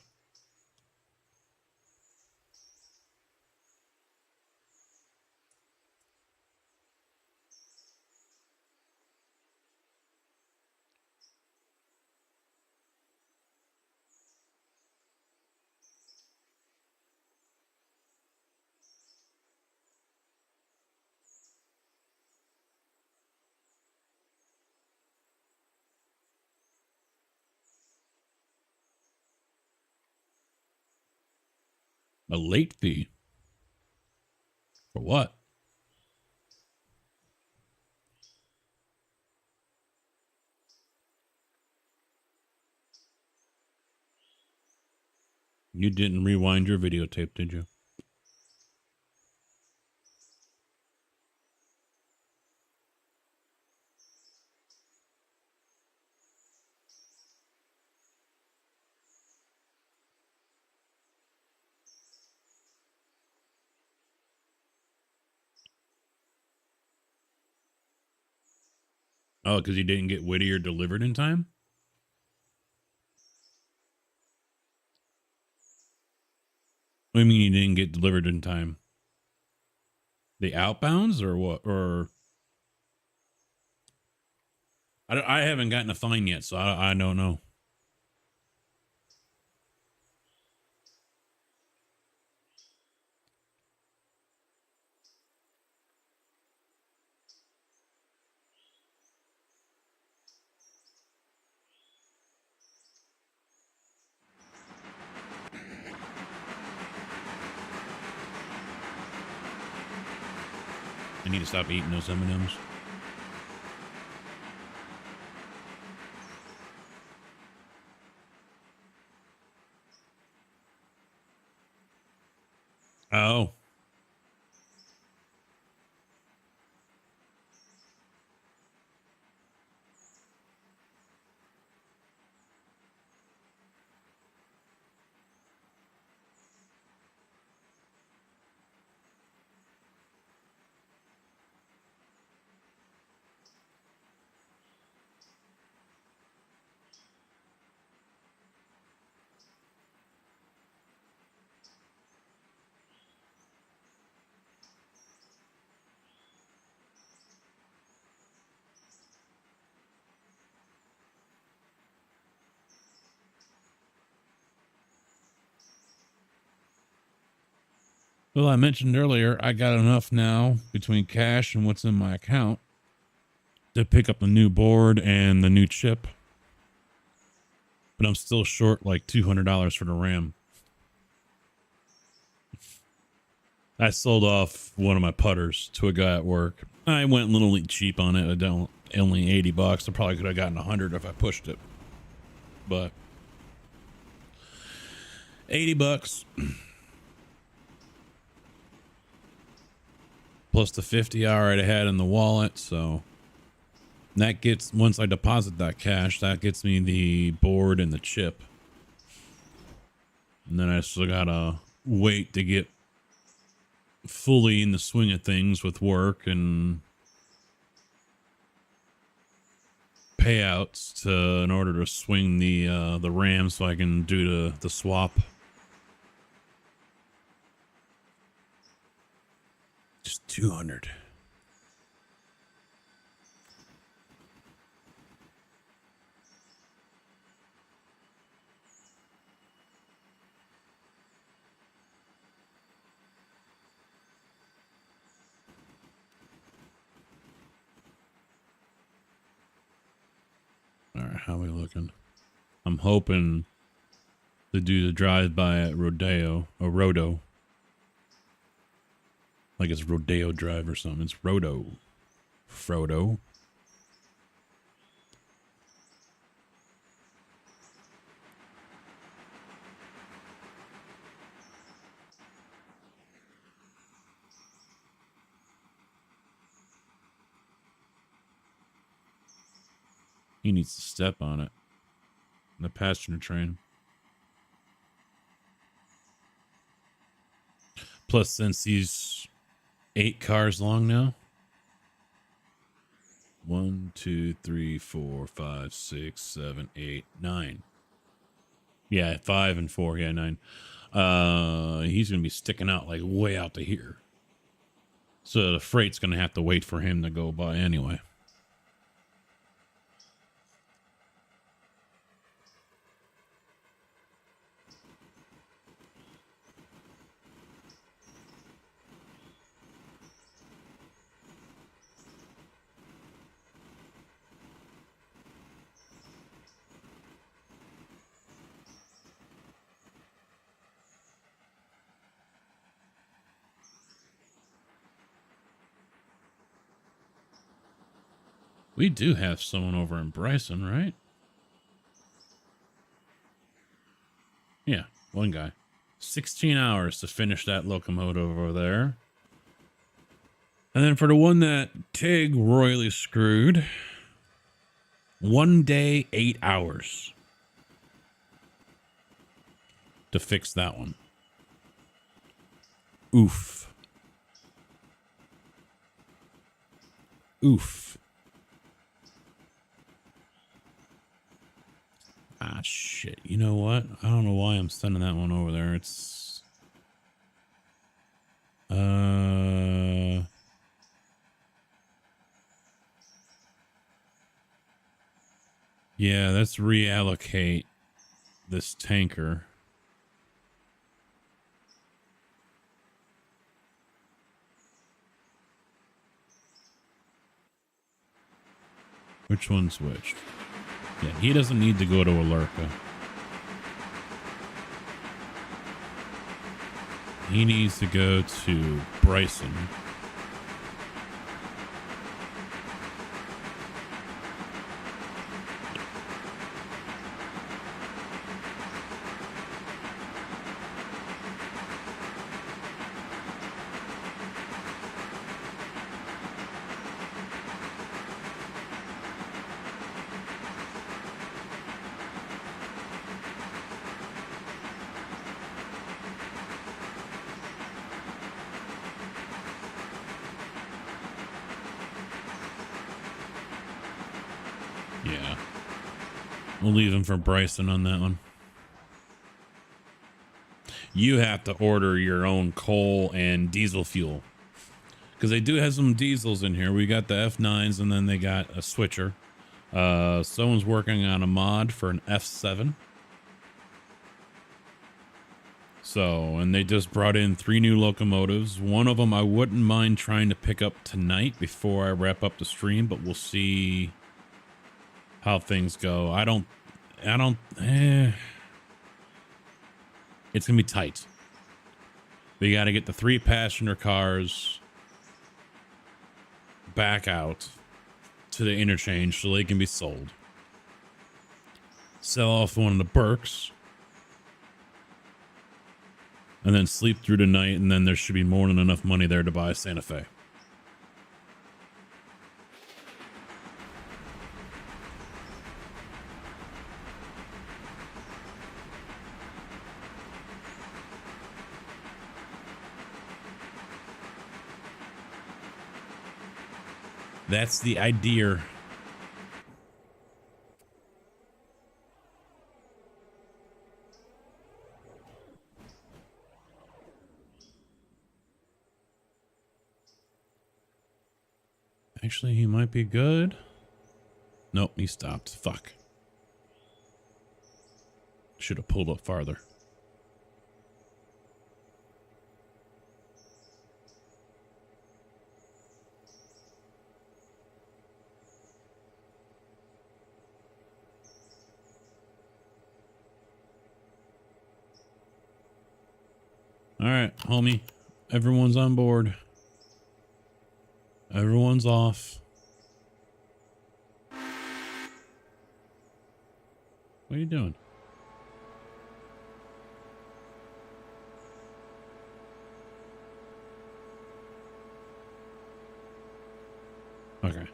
A late fee? For what? You didn't rewind your videotape, did you? Oh, because he didn't get Whittier delivered in time? What do you mean he didn't get delivered in time? The outbounds or what? Or I haven't gotten a fine yet, so I don't know. I need to stop eating those M&Ms. Oh. Well, I mentioned earlier, I got enough now between cash and what's in my account to pick up the new board and the new chip. But I'm still short like $200 for the RAM. I sold off one of my putters to a guy at work. I went a little cheap on it. Only $80. I probably could have gotten 100 if I pushed it. But $80 plus the 50 I already had in the wallet. So that gets, once I deposit that cash, that gets me the board and the chip. And then I still gotta wait to get fully in the swing of things with work and payouts in order to swing the RAM so I can do the swap. Just 200. All right, how are we looking? I'm hoping to do the drive-by at Rodo. Like it's Rodeo Drive or something. It's Rodo. Frodo. He needs to step on it. The passenger train. Plus, since he's 8 cars long now. 1, 2, 3, 4, 5, 6, 7, 8, 9. Yeah, 5 and 4. Yeah, 9. He's gonna be sticking out like way out to here. So the freight's gonna have to wait for him to go by anyway. We do have someone over in Bryson, right? Yeah, one guy. 16 hours to finish that locomotive over there. And then for the one that Tig royally screwed, 1 day, 8 hours to fix that one. Oof. Oof. Ah, shit. You know what? I don't know why I'm sending that one over there. It's... Yeah, let's reallocate this tanker. Which one's which? Yeah, he doesn't need to go to Alerka. He needs to go to Bryson. Yeah. We'll leave him for Bryson on that one. You have to order your own coal and diesel fuel. Because they do have some diesels in here. We got the F9s and then they got a switcher. Someone's working on a mod for an F7. So, and they just brought in 3 new locomotives. One of them I wouldn't mind trying to pick up tonight before I wrap up the stream, but we'll see how things go. It's gonna be tight. We got to get the 3 passenger cars back out to the interchange so they can be sold. Sell off one of the Berks. And then sleep through the night, and then there should be more than enough money there to buy a Santa Fe. That's the idea. Actually, he might be good. Nope, he stopped. Fuck. Should have pulled up farther. All right, homie. Everyone's on board. Everyone's off. What are you doing? Okay.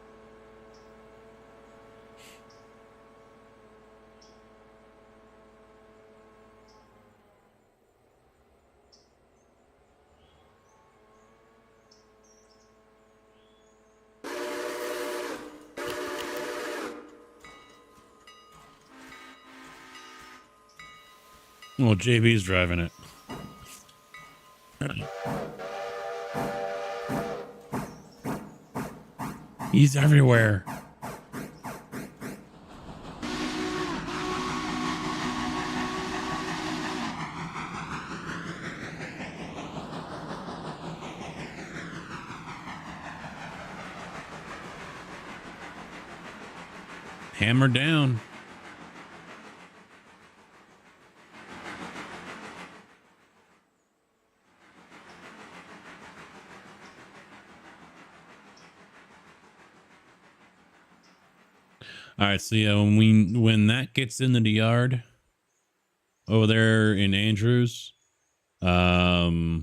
Well, JB's driving it. He's everywhere. Hammer down. All right, so yeah, when that gets into the yard over there in Andrews, I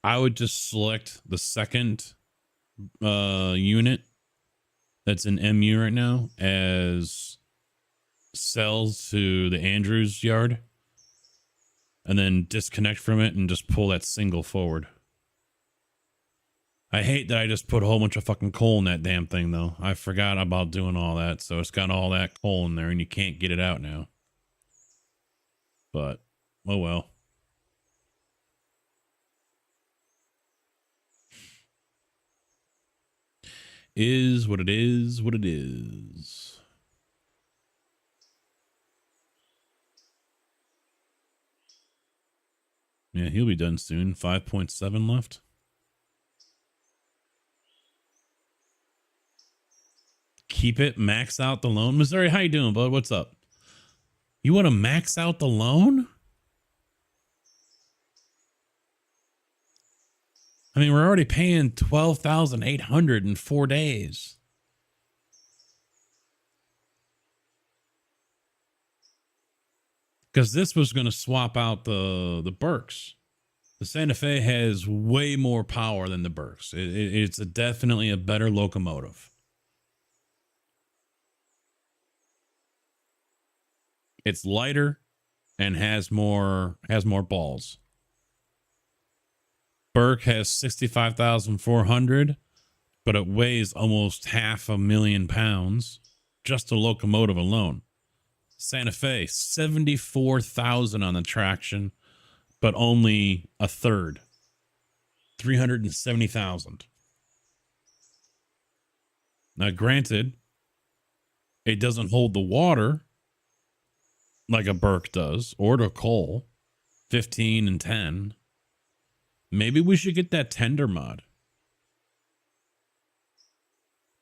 would just select the second unit that's in MU right now as sells to the Andrews yard, and then disconnect from it and just pull that single forward. I hate that I just put a whole bunch of fucking coal in that damn thing, though. I forgot about doing all that, so it's got all that coal in there, and you can't get it out now. But, oh well. Is what it is, what it is. Yeah, he'll be done soon. 5.7 left. Keep it, max out the loan. Missouri, how you doing, bud? What's up? You want to max out the loan? I mean, we're already paying $12,800 in 4 days. Because this was going to swap out the Berks. The Santa Fe has way more power than the Berks. It's definitely a better locomotive. It's lighter and has more balls. Burke has 65,400, but it weighs almost 500,000 pounds. Just a locomotive alone. Santa Fe, 74,000 on the traction, but only a third. 370,000. Now, granted, it doesn't hold the water like a Burke does, or the coal, 15 and 10. Maybe we should get that tender mod.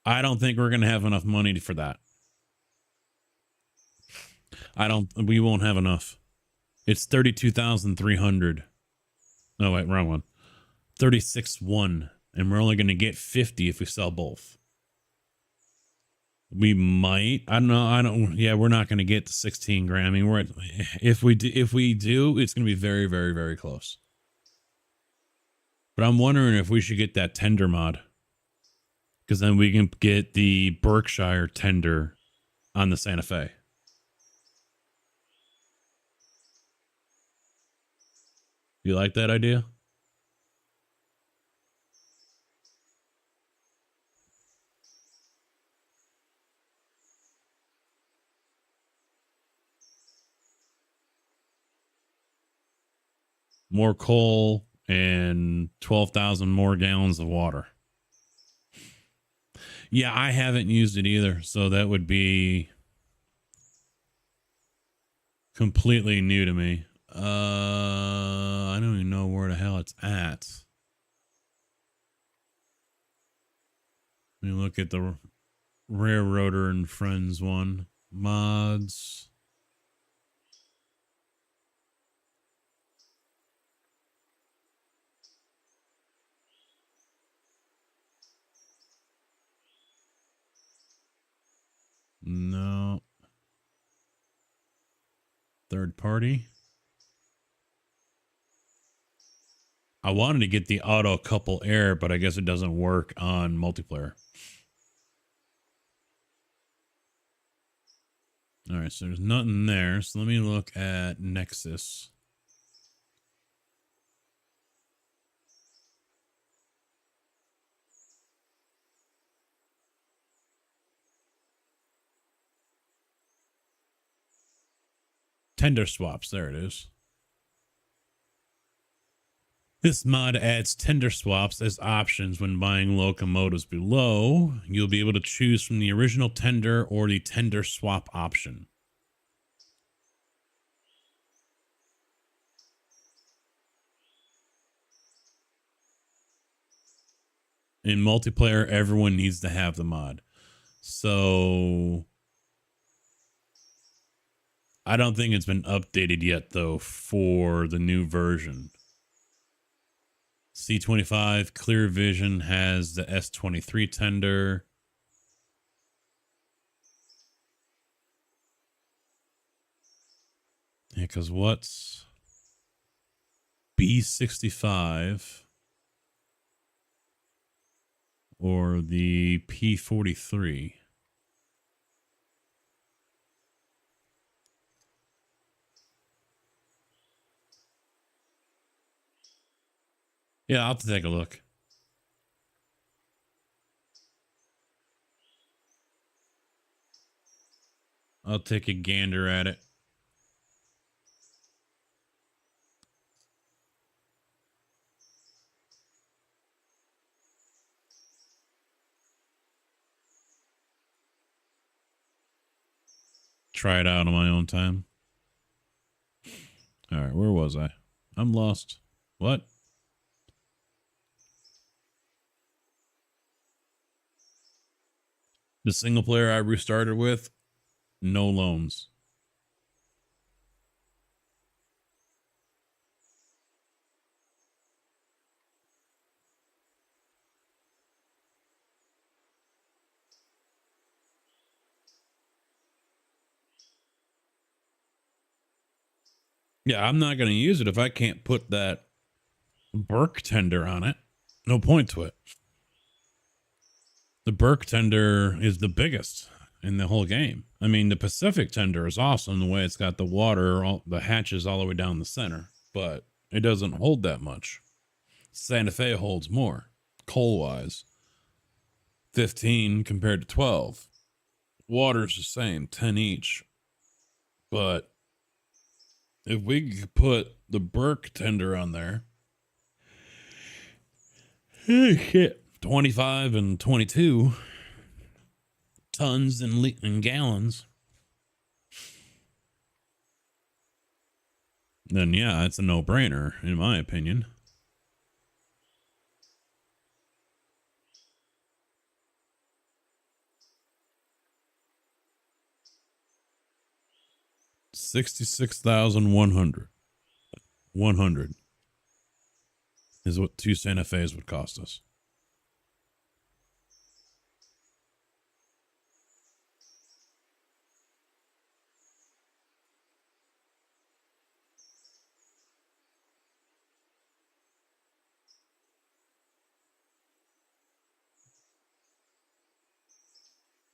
I don't think we're going to have enough money for that. We won't have enough. It's 32,300. Oh, wait, wrong one. 36.1. And we're only going to get 50 if we sell both. We might. I don't know. Yeah, we're not going to get to 16 grand. I mean, if we do, it's going to be very, very, very close. But I'm wondering if we should get that tender mod. Because then we can get the Berkshire tender on the Santa Fe. You like that idea? More coal and 12,000 more gallons of water. Yeah, I haven't used it either, so that would be completely new to me. I don't even know where the hell it's at. Let me look at the Railroader and Friends one. Mods. No. Third party. I wanted to get the auto couple air, but I guess it doesn't work on multiplayer. All right, so there's nothing there. So let me look at Nexus. Tender swaps. There it is. This mod adds tender swaps as options when buying locomotives below. You'll be able to choose from the original tender or the tender swap option. In multiplayer, everyone needs to have the mod. So I don't think it's been updated yet, though, for the new version. C25 Clear Vision has the S23 tender. Yeah, because what's B65 or the P43? Yeah, I'll have to take a look. I'll take a gander at it. Try it out on my own time. All right, where was I? I'm lost. What? The single player I restarted with, no loans. Yeah, I'm not going to use it if I can't put that Burke tender on it. No point to it. The Burke tender is the biggest in the whole game. I mean, the Pacific tender is awesome the way it's got the water, the hatches all the way down the center, but it doesn't hold that much. Santa Fe holds more, coal-wise. 15 compared to 12. Water's the same, 10 each. But if we could put the Burke tender on there, shit, 25 and 22 tons and gallons, then yeah, it's a no-brainer, in my opinion. $66,100. 100 is what 2 Santa Fe's would cost us.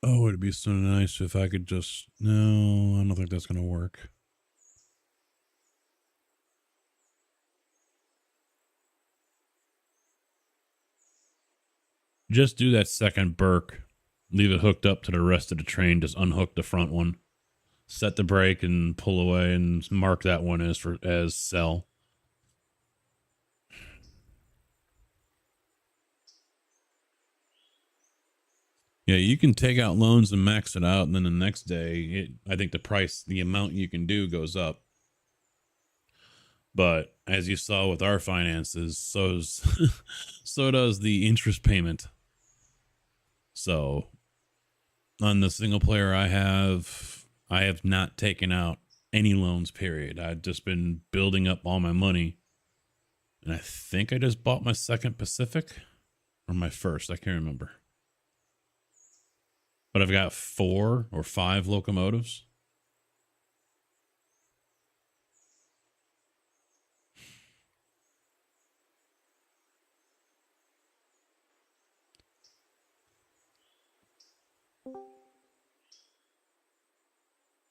Oh, it'd be so nice if I could just... No, I don't think that's going to work. Just do that second Burke. Leave it hooked up to the rest of the train. Just unhook the front one. Set the brake and pull away and mark that one as sell. Yeah, you can take out loans and max it out, and then the next day, I think the amount you can do goes up. But as you saw with our finances, so does the interest payment. So on the single player I have not taken out any loans, period. I've just been building up all my money. And I think I just bought my second Pacific or my first. I can't remember. But I've got 4 or 5 locomotives.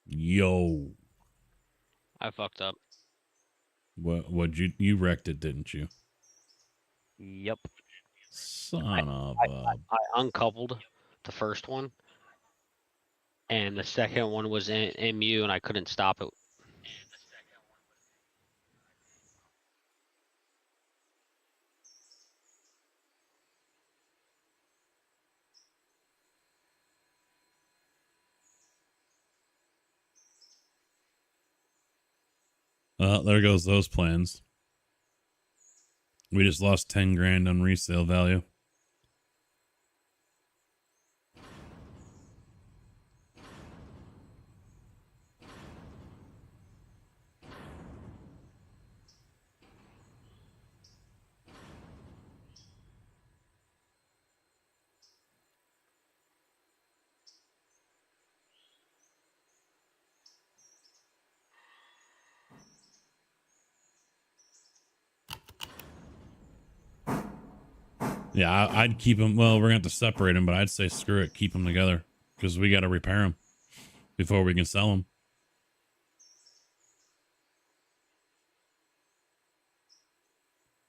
Yo. I fucked up. What you wrecked it, didn't you? Yep. Son of a... I uncoupled the first one, and the second one was in MU, and I couldn't stop it. There goes those plans. We just lost 10 grand on resale value. Yeah, I'd keep them. Well, we're going to have to separate them, but I'd say screw it. Keep them together because we got to repair them before we can sell them.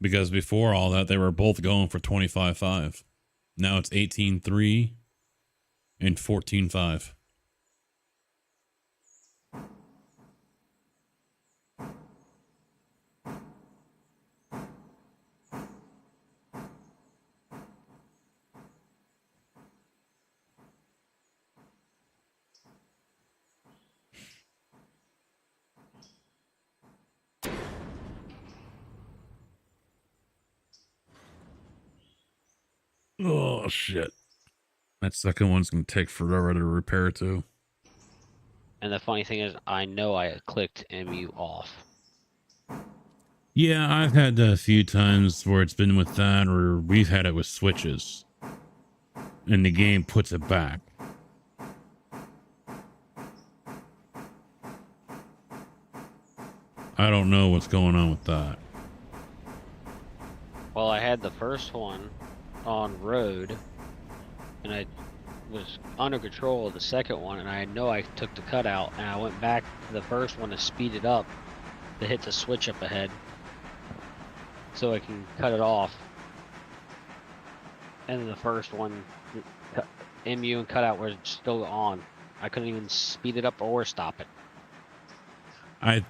Because before all that, they were both going for 25.5. Now it's 18.3 and 14.5. Oh, shit. That second one's going to take forever to repair, too. And the funny thing is, I know I had clicked MU off. Yeah, I've had that a few times where it's been with that, or we've had it with switches. And the game puts it back. I don't know what's going on with that. Well, I had the first one on road, and I was under control of the second one, and I know I took the cutout, and I went back to the first one to speed it up, to hit the switch up ahead, so I can cut it off. And then the first one, MU and cutout were still on. I couldn't even speed it up or stop it. I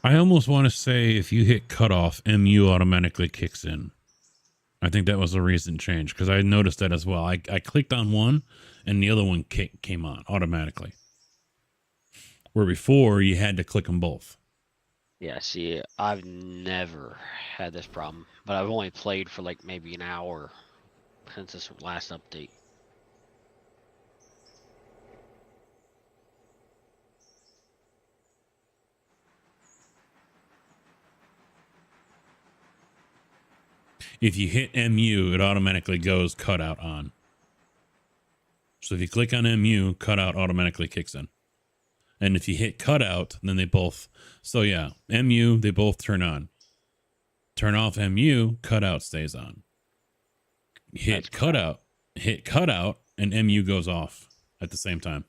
almost want to say if you hit cutoff, MU automatically kicks in. I think that was a recent change because I noticed that as well. I clicked on one and the other one came on automatically. Where before you had to click them both. Yeah, see, I've never had this problem, but I've only played for like maybe an hour since this last update. If you hit MU, it automatically goes cutout on. So if you click on MU, cutout automatically kicks in. And if you hit cutout, then they both. So yeah, MU, they both turn on. Turn off MU, cutout stays on. Hit cutout, and MU goes off at the same time.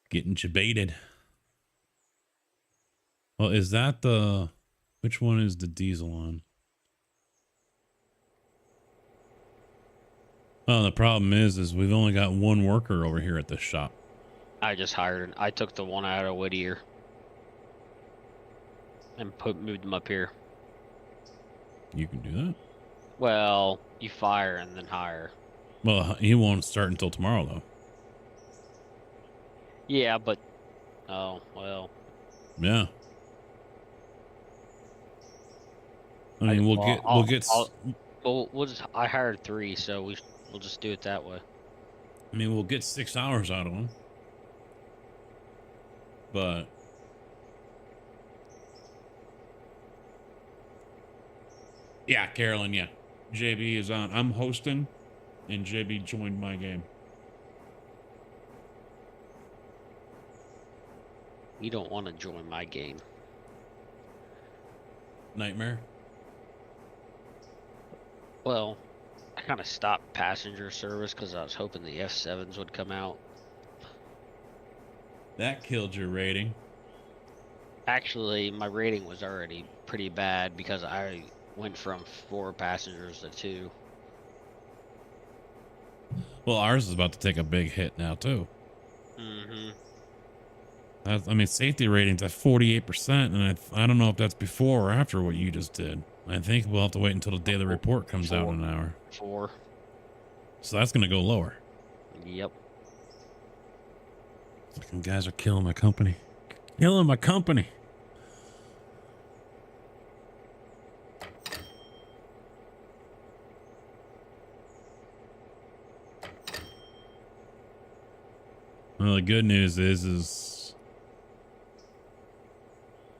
Getting jebaited. Well, is that the... Which one is the diesel on? Oh, the problem is we've only got one worker over here at this shop. I just hired. I took the one out of Whittier and moved them up here. You can do that? Well, you fire and then hire. Well, he won't start until tomorrow, though. Yeah, but oh well. Yeah. I mean, we'll get. I hired 3, so we'll just do it that way. I mean, we'll get 6 hours out of him. But yeah, Carolyn, yeah. JB is on. I'm hosting, and JB joined my game. You don't want to join my game. Nightmare? Well, I kind of stopped passenger service because I was hoping the F7s would come out. That killed your rating. Actually, my rating was already pretty bad because I went from 4 passengers to 2. Well, ours is about to take a big hit now too. Mm-hmm. I mean, safety rating's at 48%, and I don't know if that's before or after what you just did. I think we'll have to wait until the daily report comes out in an hour. 4. So that's going to go lower. Yep. Fucking guys are killing my company. Killing my company. Well, the good news is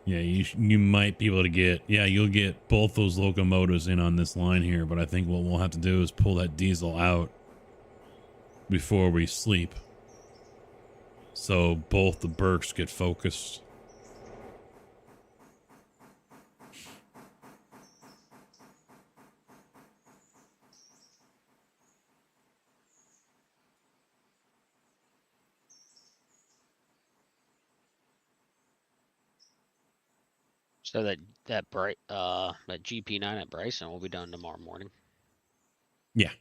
yeah, you might be able to get, yeah, you'll get both those locomotives in on this line here, but I think what we'll have to do is pull that diesel out before we sleep. So both the Burks get focused. So that GP9 at Bryson will be done tomorrow morning. Yeah.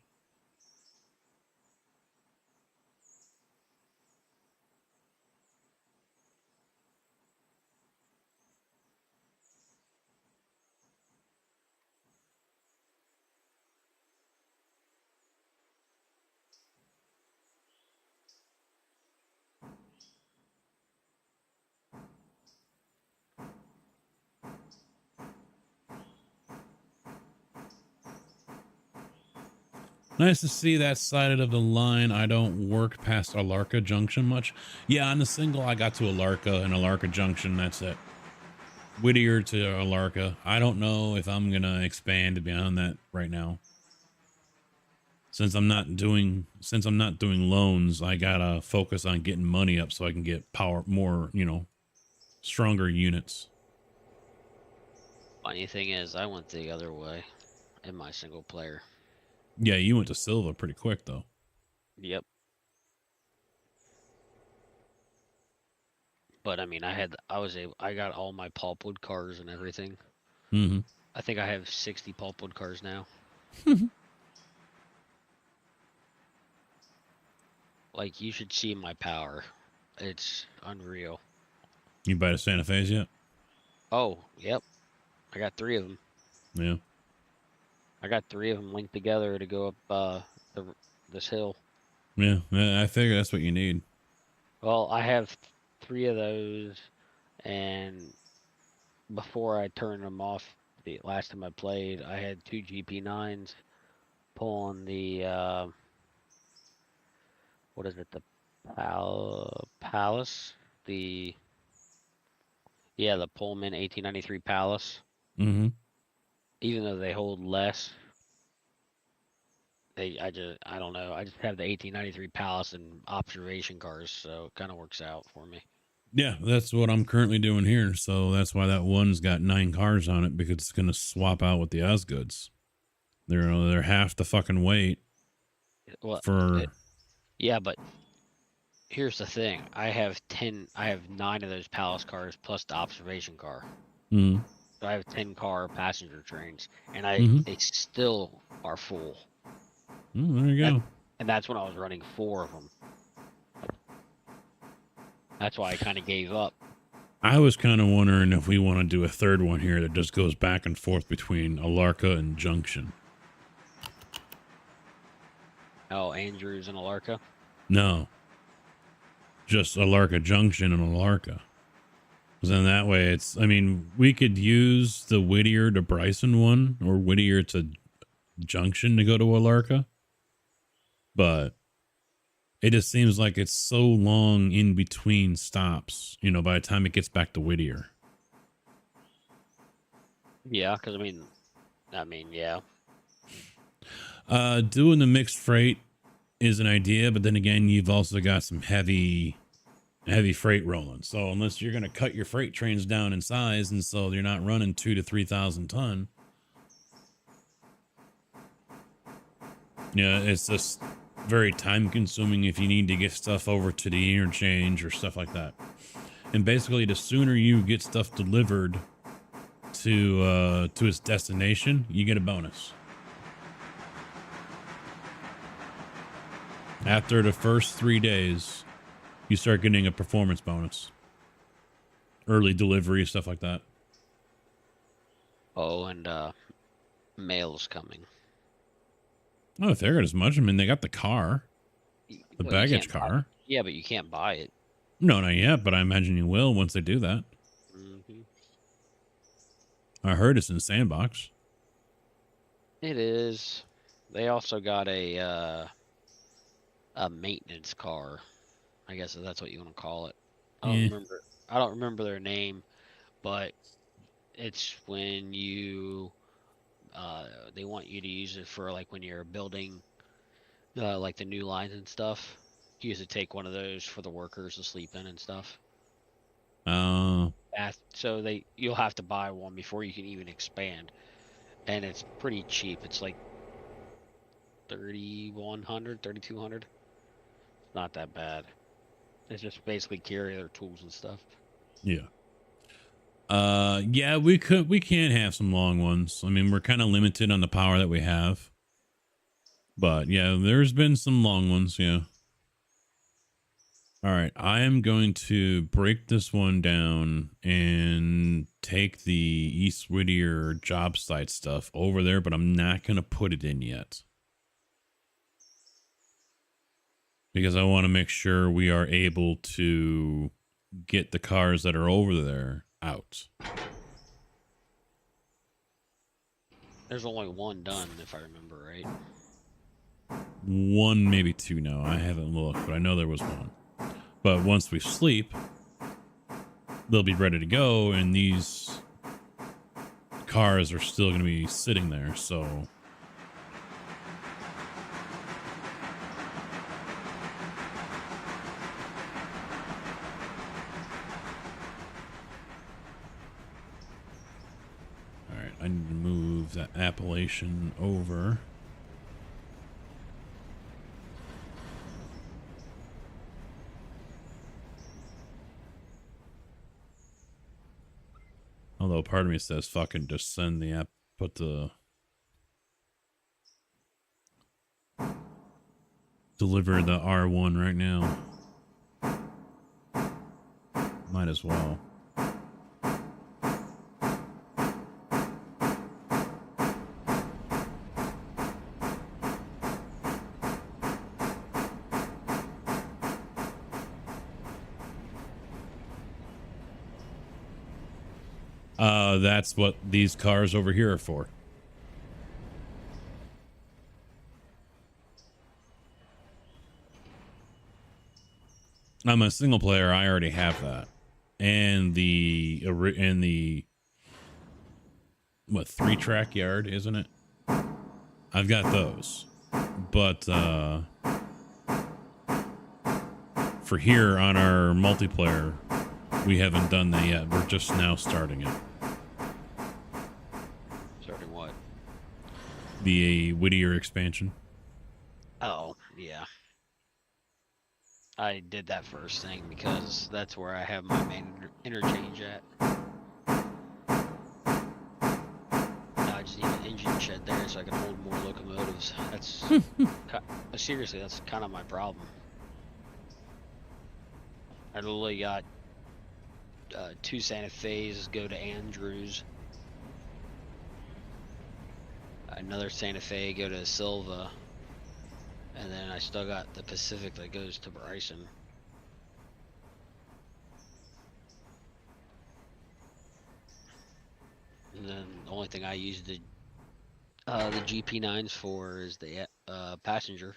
Nice to see that side of the line. I don't work past Alarka Junction much. Yeah, on the single, I got to Alarka and Alarka Junction. That's it. Whittier to Alarka. I don't know if I'm going to expand beyond that right now. Since I'm not doing loans, I got to focus on getting money up so I can get more, stronger units. Funny thing is, I went the other way in my single player. Yeah, you went to Silva pretty quick though. Yep. But I mean, I got all my pulpwood cars and everything. Mm-hmm. I think I have 60 pulpwood cars now. Like, you should see my power. It's unreal. You buy the Santa Fe's yet? Oh, yep. I got 3 of them. Yeah. I got 3 of them linked together to go up this hill. Yeah, I figure that's what you need. Well, I have 3 of those, and before I turned them off the last time I played, I had 2 GP9s pulling the what is it, the Palace, the Pullman 1893 Palace. Mm-hmm. Even though they hold less, I don't know. I just have the 1893 Palace and observation cars, so it kind of works out for me. Yeah, that's what I'm currently doing here. So that's why that one's got 9 cars on it, because it's going to swap out with the Osgoods. They're half the fucking weight. Well, for yeah, but here's the thing. I have 9 of those Palace cars plus the observation car. Mm-hmm. So I have 10 car passenger trains, and they still are full. There you go. And that's when I was running 4 of them. That's why I kind of gave up. I was kind of wondering if we want to do a third one here that just goes back and forth between Alarka and Junction. Oh, Andrews and Alarka? No. Just Alarka Junction and Alarka. Because then that way we could use the Whittier to Bryson one or Whittier to Junction to go to Alarka. But it just seems like it's so long in between stops, by the time it gets back to Whittier. Yeah, because yeah. Doing the mixed freight is an idea, but then again, you've also got some heavy freight rolling. So unless you're going to cut your freight trains down in size, and so you're not running 2,000 to 3,000 ton. Yeah, it's just very time consuming if you need to get stuff over to the interchange or stuff like that. And basically, the sooner you get stuff delivered to its destination, you get a bonus. After the first 3 days, you start getting a performance bonus. Early delivery, stuff like that. Oh, and mail's coming. Oh, if they're good as much. I mean, they got the car. The Well, you baggage can't buy- car. Yeah, but you can't buy it. No, not yet, but I imagine you will once they do that. Hmm. I heard it's in Sandbox. It is. They also got a maintenance car. I guess that's what you want to call it. I don't Yeah. remember. I don't remember their name, but it's when you they want you to use it for like when you're building like the new lines and stuff. You use to take one of those for the workers to sleep in and stuff. So you'll have to buy one before you can even expand, and it's pretty cheap. It's like 3,100, 3,200. Not that bad. It's just basically carry their tools and stuff. Yeah. Yeah, we can have some long ones. I mean, we're kind of limited on the power that we have. But yeah, there's been some long ones, yeah. All right, I am going to break this one down and take the East Whittier job site stuff over there, but I'm not going to put it in yet. Because I want to make sure we are able to get the cars that are over there out. There's only one done, if I remember right. One, maybe two now. I haven't looked, but I know there was one. But once we sleep, they'll be ready to go, and these cars are still going to be sitting there, so... Alright, I need to move that Appalachian over. Although part of me says fucking just send the app, put the deliver the R1 right now. Might as well. That's what these cars over here are for. I'm a single player. I already have that, and the what 3-track yard, isn't it? I've got those, but for here on our multiplayer, we haven't done that yet. We're just now starting it. Starting what? The Whittier expansion. Oh, yeah. I did that first thing because that's where I have my main interchange at. Now I just need an engine shed there so I can hold more locomotives. That's seriously, that's kind of my problem. I literally got 2 Santa Fe's go to Andrews. Another Santa Fe go to Silva. And then I still got the Pacific that goes to Bryson. And then the only thing I use the GP9s for is the passenger.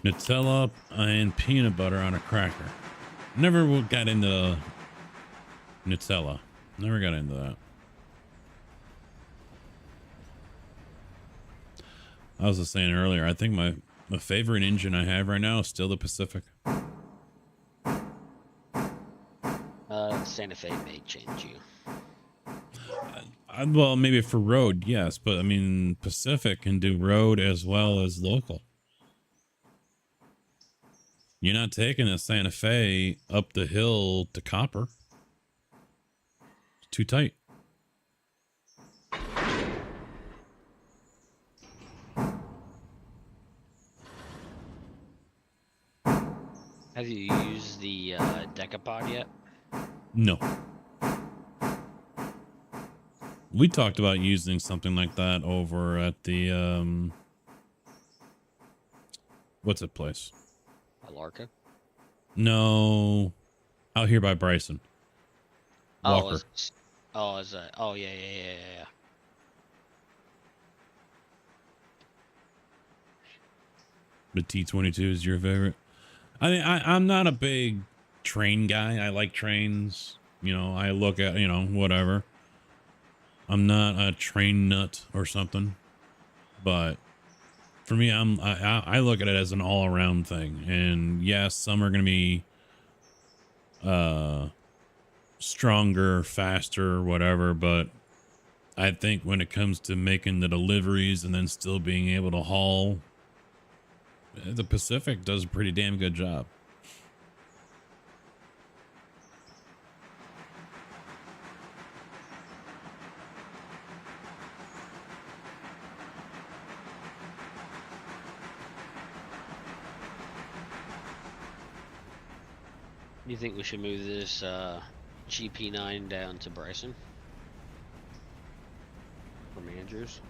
Nutella and peanut butter on a cracker. Never got into Nutella. Never got into that. I was just saying earlier, I think my favorite engine I have right now is still the Pacific. Santa Fe may change you. Well, maybe for road, yes, but I mean, Pacific can do road as well as local. You're not taking a Santa Fe up the hill to Copper. It's too tight. Have you used the Decapod yet? No. We talked about using something like that over at the what's that place? Alarka? No, out here by Bryson. Walker. Oh, yeah. The T-22 is your favorite. I mean, I'm not a big train guy. I like trains. You know, I look at, you know, whatever. I'm not a train nut or something. But for me, I look at it as an all-around thing. And yes, some are going to be stronger, faster, whatever. But I think when it comes to making the deliveries and then still being able to haul, the Pacific does a pretty damn good job. You think we should move this GP9 down to Bryson? From Andrews?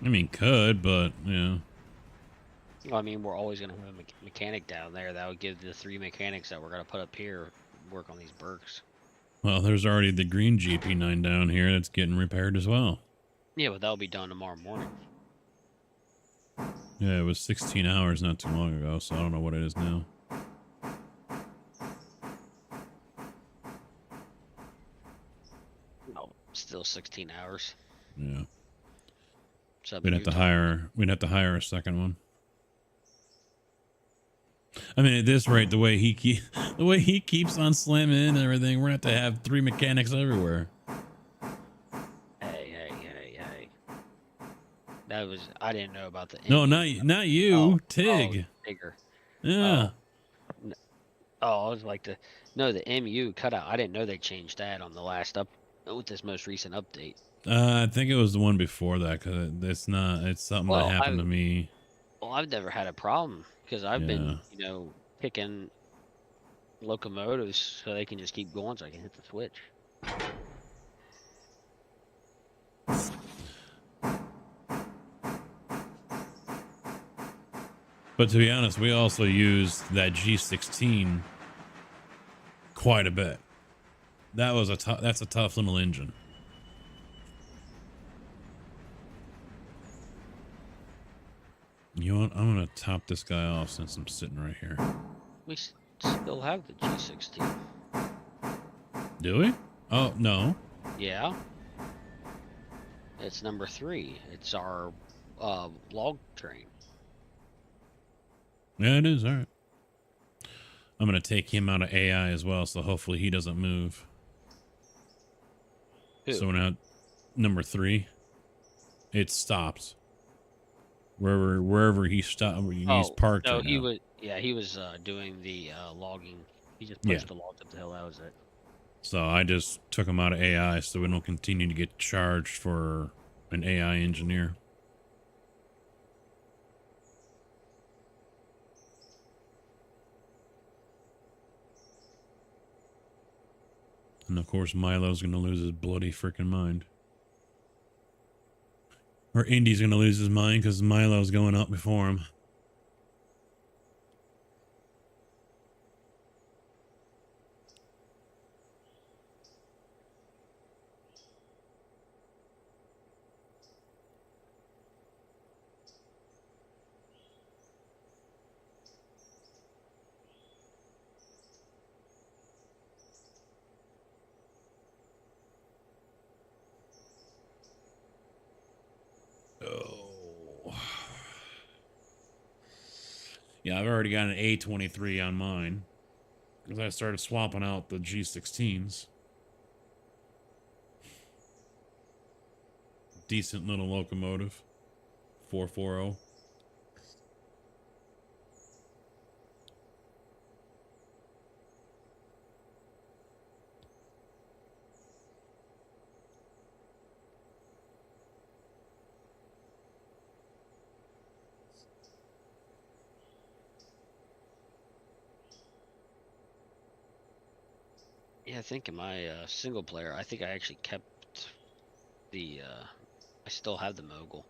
I mean, could, but yeah. Well, I mean, we're always going to have a mechanic down there. That would give the 3 mechanics that we're going to put up here work on these Berks. Well, there's already the green GP9 down here that's getting repaired as well. Yeah, but that'll be done tomorrow morning. Yeah, it was 16 hours not too long ago, so I don't know what it is now. No, still 16 hours. Yeah. So We'd have to hire a second one. I mean, at this rate, the way he keeps on slamming in and everything, we're gonna have to have 3 mechanics everywhere. Hey. I didn't know about the No, MU. not you, Tig. Tigger. Yeah. I was like the MU cutout. I didn't know they changed that on the last with this most recent update. I think it was the one before that, because it's something that happened to me. Well, I've never had a problem because I've been, picking locomotives so they can just keep going so I can hit the switch. But to be honest, we also used that G16 quite a bit. That's a tough little engine. You know what? I'm gonna top this guy off since I'm sitting right here. We still have the G16. Do we? Oh no. Yeah. It's number 3. It's our log train. Yeah, it is. All right. I'm gonna take him out of AI as well, so hopefully he doesn't move. Who? So now, number 3, it stops wherever he stopped. He's parked. No, right he now. was. Yeah, he was doing the logging. He just pushed the logs up the hill. That was it. So I just took him out of AI so we don't continue to get charged for an AI engineer. And of course, Milo's going to lose his bloody freaking mind. Or Indy's going to lose his mind because Milo's going up before him. Yeah, I've already got an A23 on mine because I started swapping out the G16s. Decent little locomotive. 440. Yeah, I think in my single player, I think I actually kept the. I still have the mogul.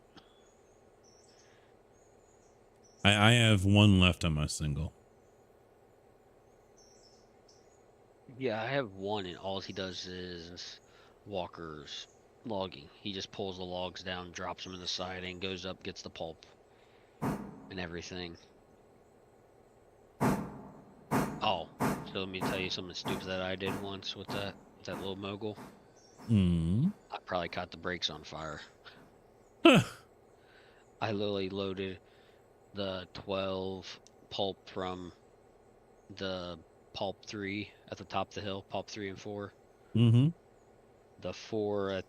I have one left on my single. Yeah, I have one, and all he does is walkers logging. He just pulls the logs down, drops them in the siding, goes up, gets the pulp, and everything. Oh, so let me tell you something stupid that I did once with that little mogul. Hmm. I probably caught the brakes on fire. Huh. I literally loaded the 12 pulp from the pulp 3 at the top of the hill, pulp 3 and 4. Mm-hmm. The 4 at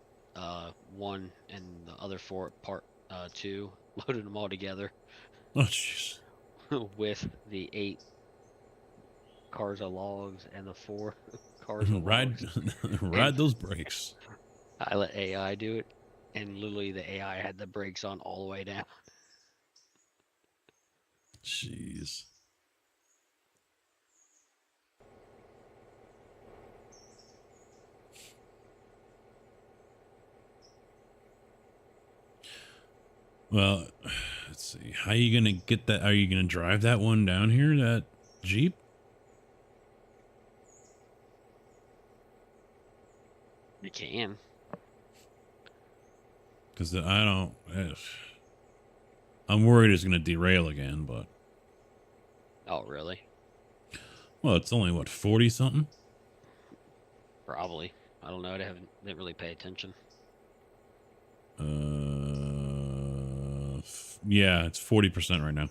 1 and the other 4 at part 2. Loaded them all together Oh, jeez. with the 8 cars of logs and the 4 cars of Ride, logs. And ride those brakes. I let AI do it, and literally the AI had the brakes on all the way down. Jeez. Well, let's see. How are you gonna get that? Are you gonna drive that one down here? That Jeep? You can. Because I don't. I'm worried it's gonna derail again. But Oh, really? well, it's only what 40 something. Probably. I don't know. I didn't really pay attention. Yeah, it's 40% right now.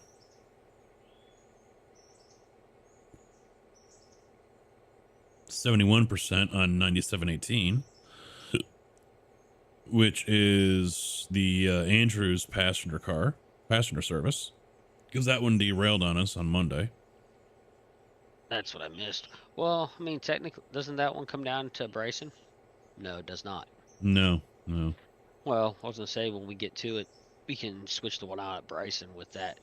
%71 on 9718, which is the Andrews passenger service, because that one derailed on us on Monday. That's what I missed. Well, I mean, technically, doesn't that one come down to Bryson? No, it does not. No. Well, I was gonna say when we get to it, we can switch the one out at Bryson with that,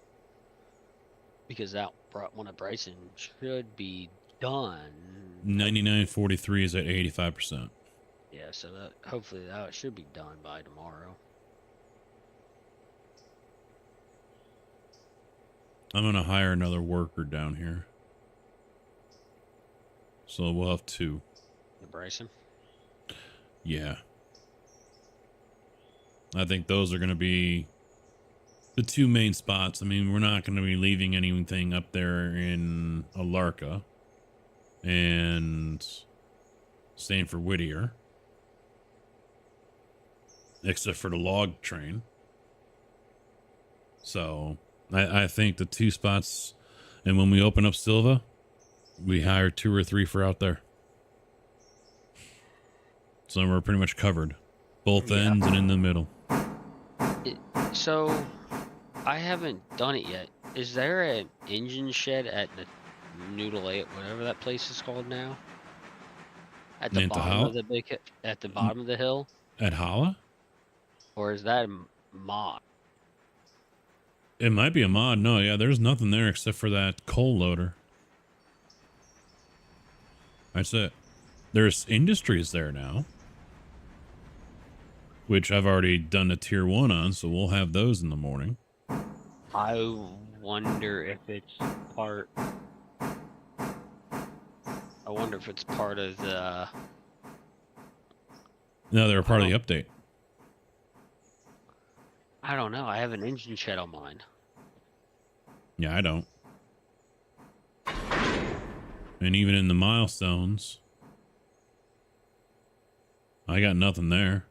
because that one at Bryson should be done. 9943 is at 85%. Yeah, so that hopefully that should be done by tomorrow. I'm gonna hire another worker down here, so we'll have 2. The Bryson. Yeah, I think those are gonna be the 2 main spots. I mean, we're not gonna be leaving anything up there in Alarka, and same for Whittier, except for the log train. So I think the 2 spots, and when we open up Silva, we hire 2 or 3 for out there. So we're pretty much covered, both Yeah. ends and in the middle. So I haven't done it yet. Is there an engine shed at the Noodle 8, whatever that place is called now? At the bottom of the at the bottom of the hill? At Holla? Or is that a mod? It might be a mod. No, yeah, there's nothing there except for that coal loader. That's it. There's industries there now, which I've already done a tier 1 on, so we'll have those in the morning. I wonder if it's part. I wonder if it's part of the. No, they're a part of the update. I don't know. I have an engine shed on mine. Yeah, I don't. And even in the milestones, I got nothing there.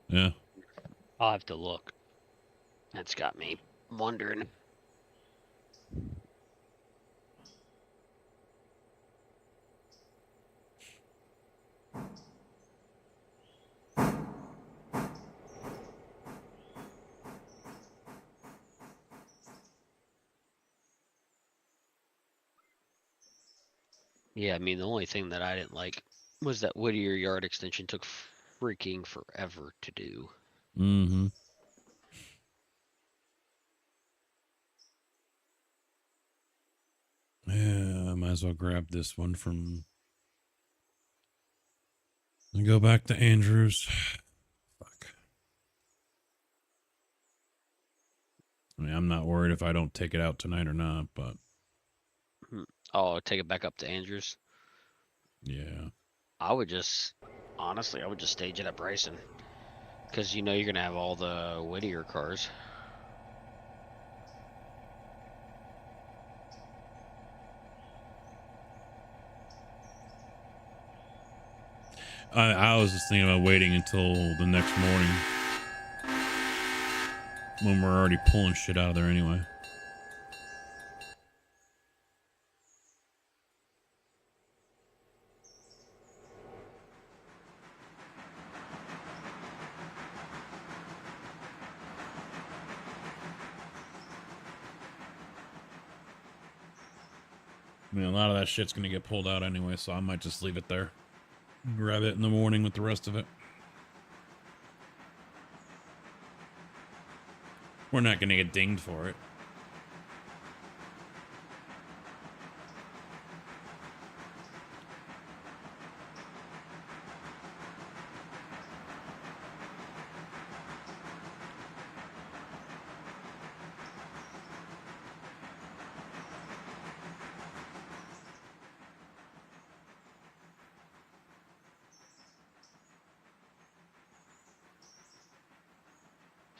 Yeah. I'll have to look. That's got me wondering. Yeah, I mean, the only thing that I didn't like was that Whittier yard extension took freaking forever to do. Mm-hmm. Yeah, I might as well grab this one from and go back to Andrews. Fuck. I mean, I'm not worried if I don't take it out tonight or not, but Oh, take it back up to Andrews. yeah. I would just, honestly, I would just stage it at Bryson. Because you know you're going to have all the Whittier cars. I was just thinking about waiting until the next morning when we're already pulling shit out of there anyway. I mean, a lot of that shit's going to get pulled out anyway, so I might just leave it there. Grab it in the morning with the rest of it. We're not going to get dinged for it.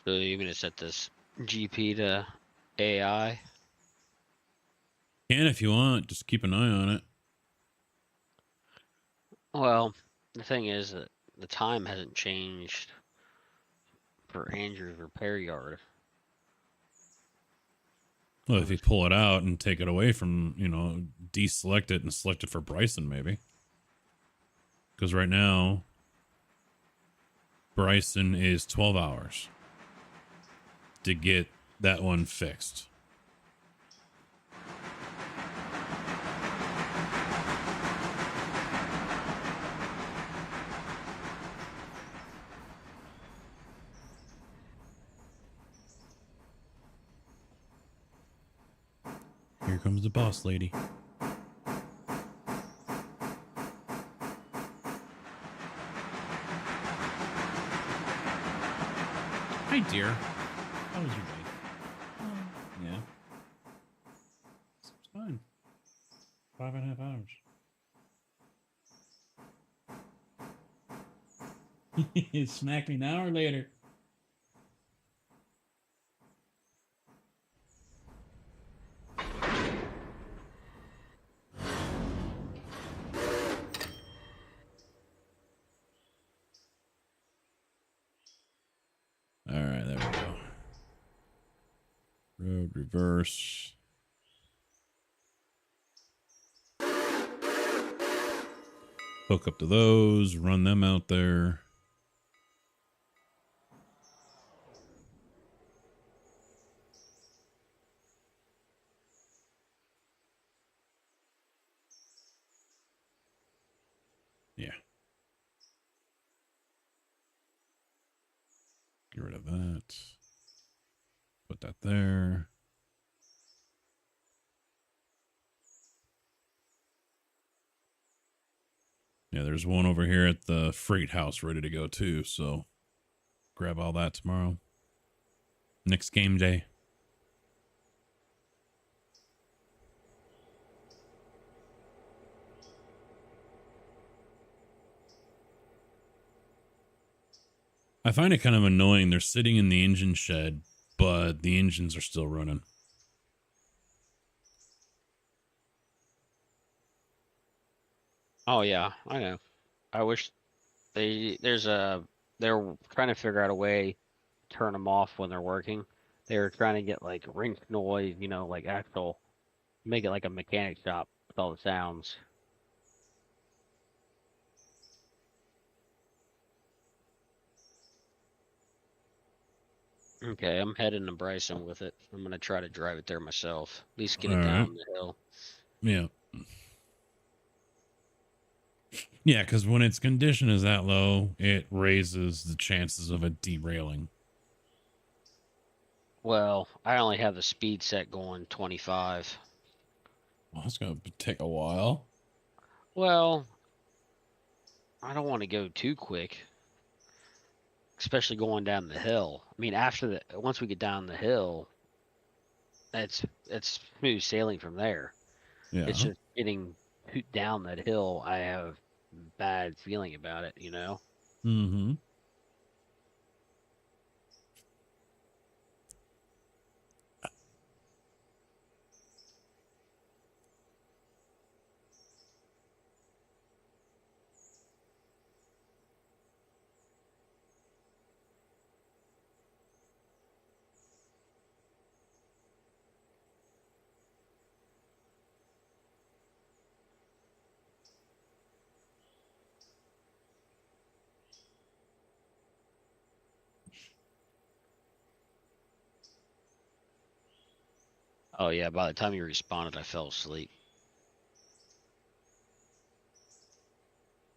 So you're going to set this GP to AI? Can if you want. Just keep an eye on it. Well, the thing is that the time hasn't changed for Andrew's repair yard. Well, if you pull it out and take it away from, deselect it and select it for Bryson, maybe. Because right now, Bryson is 12 hours to get that one fixed. Here comes the boss lady. Hi, dear. How was your day? Yeah. It's fine. 5.5 hours. Smack me an hour later. All right, there we go. Road reverse. Hook up to those, run them out there. Yeah. Get rid of that. Put that there. Yeah, there's one over here at the freight house ready to go too, so grab all that tomorrow. Next game day. I find it kind of annoying. They're sitting in the engine shed, but the engines are still running. Oh yeah, I know. I wish they're trying to figure out a way to turn them off when they're working. They were trying to get like rinse noise, like actual, make it like a mechanic shop with all the sounds. Okay, I'm heading to Bryson with it. I'm gonna try to drive it there myself. At least get All it right. down the hill. Yeah. Yeah, because when its condition is that low, it raises the chances of it derailing. Well, I only have the speed set going 25. Well, that's gonna take a while. Well, I don't want to go too quick, especially going down the hill. I mean, once we get down the hill, it's smooth sailing from there. It's Yeah. just getting down that hill. I have bad feeling about it, you know. Mm-hmm. Oh yeah, by the time you responded, I fell asleep.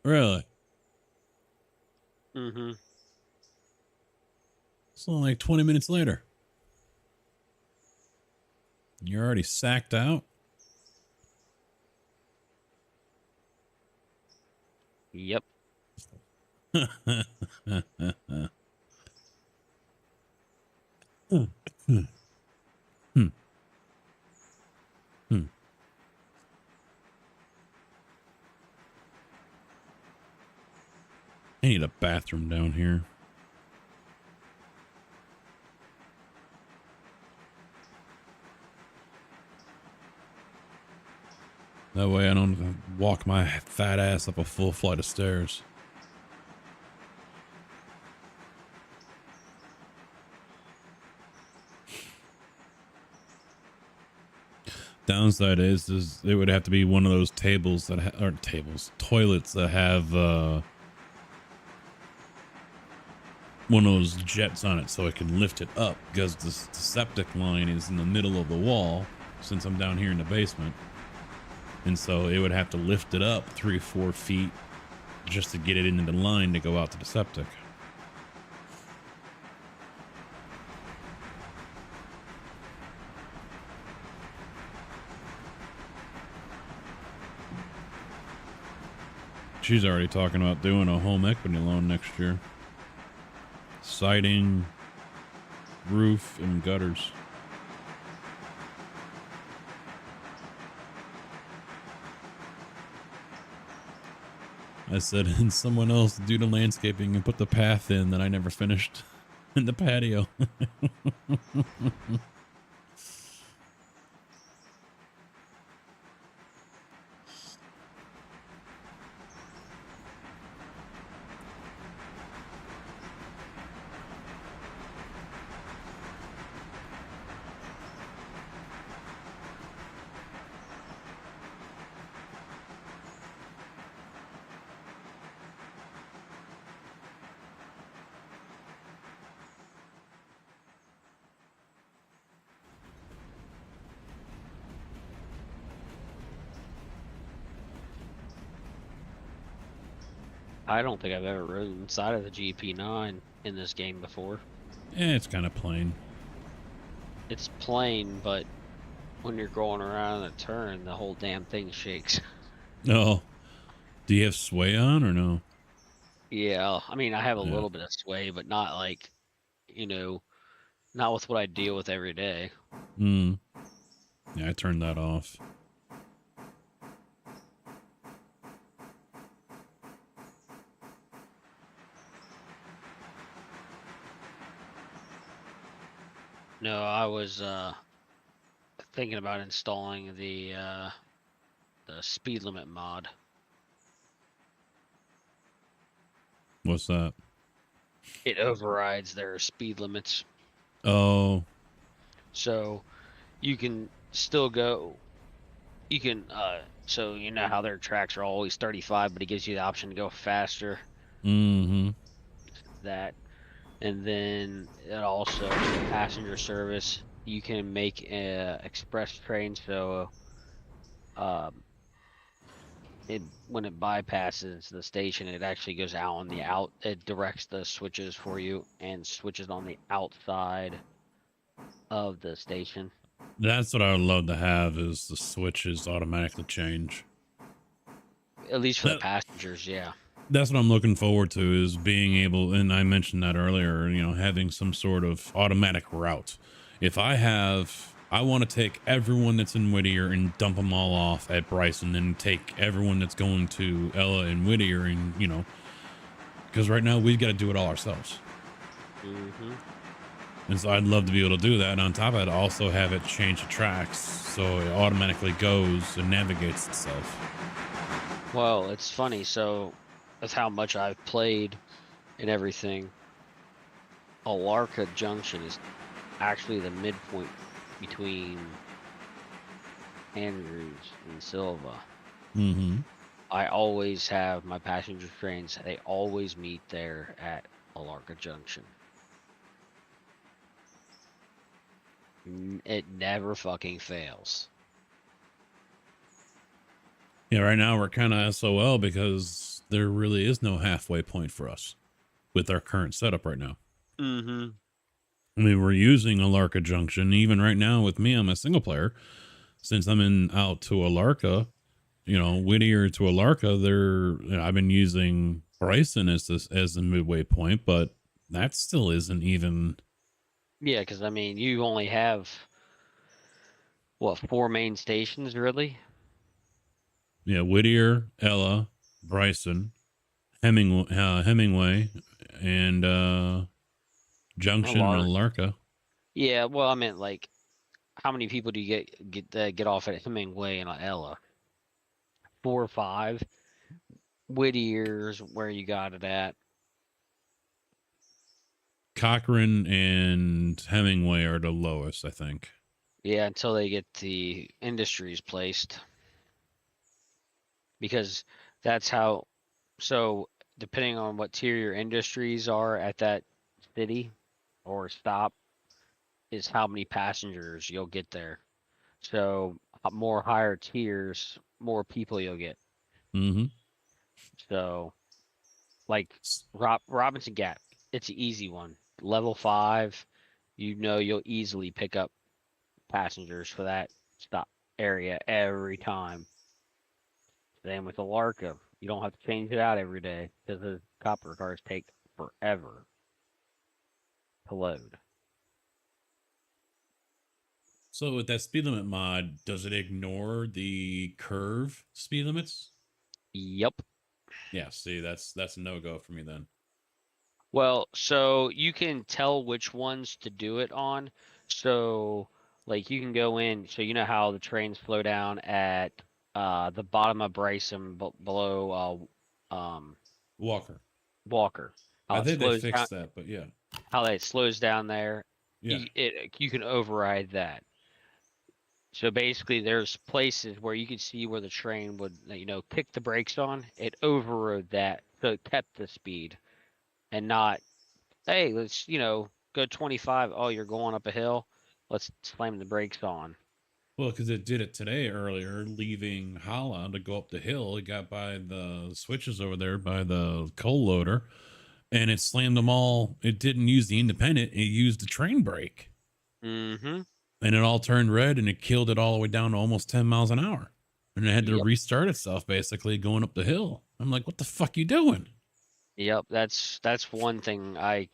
Really? Mm-hmm. It's only like 20 minutes later. You're already sacked out? Yep. Hmm. Hmm. Hmm. I need a bathroom down here. That way I don't walk my fat ass up a full flight of stairs. Downside is it would have to be one of those tables that aren't tables, toilets that have one of those jets on it so I can lift it up, because the septic line is in the middle of the wall since I'm down here in the basement. And so it would have to lift it up 3-4 feet just to get it into the line to go out to the septic. She's already talking about doing a home equity loan next year. Siding, roof, and gutters. I said, and someone else do the landscaping and put the path in that I never finished in the patio. I don't think I've ever ridden inside of the GP9 in this game before. It's kind of plain. It's plain, but when you're going around a turn, the whole damn thing shakes. Oh, do you have sway on or no? Yeah, I mean, I have a Yeah. little bit of sway, but not like, you know, not with what I deal with every day. Hmm. Yeah, I turned that off. No, I was thinking about installing the speed limit mod. What's that? It overrides their speed limits, Oh, so you can still go. You can so you know how their tracks are always 35, but it gives you the option to go faster. mm-hmm. That, and then it also passenger service. You can make a express train, so um, when it bypasses the station, it actually goes out on the out. It directs the switches for you and switches on the outside of the station. That's what I would love to have, is the switches automatically change. At least for the That passengers, yeah. that's what I'm looking forward to, is being able, and I mentioned that earlier, having some sort of automatic route. If I want to take everyone that's in Whittier and dump them all off at Bryson, and take everyone that's going to Ella and Whittier, and because right now we've got to do it all ourselves. Hmm. And so I'd love to be able to do that. And on top of it, also have it change the tracks so it automatically goes and navigates itself. Well, it's funny. So that's how much I've played and everything. Alarka Junction is actually the midpoint between Andrews and Silva. Mm-hmm. I always have my passenger trains. They always meet there at Alarka Junction. It never fucking fails. Yeah, right now we're kind of SOL because there really is no halfway point for us with our current setup right now. Mm-hmm. I mean, we're using Alarka Junction. Even right now with me, I'm a single player. Since I'm out to Alarka, Whittier to Alarka, I've been using Bryson as the midway point, but that still isn't even. Yeah, because I mean, you only have what, 4 main stations, really? Yeah, Whittier, Ella, Bryson, Hemingway, and Junction and Alark. Alarka. Yeah, well, I meant like, how many people do you get off at Hemingway and Ella? 4 or 5. Whittier's where you got it at. Cochrane and Hemingway are the lowest, I think. Yeah, until they get the industries placed. Because that's how, so depending on what tier your industries are at that city or stop, is how many passengers you'll get there. So more higher tiers, more people you'll get. Mm-hmm. So like Robinson Gap, it's an easy one. Level 5, you'll easily pick up passengers for that stop area every time. Same with the Larka. You don't have to change it out every day because the copper cars take forever to load. So with that speed limit mod, does it ignore the curve speed limits? Yep. Yeah, see, that's a no-go for me then. Well, so you can tell which ones to do it on. So, like, you can go in. So you know how the trains slow down at the bottom of Bryson, below Walker. Walker. I How it think they slows down. fixed that, but yeah. How it slows down there. Yeah. You can override that. So basically, there's places where you could see where the train would, kick the brakes on. It overrode that, so it kept the speed, and not, hey, let's, go 25. Oh, you're going up a hill. Let's slam the brakes on. Well, because it did it today earlier, leaving Hala to go up the hill. It got by the switches over there by the coal loader, and it slammed them all. It didn't use the independent, it used the train brake. Mm-hmm. And it all turned red, and it killed it all the way down to almost 10 miles an hour. And it had to Yep. restart itself basically going up the hill. I'm like, what the fuck you doing? Yep. That's one thing I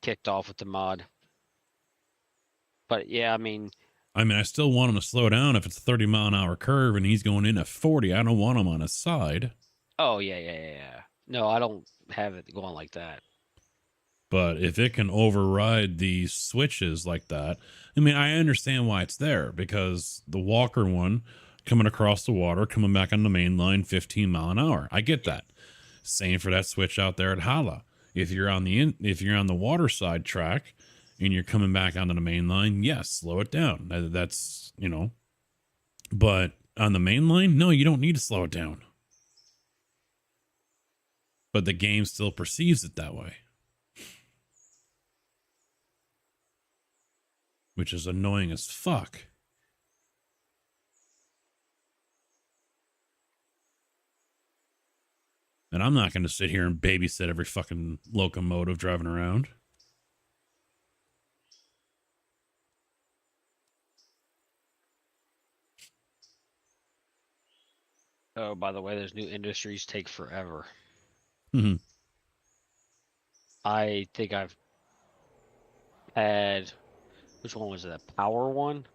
kicked off with the mod. But yeah, I mean, I still want him to slow down if it's a 30-mile-an-hour curve and he's going in at 40. I don't want him on his side. oh yeah. No, I don't have it going like that. But if it can override the switches like that, I understand why it's there, because the Walker one coming across the water, coming back on the main line, 15 mile an hour. I get that. Same for that switch out there at Hala. If you're on the water side track and you're coming back onto the main line, yes, slow it down. That's, but on the main line, no, you don't need to slow it down. But the game still perceives it that way, which is annoying as fuck. And I'm not going to sit here and babysit every fucking locomotive driving around. Oh, by the way, those new industries take forever. Mhm. I think I've had, which one was it? The power one?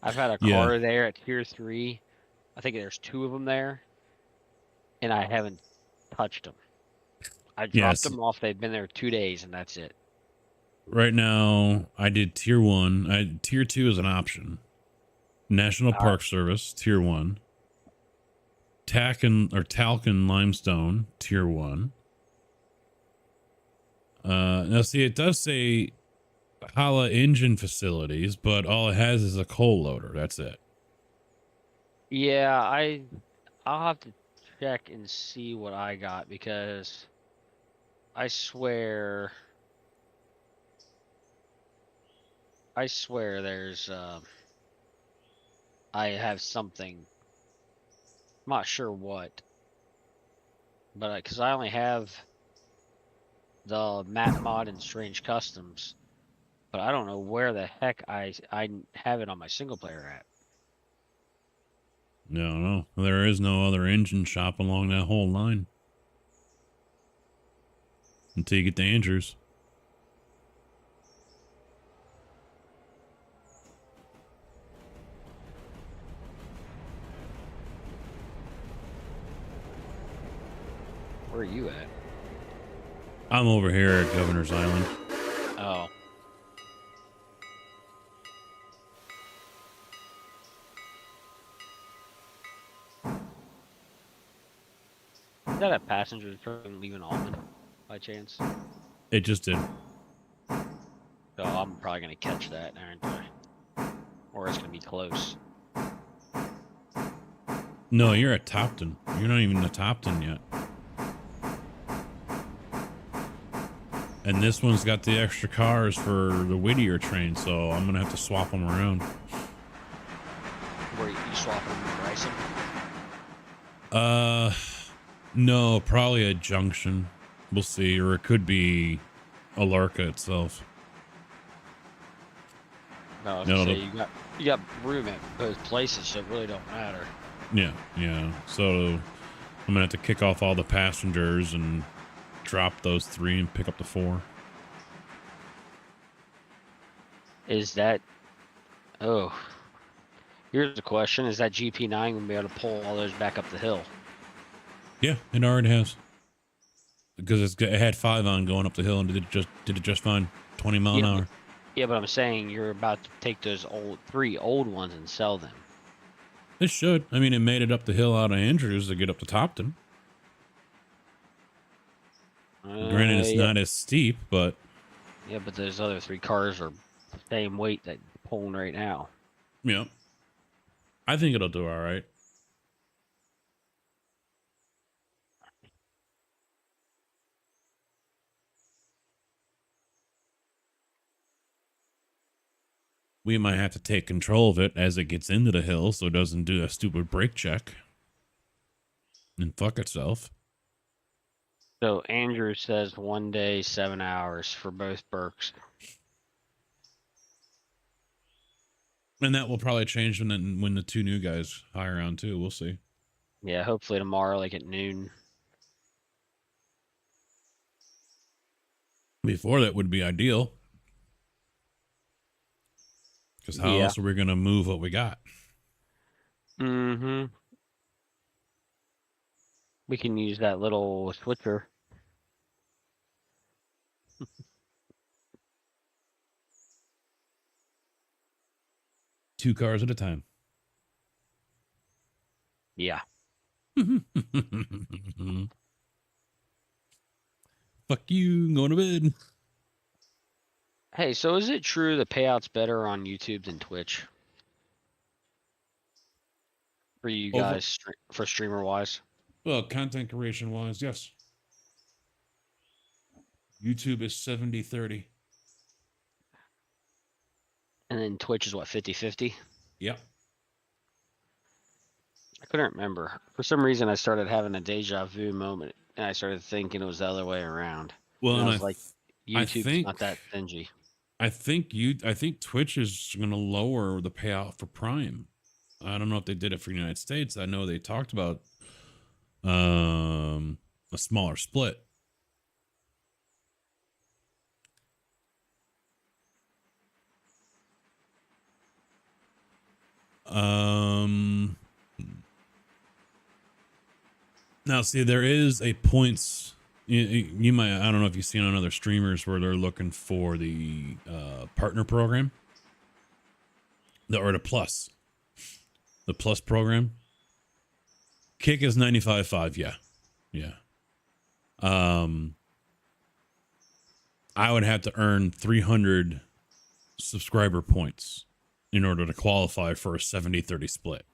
I've had a Yeah. car there at tier 3. I think there's 2 of them there, and I haven't touched them. I dropped Yes. them off. They've been there 2 days, and that's it. Right now, I did tier 1. Tier 2 is an option. National All right. Park Service, tier 1. Talc and limestone, tier 1. Now see, it does say Hala engine facilities, but all it has is a coal loader. That's it. Yeah, I'll have to check and see what I got because I swear there's I have something. I'm not sure what, but because I only have the map mod and strange customs, but I don't know where the heck I have it on my single player app. No. There is no other engine shop along that whole line until you get to Andrews. Where are you at? I'm over here at Governor's Island. Oh. Is that a passenger train leaving Almond by chance? It just did. So I'm probably gonna catch that, aren't I? Or it's gonna be close. No, you're at Topton. You're not even at Topton yet. And this one's got the extra cars for the Whittier train, so I'm gonna have to swap them around. Where you swapping them with Bryson? No, probably a junction. We'll see, or it could be Alarka itself. No, I was No, gonna say you got room at both places, so it really don't matter. yeah. So I'm gonna have to kick off all the passengers and drop those 3 and pick up the 4. Is that? Oh, here's the question: is that GP9 gonna be able to pull all those back up the hill? Yeah, it already has. Because it had 5 on going up the hill and did it just fine. 20 mile an hour. Yeah, but I'm saying you're about to take those 3 old ones and sell them. It should. I mean, it made it up the hill out of Andrews to get up to Topton. Granted, it's not as steep, but yeah, but those other 3 cars are the same weight that you're pulling right now. yeah, I think it'll do all right. We might have to take control of it as it gets into the hill so it doesn't do a stupid brake check and fuck itself. So Andrew says 1 day, 7 hours for both Berks. And that will probably change when the 2 new guys hire on too. We'll see. Yeah, hopefully tomorrow, like at noon. Before that would be ideal. Because how else are we going to move what we got? Mm-hmm. We can use that little switcher. Two cars at a time. Yeah. Fuck you, going to bed. Hey, so is it true the payout's better on YouTube than Twitch? For you guys, for streamer-wise? Well, content creation wise, yes. YouTube is 70-30. And then Twitch is what, 50-50? Yep. I couldn't remember. For some reason, I started having a deja vu moment, and I started thinking it was the other way around. Well, and I was like, YouTube's not that stingy. I think Twitch is going to lower the payout for Prime. I don't know if they did it for the United States. I know they talked about a smaller split. Now see, there is a points you might, I don't know if you've seen on other streamers where they're looking for the partner program, or the plus program. Kick is 95.5. Yeah. I would have to earn 300 subscriber points in order to qualify for a 70-30 split.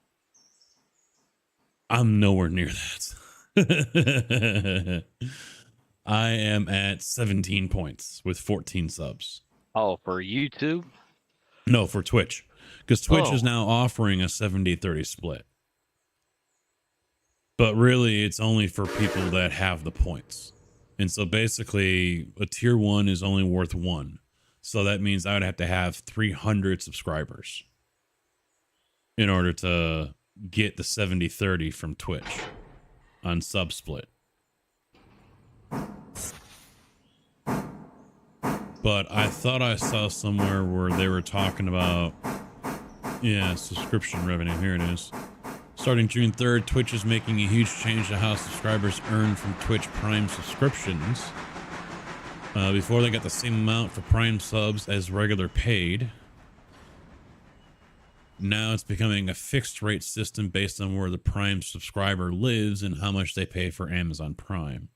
I'm nowhere near that. I am at 17 points with 14 subs. Oh, for YouTube? No, for Twitch. Because Twitch is Oh. now offering a 70-30 split. But really, it's only for people that have the points. And so basically, a tier 1 is only worth 1. So that means I would have to have 300 subscribers in order to get the 70-30 from Twitch on SubSplit. But I thought I saw somewhere where they were talking about, yeah, subscription revenue. Here it is. Starting June 3rd, Twitch is making a huge change to how subscribers earn from Twitch Prime subscriptions. Before, they got the same amount for Prime subs as regular paid. Now it's becoming a fixed rate system based on where the Prime subscriber lives and how much they pay for Amazon Prime.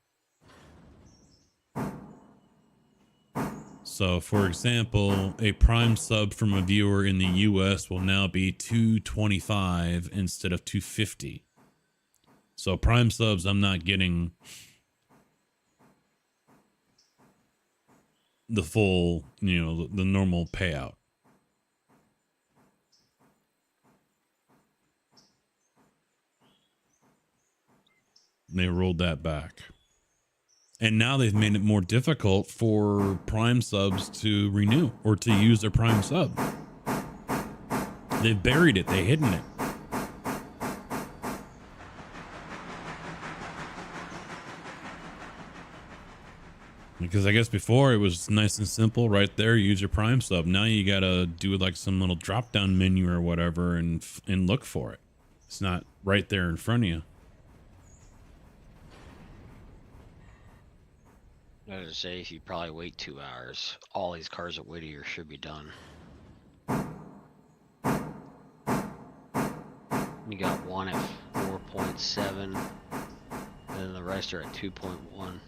So, for example, a Prime sub from a viewer in the US will now be $2.25 instead of $2.50. So, Prime subs, I'm not getting the full, the normal payout. They rolled that back. And now they've made it more difficult for Prime subs to renew or to use their Prime sub. They've buried it. They've hidden it. Because I guess before it was nice and simple right there. Use your Prime sub. Now you got to do like some little drop down menu or whatever and look for it. It's not right there in front of you. I was to say, if you probably wait 2 hours, all these cars at Whittier should be done. You got one at 4.7, and then the rest are at 2.1.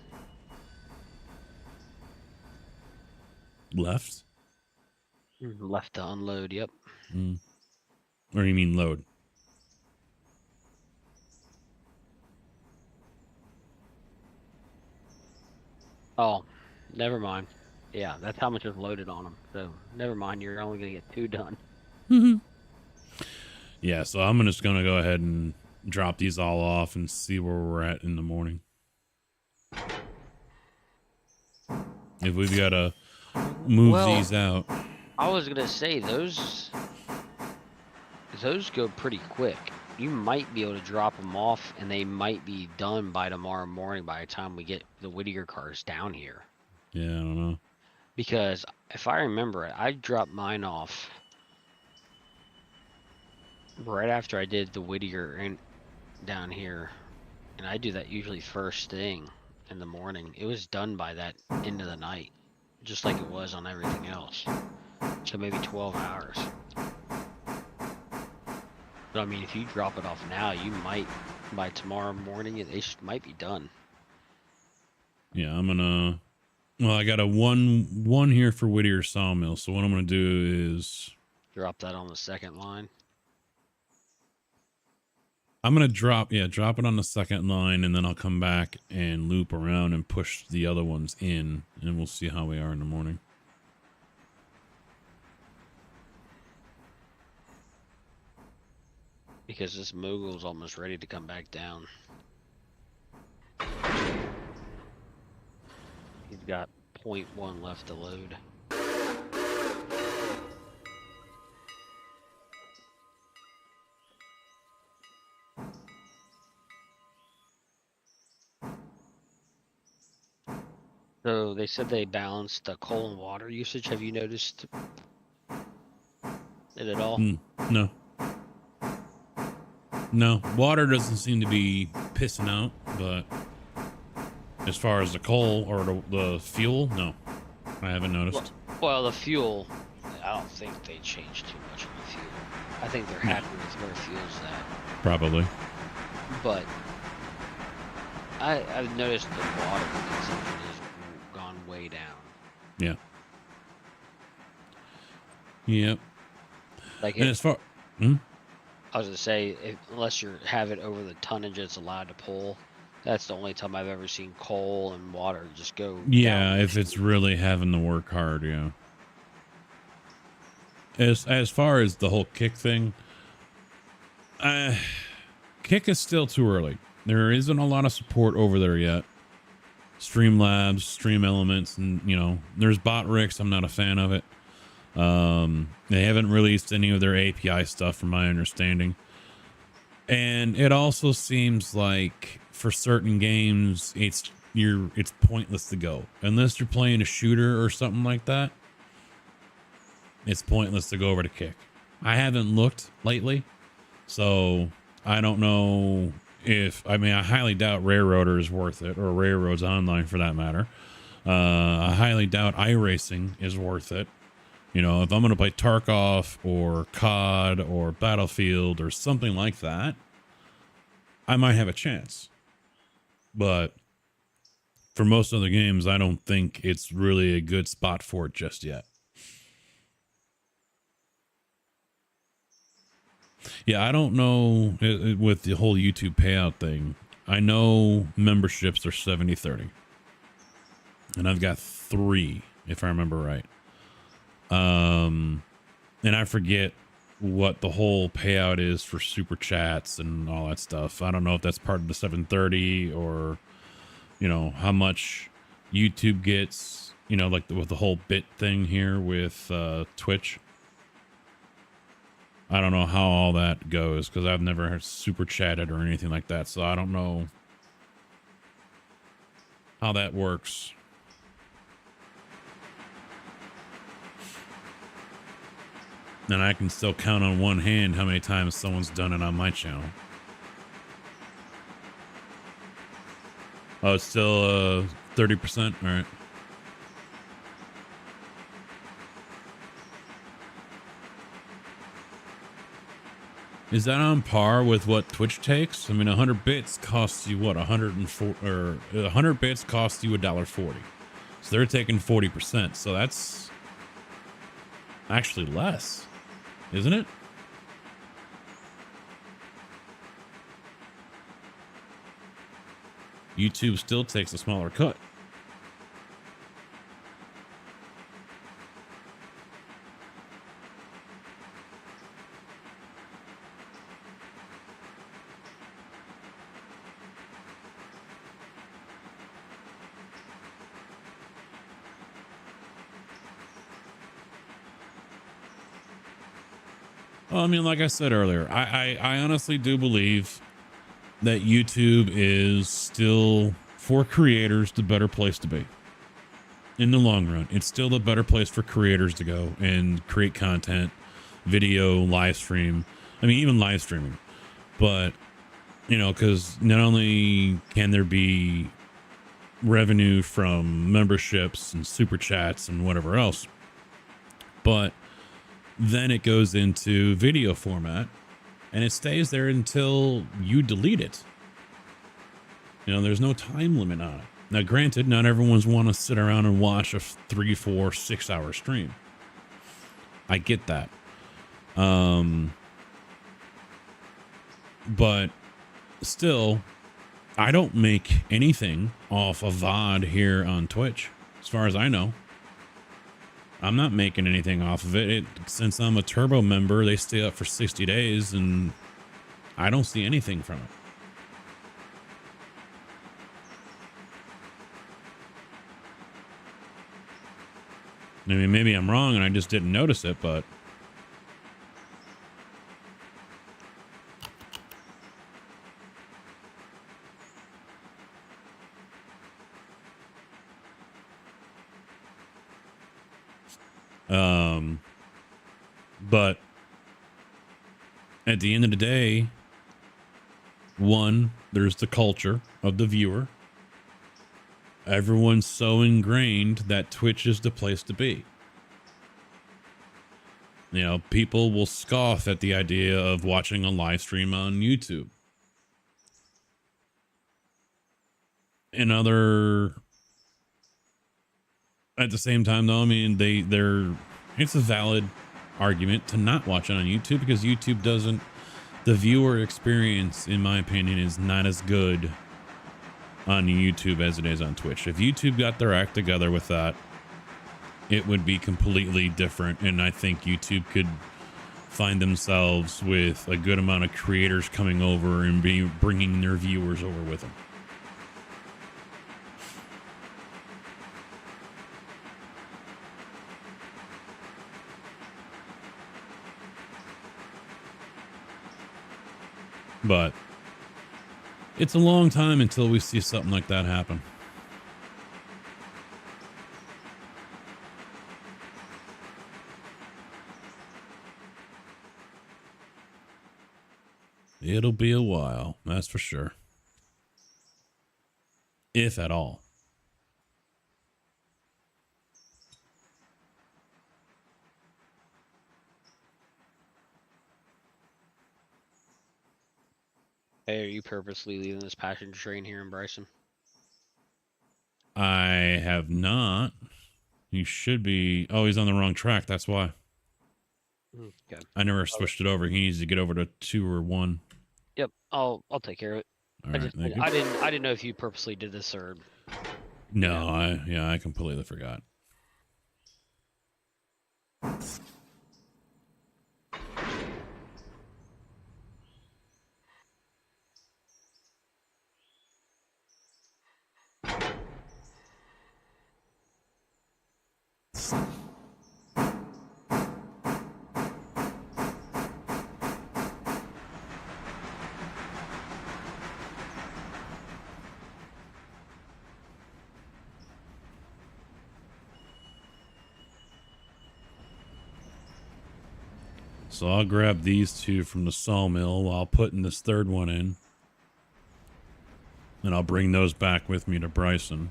Left? Left to unload, yep. Or you mean load? Oh, never mind. Yeah, that's how much is loaded on them. So, never mind, you're only going to get 2 done. Yeah, so I'm just going to go ahead and drop these all off and see where we're at in the morning. If we've got to move these out. I was going to say, those go pretty quick. You might be able to drop them off, and they might be done by tomorrow morning by the time we get the Whittier cars down here. Yeah, I don't know. Because if I remember it, I dropped mine off right after I did the Whittier down here. And I do that usually first thing in the morning. It was done by that end of the night, just like it was on everything else. So maybe 12 hours. But I mean, if you drop it off now, you might, by tomorrow morning, they might be done. Yeah, I'm gonna. Well, I got a one here for Whittier Sawmill. So what I'm gonna do is drop that on the second line. I'm gonna drop it on the second line, and then I'll come back and loop around and push the other ones in, and we'll see how we are in the morning. Because this Mogul's almost ready to come back down. He's got 0.1 left to load. So they said they balanced the coal and water usage. Have you noticed it at all? No. No. Water doesn't seem to be pissing out, but as far as the coal or the fuel, no. I haven't noticed. Well, the fuel, I don't think they changed too much on the fuel. I think they're happy with where fuel's at. Probably. But I've noticed the water consumption has gone way down. Yeah. Yep. Like And as far, hmm? I was gonna say, unless you have it over the tonnage it's allowed to pull, that's the only time I've ever seen coal and water just go. Yeah, down. if it's really having to work hard, yeah. As far as the whole kick thing, kick is still too early. There isn't a lot of support over there yet. Streamlabs, Stream Elements, and there's Botrix. I'm not a fan of it. They haven't released any of their API stuff from my understanding. And it also seems like for certain games it's pointless to go. Unless you're playing a shooter or something like that. It's pointless to go over to kick. I haven't looked lately, so I don't know I highly doubt Railroader is worth it, or Railroads Online for that matter. I highly doubt iRacing is worth it. If I'm going to play Tarkov or COD or Battlefield or something like that, I might have a chance. But for most other games, I don't think it's really a good spot for it just yet. Yeah, I don't know with the whole YouTube payout thing. I know memberships are 70-30. And I've got 3, if I remember right. And I forget what the whole payout is for super chats and all that stuff. I don't know if that's part of the 730 or, how much YouTube gets, like with the whole bit thing here with Twitch. I don't know how all that goes because I've never super chatted or anything like that. So I don't know how that works. And I can still count on one hand how many times someone's done it on my channel. Oh, it's still 30%? All right. Is that on par with what Twitch takes? I mean, 100 bits costs you what? 104 or 100 bits costs you $1.40. So they're taking 40%. So that's actually less, isn't it? YouTube still takes a smaller cut. Well, I mean, like I said earlier, I honestly do believe that YouTube is still, for creators, the better place to be. In the long run, it's still the better place for creators to go and create content, video, live stream. I mean, even live streaming. But, because not only can there be revenue from memberships and super chats and whatever else, but then it goes into video format and it stays there until you delete it. There's no time limit on it. Now, granted, not everyone's want to sit around and watch a 3, 4, 6 hour stream. I get that. But still, I don't make anything off of VOD here on Twitch, as far as I know. I'm not making anything off of it. Since I'm a Turbo member, they stay up for 60 days, and I don't see anything from it. I mean, maybe I'm wrong and I just didn't notice it, but... But at the end of the day, one, there's the culture of the viewer. Everyone's so ingrained that Twitch is the place to be. You know, people will scoff at the idea of watching a live stream on YouTube. At the same time though, I mean, it's a valid argument to not watch it on YouTube because YouTube doesn't, the viewer experience, in my opinion, is not as good on YouTube as it is on Twitch. If YouTube got their act together with that, it would be completely different. And I think YouTube could find themselves with a good amount of creators coming over and bringing their viewers over with them. But it's a long time until we see something like that happen. It'll be a while, that's for sure. If at all. Hey, are you purposely leaving this passenger train here in Bryson? I have not. He should be. Oh, he's on the wrong track. That's why. Okay. I never switched it over. He needs to get over to 2 or 1. Yep, I'll take care of it. All right, thank you. I didn't know if you purposely did this or. No, I completely forgot. So I'll grab these 2 from the sawmill while putting this 3rd one in. And I'll bring those back with me to Bryson.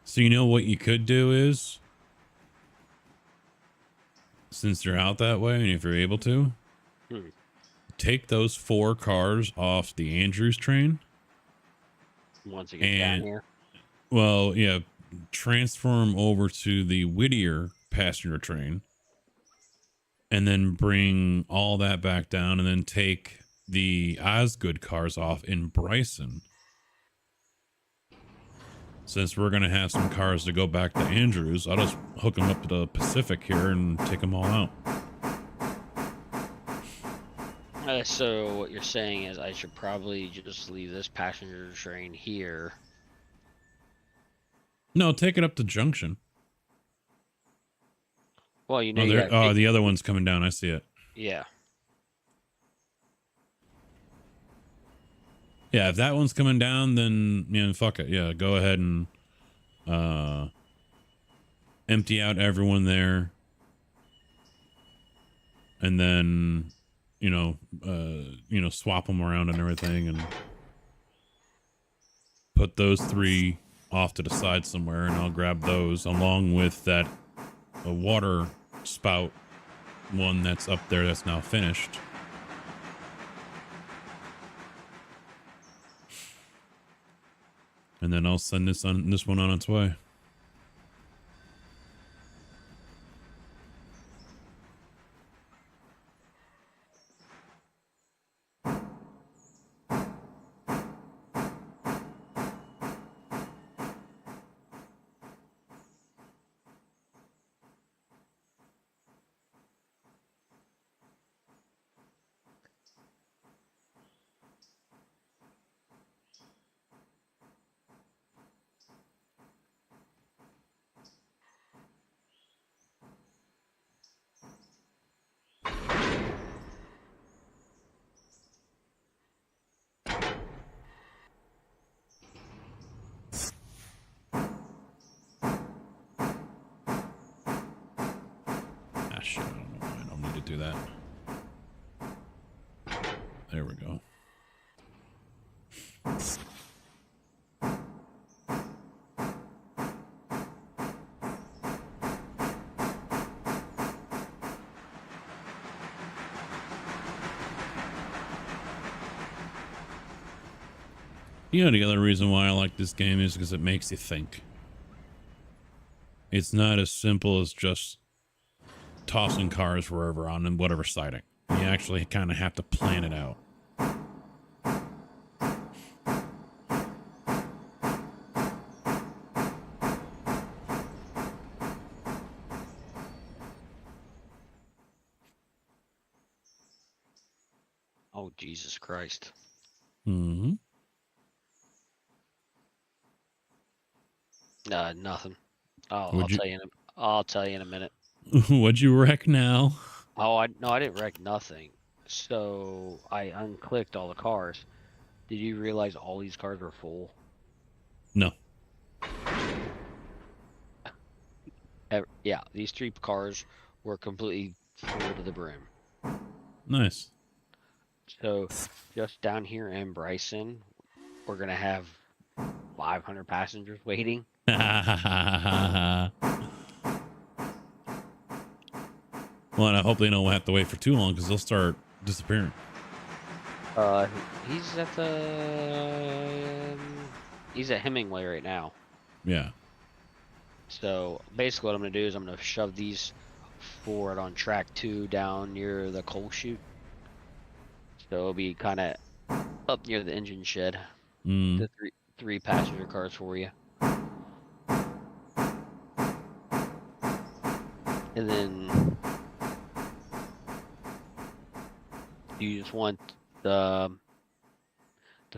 So you know what you could do is, since you're out that way and if you're able to, take those 4 cars off the Andrews train. Once you get down here. Well, yeah, transform over to the Whittier passenger train and then bring all that back down and then take the Osgood cars off in Bryson. Since we're going to have some cars to go back to Andrews, I'll just hook them up to the Pacific here and take them all out. So what you're saying is I should probably just leave this passenger train here. No, take it up to Junction. Well, you know, the other one's coming down. I see it. Yeah. Yeah, if that one's coming down, then fuck it. Yeah, go ahead and empty out everyone there, and then swap them around and everything, and put those 3 off to the side somewhere, and I'll grab those along with that water spout one that's up there that's now finished. And then I'll send this one on its way. shit, I don't know why I don't need to do that. There we go. You know, the other reason why I like this game is because it makes you think. It's not as simple as just tossing cars wherever on whatever siding. You actually kind of have to plan it out. Oh, Jesus Christ. Mm-hmm. Nothing. Oh, Would you? I'll tell you in a minute. What'd you wreck now? Oh, no, I didn't wreck nothing. So I unclicked all the cars. Did you realize all these cars were full? No. Yeah, these 3 cars were completely full to the brim. Nice. So just down here in Bryson, we're gonna have 500 passengers waiting. Well, and I hope they don't have to wait for too long because they'll start disappearing. He's at he's at Hemingway right now. Yeah. So basically, what I'm gonna do is I'm gonna shove these forward on track 2 down near the coal chute. So it'll be kind of up near the engine shed. Mm. The three passenger cars for you. And then you just want the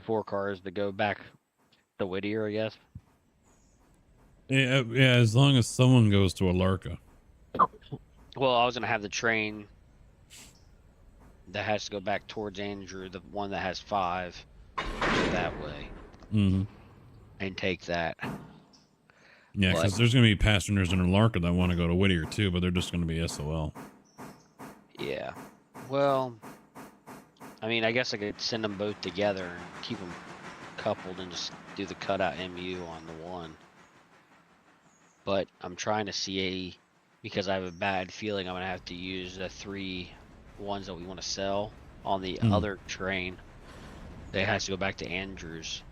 4 cars to go back to Whittier, I guess. Yeah, as long as someone goes to Alarka. Well, I was gonna have the train that has to go back towards Andrew, the one that has 5, go that way. Mm-hmm. And take that. Yeah, because there's going to be passengers in Alarka that want to go to Whittier too, but they're just going to be SOL. Yeah. Well, I mean, I guess I could send them both together and keep them coupled and just do the cutout MU on the one. But I'm trying to see because I have a bad feeling I'm going to have to use the 3 ones that we want to sell on the other train. That has to go back to Andrews.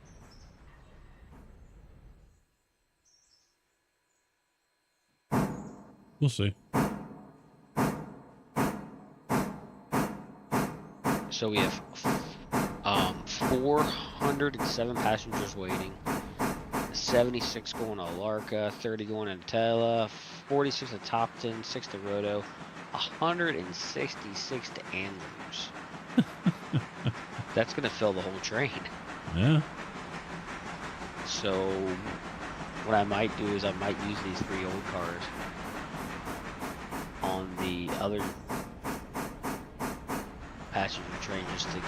We'll see. So we have 407 passengers waiting, 76 going to Alarka, 30 going to Tella, 46 to Topton, 6 to Roto, 166 to Andrews. That's going to fill the whole train. Yeah. So what I might do is I might use these 3 old cars on the other passenger train just to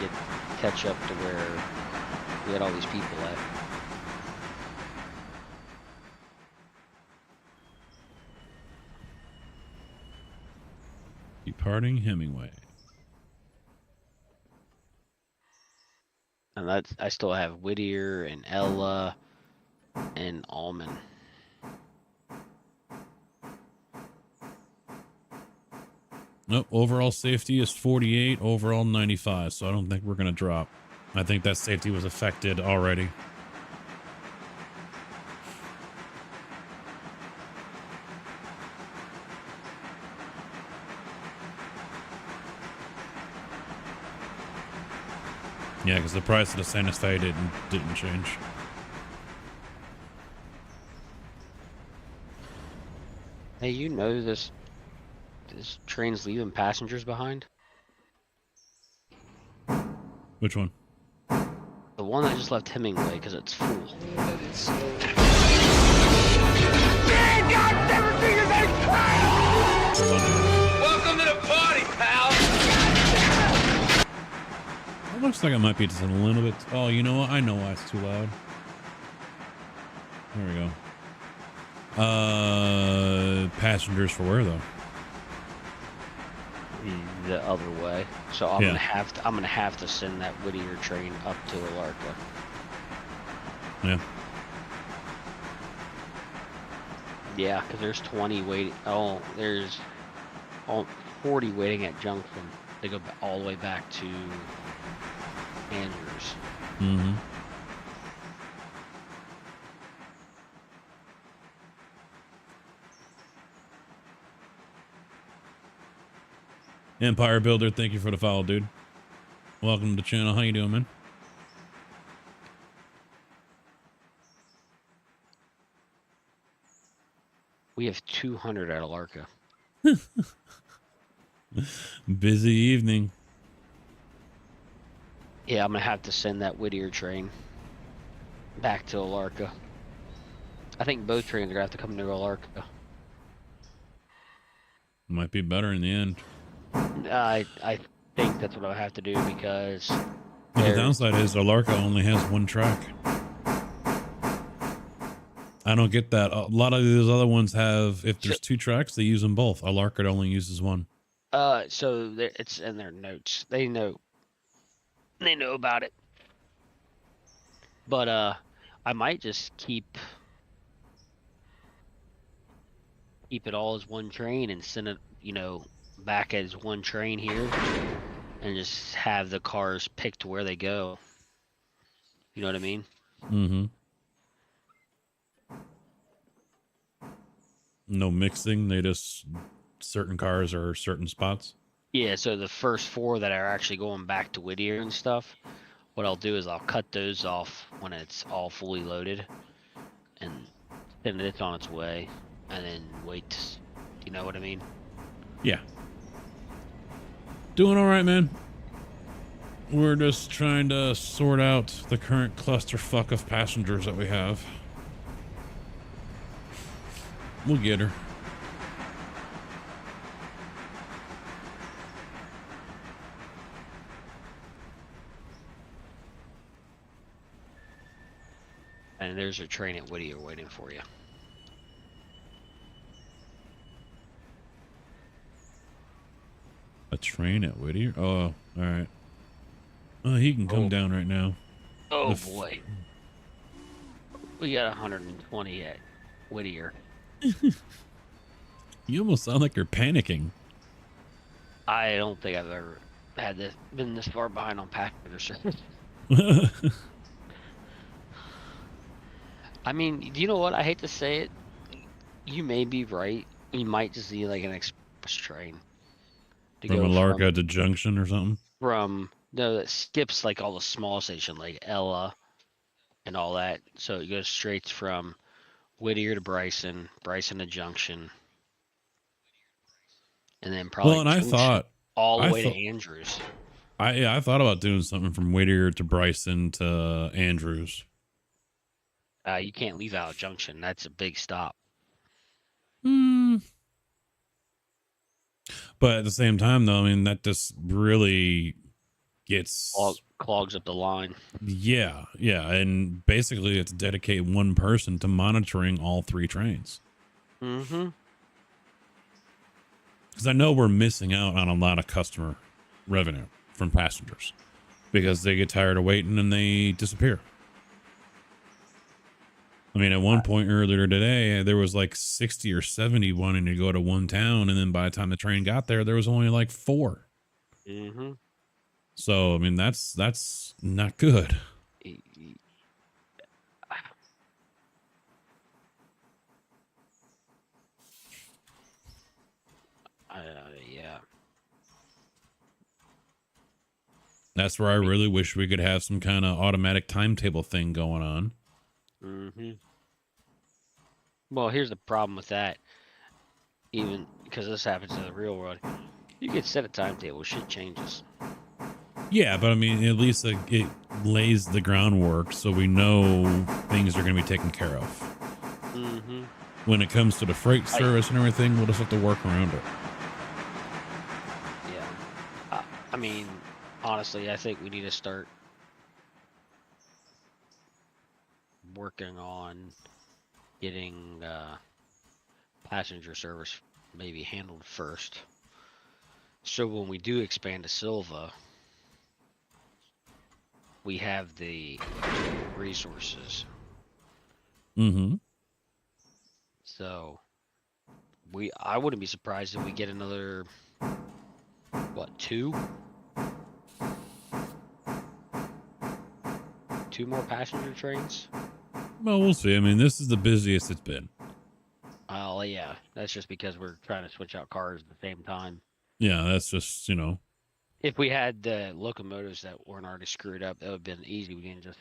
catch up to where we had all these people at. Departing Hemingway. And I still have Whittier and Ella and Allman. Nope, overall safety is 48, overall 95, so I don't think we're going to drop. I think that safety was affected already. Yeah, because the price of the Santa Fe didn't change. Hey, you know this train's leaving passengers behind? Which one? The one that just left Hemingway because it's full. Welcome to the party, pal. It looks like it might be just a little bit. Oh, you know what? I know why it's too loud. There we go. Passengers for where though? the other way. So I'm Yeah. gonna have to send that Whittier train up to Alarka. Yeah. Yeah, because there's 20 waiting. Oh, there's 40 waiting at Junction. They go all the way back to Andrews. Mm-hmm. Empire Builder, thank you for the follow, dude. Welcome to the channel. How you doing, man? We have 200 at Alarka. Busy evening. Yeah, I'm gonna have to send that Whittier train back to Alarka. I think both trains are gonna have to come to Alarka. Might be better in the end. I think that's what I'll have to do because The downside is Alarka only has one track. I don't get that. A lot of those other ones have, if there's two tracks, they use them both. Alarka only uses one. So it's in their notes. They know about it. But I might just keep it all as one train and send it, back as one train here, and just have the cars picked where they go. You know what I mean? Mm-hmm. No mixing. They just, certain cars are certain spots. Yeah, so the first 4 that are actually going back to Whittier and stuff, what I'll do is I'll cut those off when it's all fully loaded and send it on its way, and then wait. You know what I mean? Yeah. Doing all right, man. We're just trying to sort out the current clusterfuck of passengers that we have. We'll get her. And there's a train at Whittier waiting for you. A train at Whittier? Oh, all right. Oh, he can come down right now. Oh boy. We got 120 at Whittier. You almost sound like you're panicking. I don't think I've ever been this far behind on passenger service. I mean, you know what? I hate to say it. You may be right. You might just need like an express train to From go Alarka to Junction or something? no, that skips like all the small stations like Ella and all that. So it goes straight from Whittier to Bryson, Bryson to Junction, and then probably Well, and Junction all the way to Andrews. I thought about doing something from Whittier to Bryson to Andrews. You can't leave out Junction. That's a big stop. But at the same time, though, I mean, that just really gets... Clogs up the line. Yeah, and basically it's dedicate one person to monitoring all 3 trains. Mm-hmm. Because I know we're missing out on a lot of customer revenue from passengers because they get tired of waiting and they disappear. I mean, at one point earlier today, there was like 60 or 70 wanting to go to one town, and then by the time the train got there, there was only like 4. Mm-hmm. So, I mean, that's not good. Yeah. That's where I really wish we could have some kind of automatic timetable thing going on. Mm-hmm. Well, here's the problem with that. Even because this happens in the real world, you could set a timetable. Shit changes. Yeah, but I mean, at least it lays the groundwork so we know things are going to be taken care of. Mm-hmm. When it comes to the freight service and everything, we'll just have to work around it. Yeah. I mean, honestly, I think we need to start working on getting passenger service maybe handled first. So when we do expand to Silva, we have the resources. Mm-hmm. So I wouldn't be surprised if we get another, what, two more passenger trains? Well, we'll see. I mean, this is the busiest it's been. Oh, yeah. That's just because we're trying to switch out cars at the same time. Yeah, that's just, If we had the locomotives that weren't already screwed up, that would have been easy. We can just,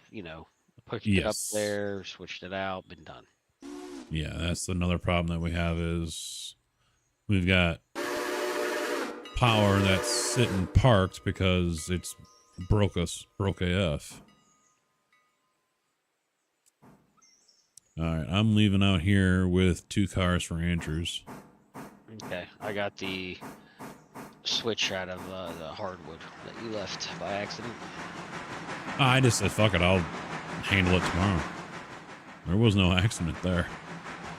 pushed it up yes. there, switched it out, been done. Yeah, that's another problem that we have is we've got power that's sitting parked because it's broke AF. All right, I'm leaving out here with 2 cars for Andrews. Okay, I got the switch out of the hardwood that you left by accident. I just said, fuck it, I'll handle it tomorrow. There was no accident there.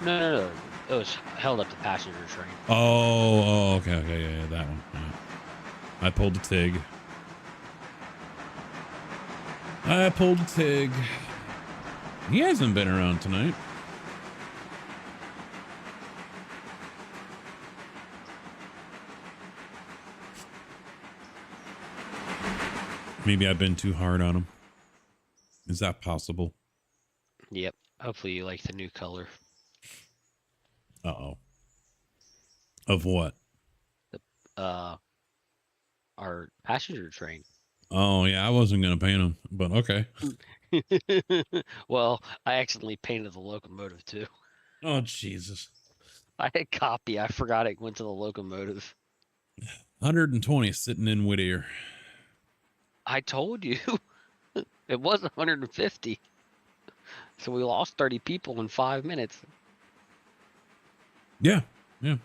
No. It was held up the passenger train. Oh, okay, yeah, that one. Yeah. I pulled the TIG. He hasn't been around tonight. Maybe I've been too hard on him. Is that possible? Yep. Hopefully you like the new color. Uh-oh. Of what? Our passenger train. Oh, yeah, I wasn't going to paint him, but okay. Well, I accidentally painted the locomotive too. Oh, Jesus. I had a copy. I forgot it went to the locomotive. 120 sitting in Whittier. I told you. It was 150. So we lost 30 people in 5 minutes. Yeah. All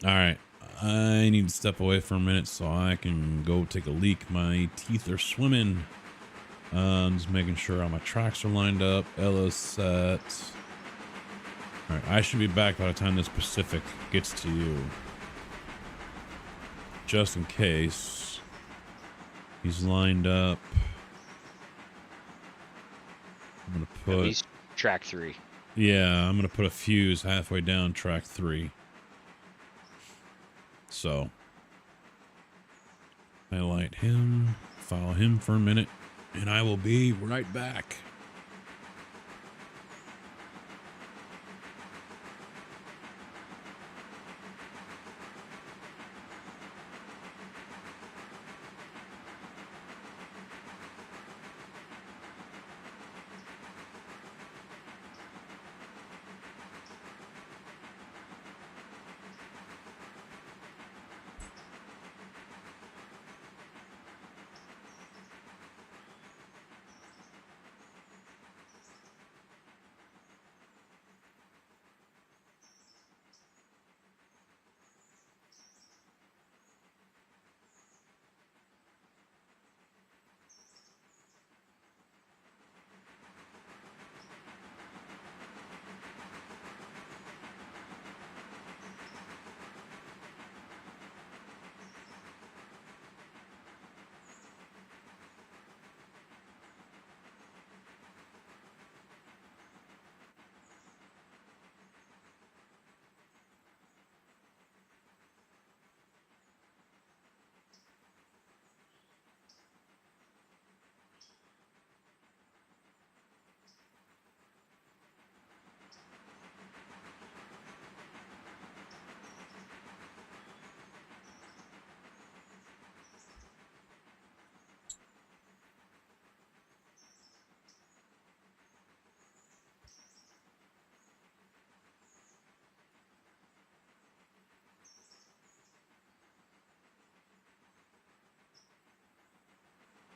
right. I need to step away for a minute so I can go take a leak. My teeth are swimming. Just making sure all my tracks are lined up. Ella's set. All right. I should be back by the time this Pacific gets to you. Just in case. He's lined up. I'm going to put... At least track 3. Yeah, I'm going to put a fuse halfway down track 3. So, highlight him, follow him for a minute, and I will be right back.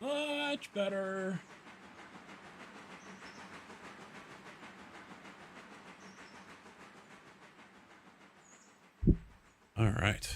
Much better. All right.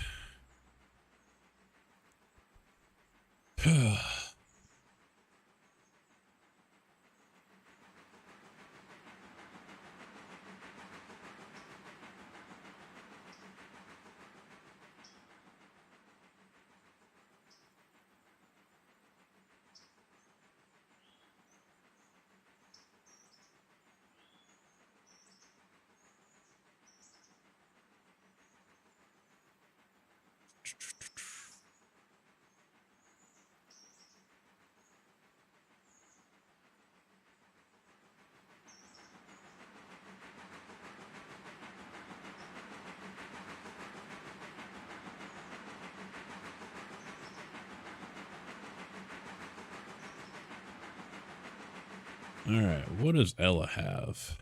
All right, what does Ella have?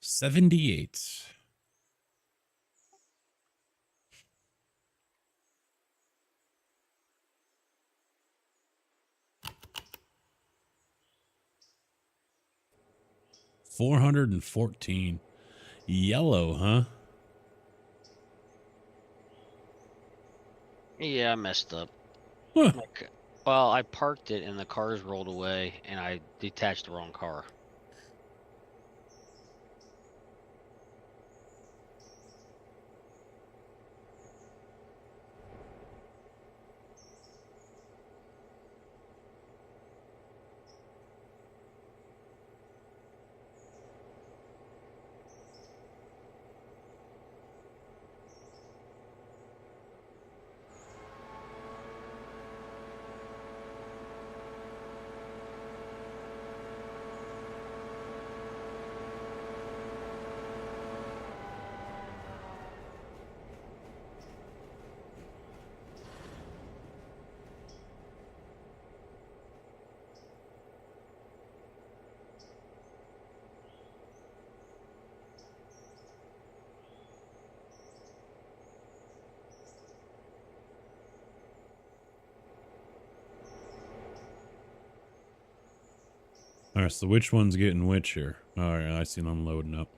78. $414. Yellow, huh? Yeah, I messed up. Huh. Well, I parked it and the cars rolled away, and I detached the wrong car. All right, so which one's getting which here? All right, I see them loading up.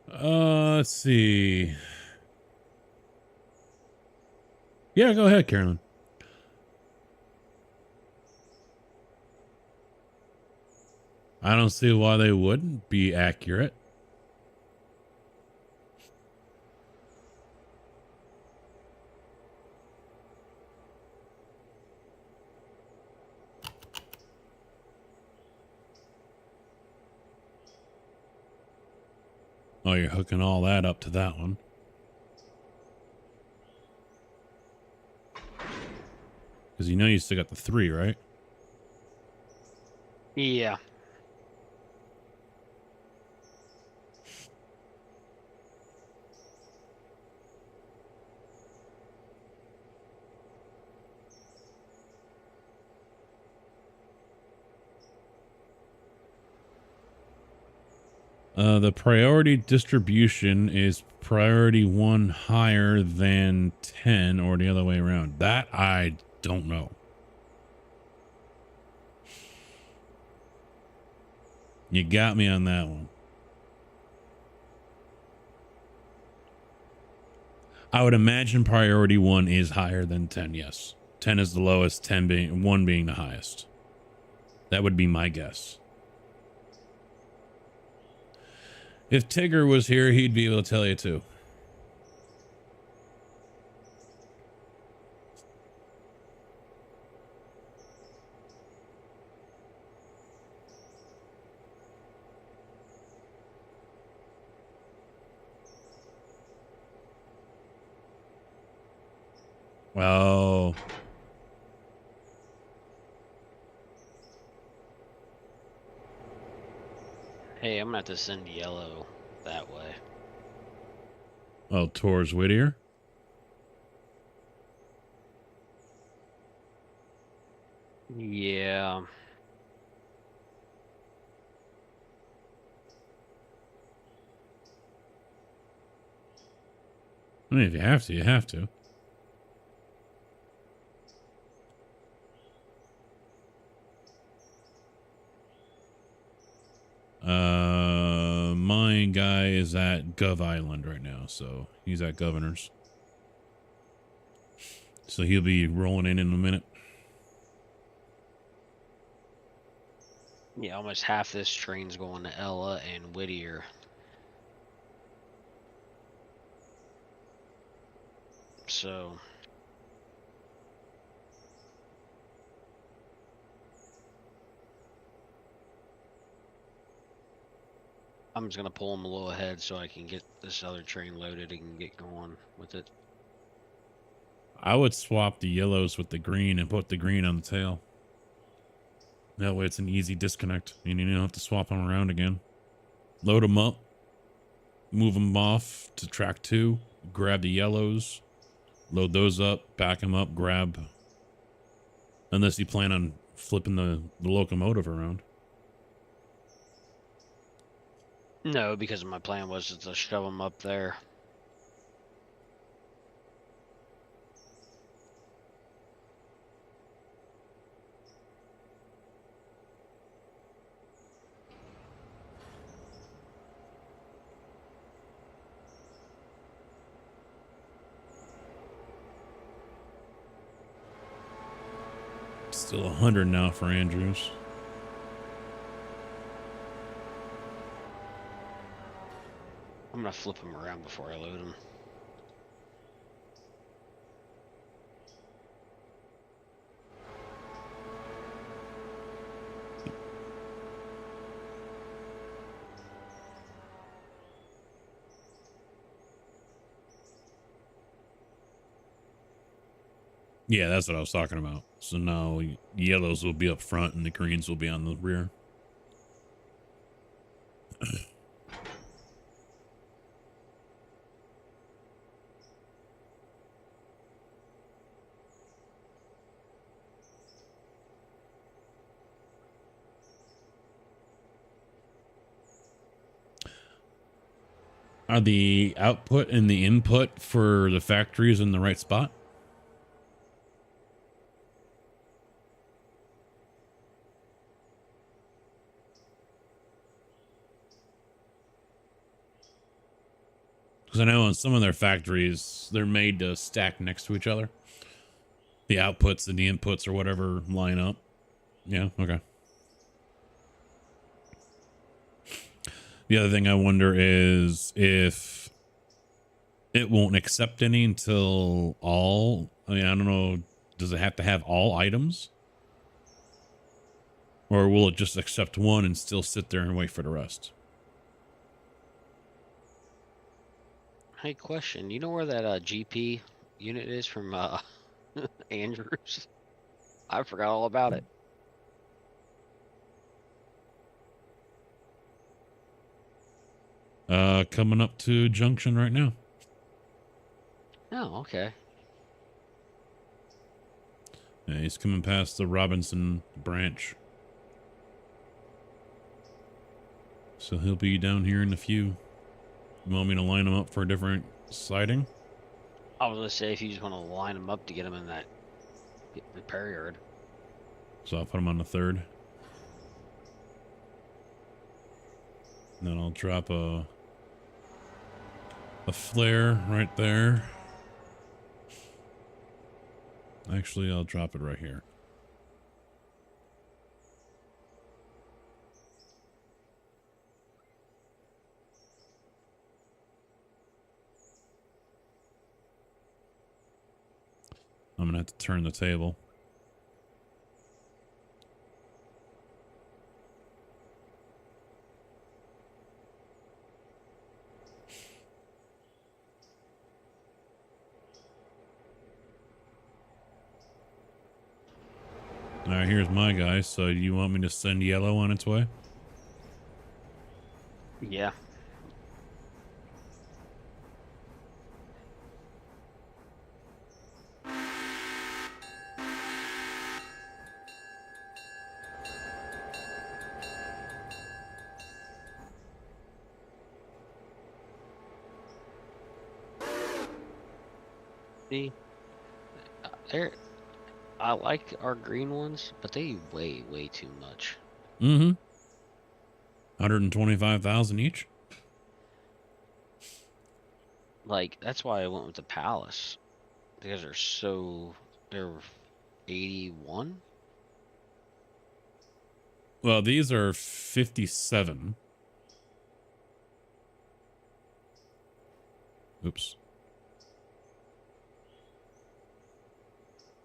Let's see. Yeah, go ahead, Carolyn. I don't see why they wouldn't be accurate. Oh, you're hooking all that up to that one. Because you know you still got the 3, right? Yeah. The priority distribution is priority 1 higher than 10 or the other way around. That I don't know. You got me on that one. I would imagine priority 1 is higher than 10, yes. 10 is the lowest, 10 being 1 being the highest. That would be my guess. If Tigger was here, he'd be able to tell you too. Oh. Hey, I'm gonna have to send yellow that way. Oh, towards Whittier? Yeah. I mean, if you have to, you have to. My guy is at Gov Island right now, so he's at Governor's. So he'll be rolling in a minute. Yeah, almost half this train's going to Ella and Whittier. So I'm just gonna pull them a little ahead so I can get this other train loaded and get going with it. I would swap the yellows with the green and put the green on the tail. That way it's an easy disconnect and you don't have to swap them around again. Load them up, move them off to track 2, grab the yellows, load those up, back them up, grab. Unless you plan on flipping the locomotive around. No, because my plan was to shove them up there. Still 100 now for Andrews. I'm gonna flip them around before I load them. Yeah, that's what I was talking about. So now yellows will be up front and the greens will be on the rear. Are the output and the input for the factories in the right spot? Because I know in some of their factories, they're made to stack next to each other. The outputs and the inputs or whatever line up. Yeah, okay. The other thing I wonder is if it won't accept any until all, I mean, I don't know, does it have to have all items? Or will it just accept one and still sit there and wait for the rest? Hey, question. You know where that GP unit is from Andrews? I forgot all about it. Coming up to Junction right now. Oh, okay. Yeah, he's coming past the Robinson branch. So he'll be down here in a few. You want me to line him up for a different siding? I was gonna say if you just want to line them up to get them in that repair yard. So I'll put him on the 3rd. And then I'll drop a flare right there. Actually, I'll drop it right here. I'm gonna have to turn the table. All right, here's my guy. So you want me to send yellow on its way? Yeah. See, I like our green ones, but they weigh way too much. Mm-hmm. 125,000 each. Like, that's why I went with the Palace. Because they're 81. Well, these are 57. Oops.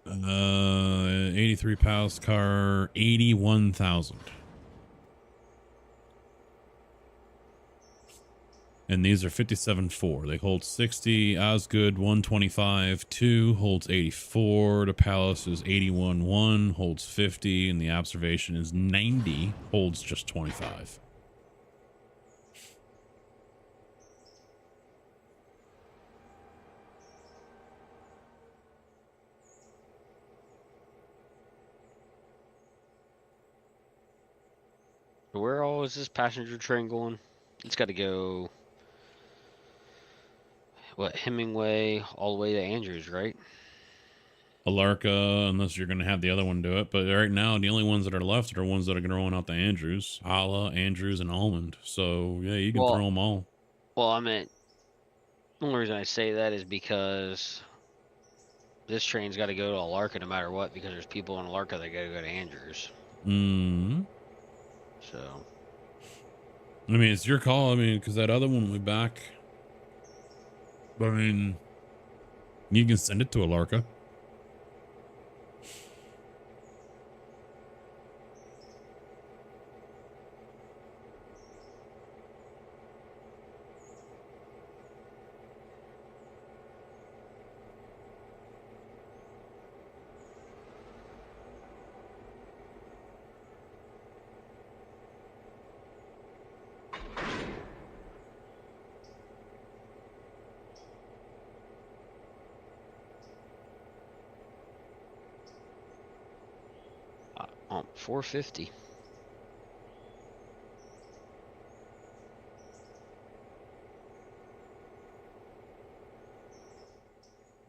83 pals car, 81,000. And these are 57.4. They hold 60. Osgood 125. 2 holds 84. The Palace is 81.1, holds 50. And the Observation is 90, holds just 25. Where all is this passenger train going? It's got to go, what, Hemingway all the way to Andrews, right? Alarka, unless you're going to have the other one do it. But right now, the only ones that are left are ones that are going out to Andrews. Hala, Andrews, and Almond. So, yeah, you can throw them all. Well, I meant, the only reason I say that is because this train's got to go to Alarka no matter what, because there's people in Alarka that got to go to Andrews. So. I mean, it's your call. I mean, because that other one will be back. But I mean, you can send it to Alarka. $450.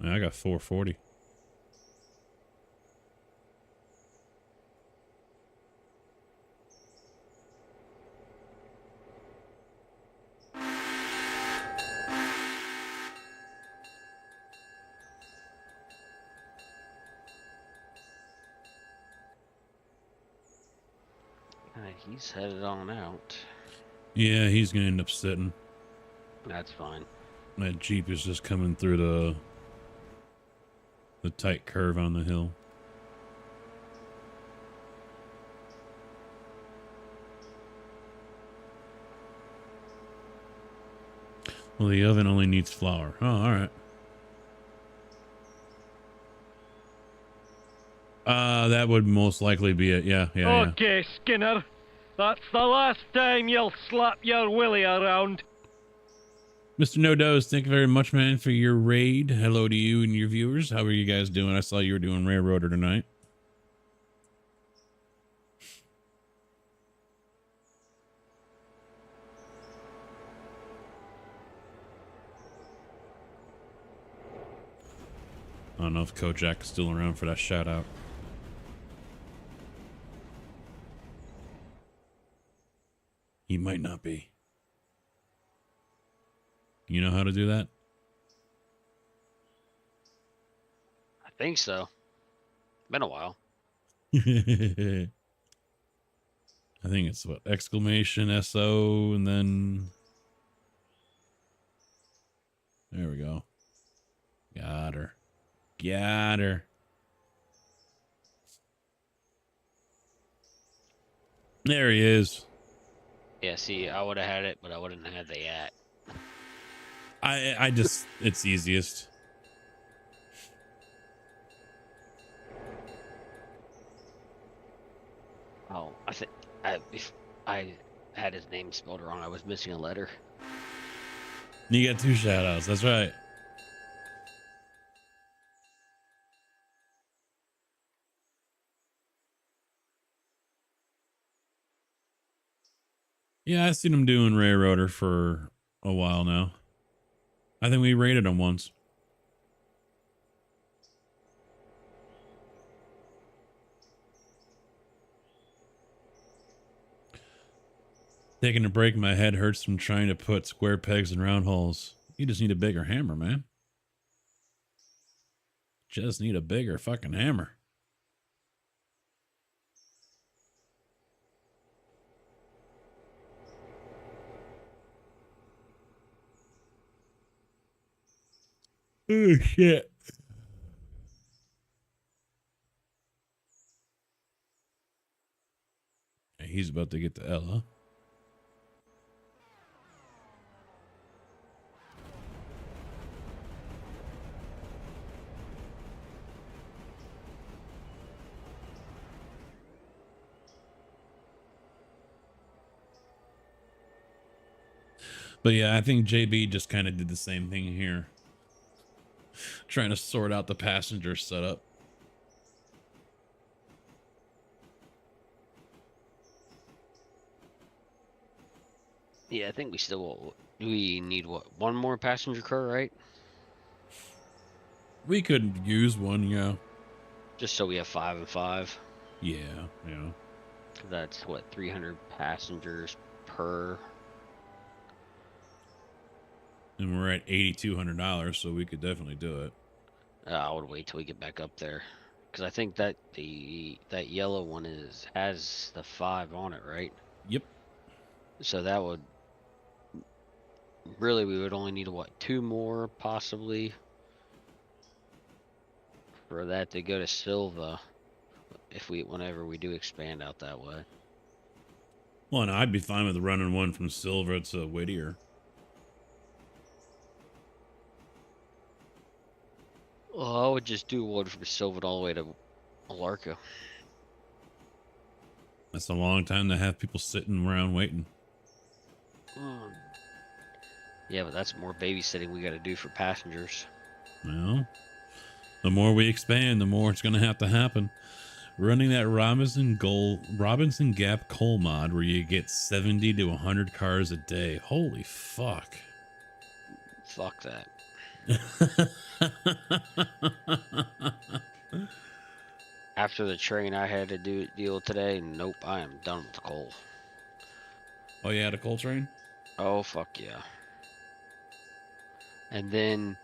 I got 440. He's headed on out. Yeah, he's gonna end up sitting. That's fine. That Jeep is just coming through the tight curve on the hill. Well, the oven only needs flour. Oh, all right. That would most likely be it. Yeah. Okay, Skinner. That's the last time you'll slap your willy around. Mr. No Dose, thank you very much, man, for your raid. Hello to you and your viewers. How are you guys doing? I saw you were doing Railroader tonight. I don't know if Kojak is still around for that shout out. He might not be. You know how to do that? I think so. Been a while. I think it's what, exclamation SO and then there we go. Got her. Got her. There he is. Yeah, see, I would have had it, but I wouldn't have had the at. I just, it's easiest. Oh, I think if I had his name spelled wrong, I was missing a letter. You got 2 shout outs. That's right. Yeah, I've seen him doing Railroader for a while now. I think we rated him once. Taking a break, my head hurts from trying to put square pegs in round holes. You just need a bigger hammer, man. Just need a bigger fucking hammer. Oh, shit. He's about to get to L, huh? But yeah, I think JB just kind of did the same thing here. Trying to sort out the passenger setup. Yeah, I think we need what, one more passenger car, right? We could use one, yeah. Just so we have 5 and 5. Yeah, yeah. That's what, 300 passengers per. And we're at $8,200, so we could definitely do it. I would wait till we get back up there, because I think that that yellow one has the 5 on it, right? Yep. So that would really, we would only need what, 2 more possibly for that to go to Silva, if whenever we do expand out that way. Well, and I'd be fine with running one from Silver to Whittier. Well, I would just do one from Silva all the way to Alarco. That's a long time to have people sitting around waiting. Yeah, but that's more babysitting we got to do for passengers. Well, the more we expand, the more it's going to happen. Running that Robinson Gap coal mod where you get 70 to 100 cars a day. Holy fuck. Fuck that. After the train I had to deal today, nope, I am done with the coal. Oh, you had a coal train? Oh, fuck yeah. And then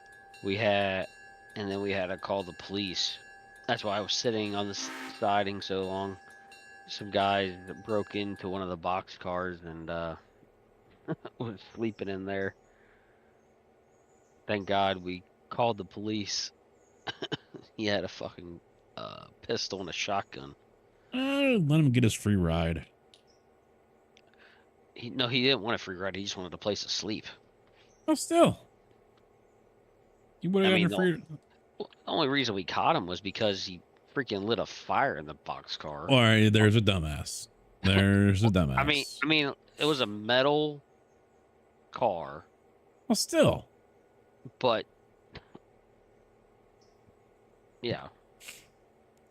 we had to call the police. That's why I was sitting on the siding so long. Some guys broke into one of the box cars and was sleeping in there. Thank God we called the police. He had a fucking pistol and a shotgun. Let him get his free ride. He didn't want a free ride. He just wanted a place to sleep. Oh, still. You would have gotten a free. The only reason we caught him was because he freaking lit a fire in the box car. All right, there's a dumbass. There's a dumbass. I mean, it was a metal car. Well, still. But yeah.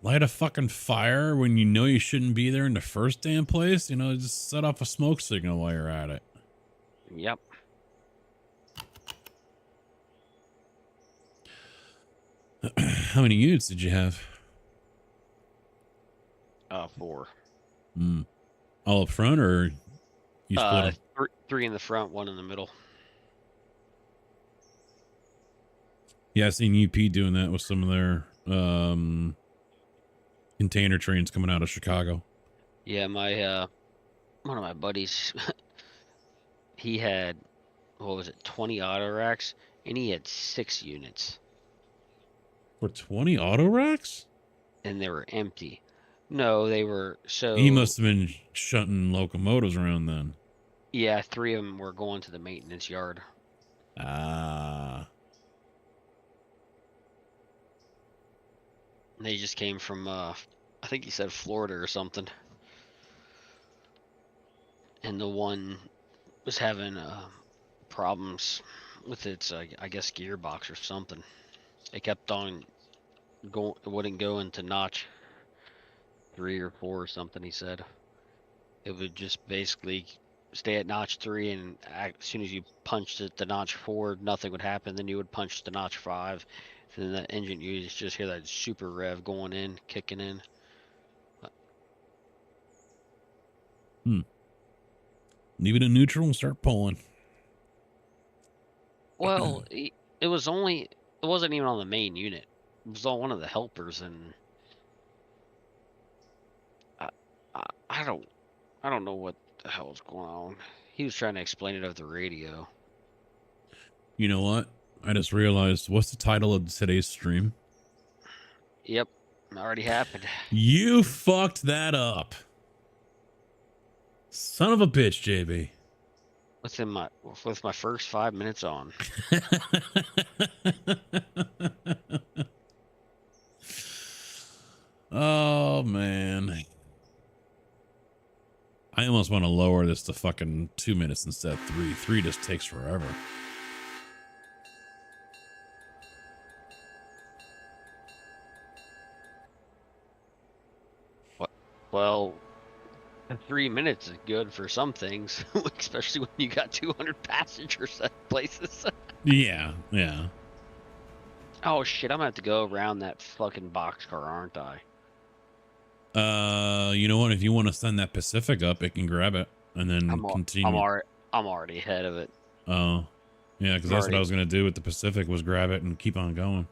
Light a fucking fire when you know you shouldn't be there in the first damn place. You know, just set off a smoke signal while you're at it. Yep. How many units did you have? 4. All up front, or you split them? 3 in the front, 1 in the middle. Yeah, I seen UP doing that with some of their container trains coming out of Chicago. Yeah, my one of my buddies, he had, what was it, 20 auto racks, and he had 6 units. For 20 auto racks? And they were empty. No, they were, so... He must have been shunting locomotives around then. Yeah, 3 of them were going to the maintenance yard. Ah. They just came from, I think he said Florida or something. And the one was having problems with its, I guess, gearbox or something. It kept on going, it wouldn't go into notch 3 or 4 or something, he said. It would just basically stay at notch 3, and as soon as you punched it to notch 4, nothing would happen. Then you would punch to notch 5. And the engine, you just hear that super rev going in, kicking in. Leave it in neutral and start pulling. Well, it wasn't even on the main unit. It was on one of the helpers, and I don't know what the hell was going on. He was trying to explain it over the radio. You know what? I just realized, what's the title of today's stream? Yep, already happened. You fucked that up. Son of a bitch, JB. With my first 5 minutes on. Oh, man. I almost want to lower this to fucking 2 minutes instead of 3. 3 just takes forever. What? Well, 3 minutes is good for some things, especially when you got 200 passengers at places. Yeah, yeah. Oh shit, I'm gonna have to go around that fucking boxcar, aren't I? You know what? If you want to send that Pacific up, it can grab it and then I'm continue. I'm already ahead of it. Oh, yeah, because that's what I was gonna do with the Pacific was grab it and keep on going.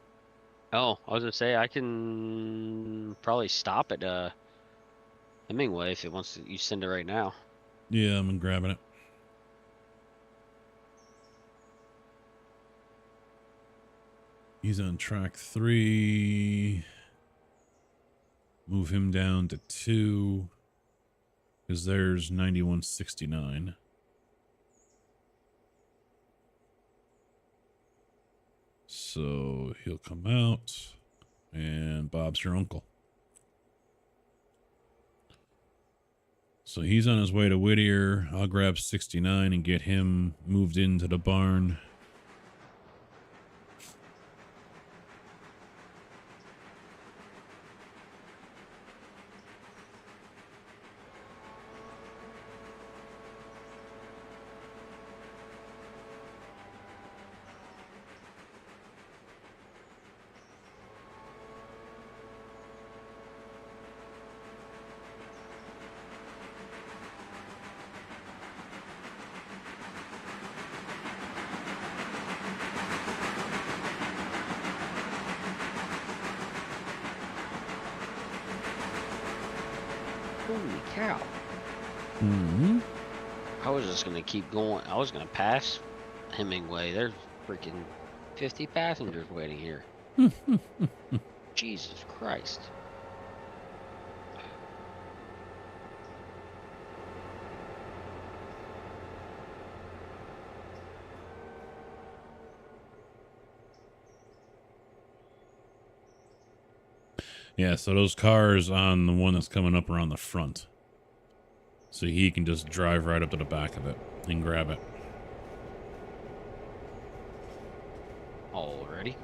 Oh, I was gonna say I can probably stop at Hemingway if it wants to. You send it right now. Yeah, I'm grabbing it. He's on track 3. Move him down to 2. Because there's 9169. So he'll come out. And Bob's your uncle. So he's on his way to Whittier. I'll grab 69 and get him moved into the barn. Holy cow! Mm-hmm. I was just gonna keep going. I was gonna pass Hemingway. There's freaking 50 passengers waiting here. Jesus Christ! Yeah, so those cars on the one that's coming up around the front. So he can just drive right up to the back of it and grab it. Already?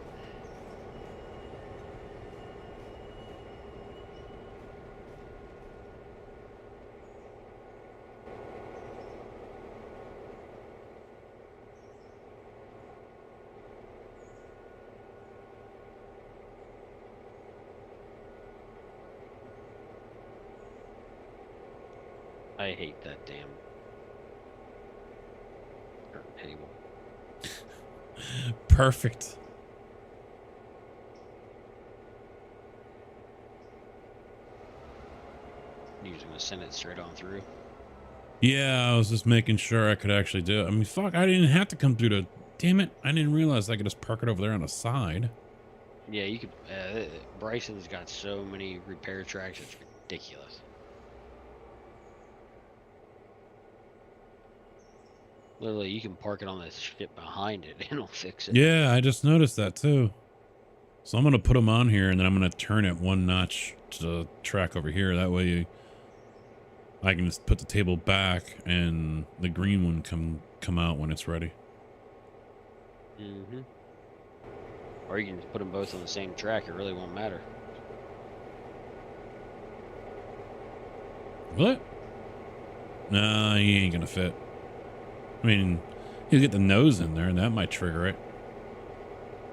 I hate that damn table. Perfect. You're just gonna send it straight on through. Yeah, I was just making sure I could actually do it. I mean, fuck, I didn't have to come through the... Damn it, I didn't realize I could just park it over there on the side. Yeah, you could. Bryson's got so many repair tracks, it's ridiculous. Literally, you can park it on this shit behind it and it'll fix it. Yeah, I just noticed that too. So I'm going to put them on here and then I'm going to turn it one notch to the track over here. That way I can just put the table back and the green one come out when it's ready. Mm-hmm. Or you can just put them both on the same track. It really won't matter. What? Nah, he ain't going to fit. I mean, he'll get the nose in there and that might trigger it.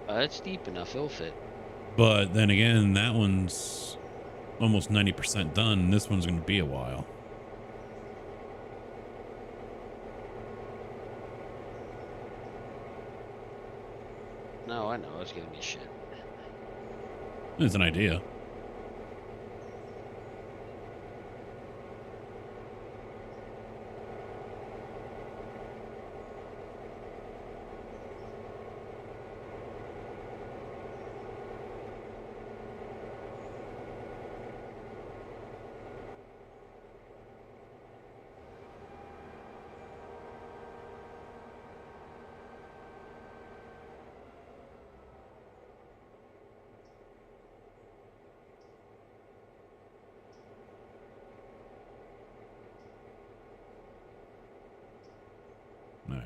It's deep enough. It'll fit. But then again, that one's almost 90% done. And this one's going to be a while. No, I know. I was giving you shit. It's an idea.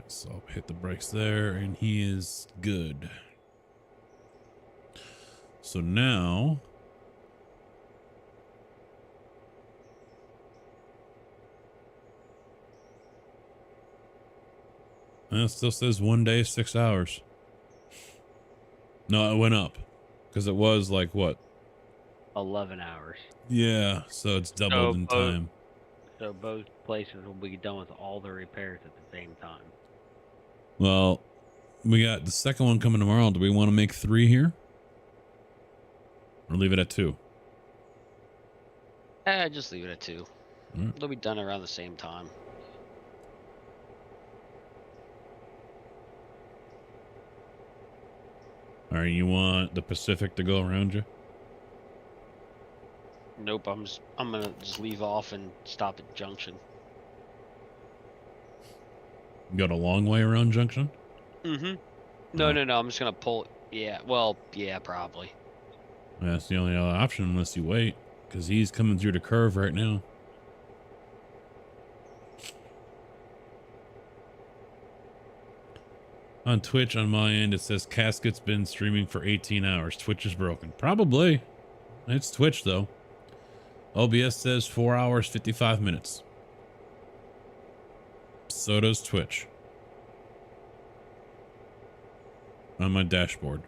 so hit the brakes there, and he is good. So now, it still says 1 day, 6 hours. No, it went up because it was like what? 11 hours. Yeah, so it's doubled in time. So both places will be done with all the repairs at the same time. Well, we got the second one coming tomorrow. Do we want to make 3 here? Or leave it at 2? Just leave it at 2. Right. They'll be done around the same time. All right, you want the Pacific to go around you? Nope, I'm gonna just leave off and stop at Junction. You got a long way around Junction? Mm-hmm. No, I'm just gonna pull. Yeah, well, yeah, probably. That's the only other option unless you wait, because he's coming through the curve right now. On Twitch, on my end, it says Casket's been streaming for 18 hours. Twitch is broken. Probably. It's Twitch, though. OBS says 4 hours, 55 minutes. So does Twitch. On my dashboard.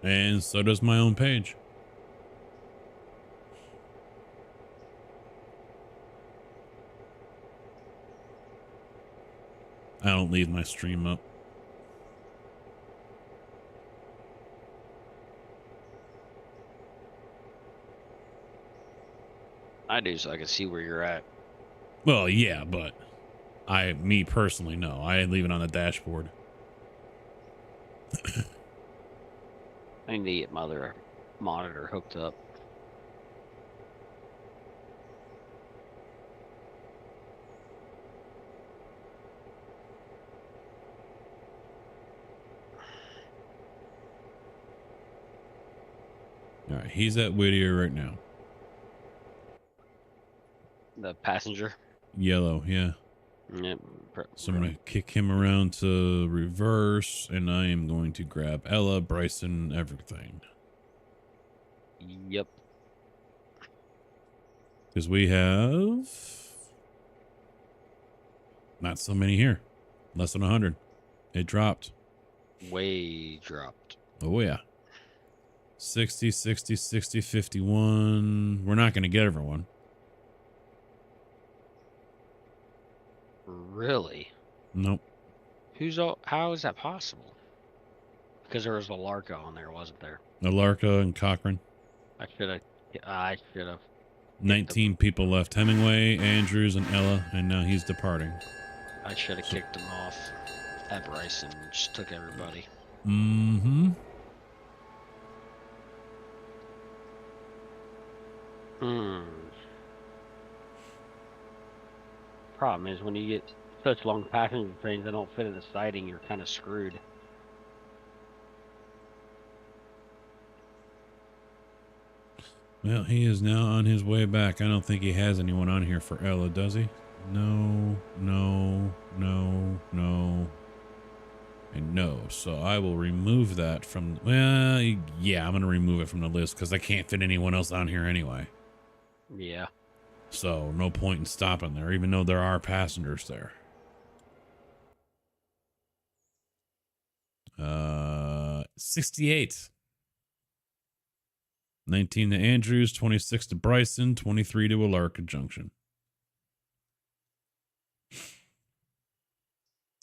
And so does my own page. I don't leave my stream up. I do, so I can see where you're at. Well, yeah, but me personally, no. I leave it on the dashboard. I need to get my other monitor hooked up. All right, he's at Whittier right now. The passenger. Yellow, yeah. Yep. So I'm going to kick him around to reverse, and I am going to grab Ella, Bryson, everything. Yep. Because we have not so many here. Less than 100. It dropped. Way dropped. Oh, yeah. 60, 60, 60, 51. We're not going to get everyone. Really? Nope. How is that possible? Because there was a Larka on there, wasn't there? Alarka and Cochran. I should have. 19 people left. Hemingway, Andrews, and Ella, and now he's departing. I should have kicked him off at Bryson and just took everybody. Mm-hmm. Problem is when you get such long passenger trains that don't fit in the siding, you're kind of screwed. Well, he is now on his way back. I don't think he has anyone on here for Ella, does he? No, no, no, no, and no. So I will remove that from, well, yeah, I'm going to remove it from the list because I can't fit anyone else on here anyway. Yeah. So no point in stopping there, even though there are passengers there. 68. 19 to Andrews, 26 to Bryson, 23 to Alarka Junction.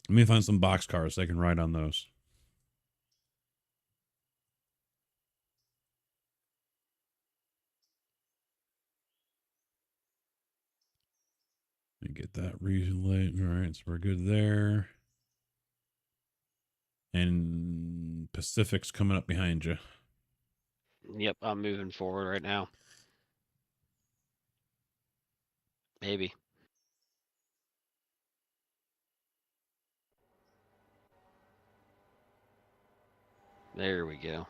Let me find some box cars so I can ride on those. Let me get that relay. All right, so we're good there. And Pacific's coming up behind you. Yep, I'm moving forward right now. Maybe. There we go.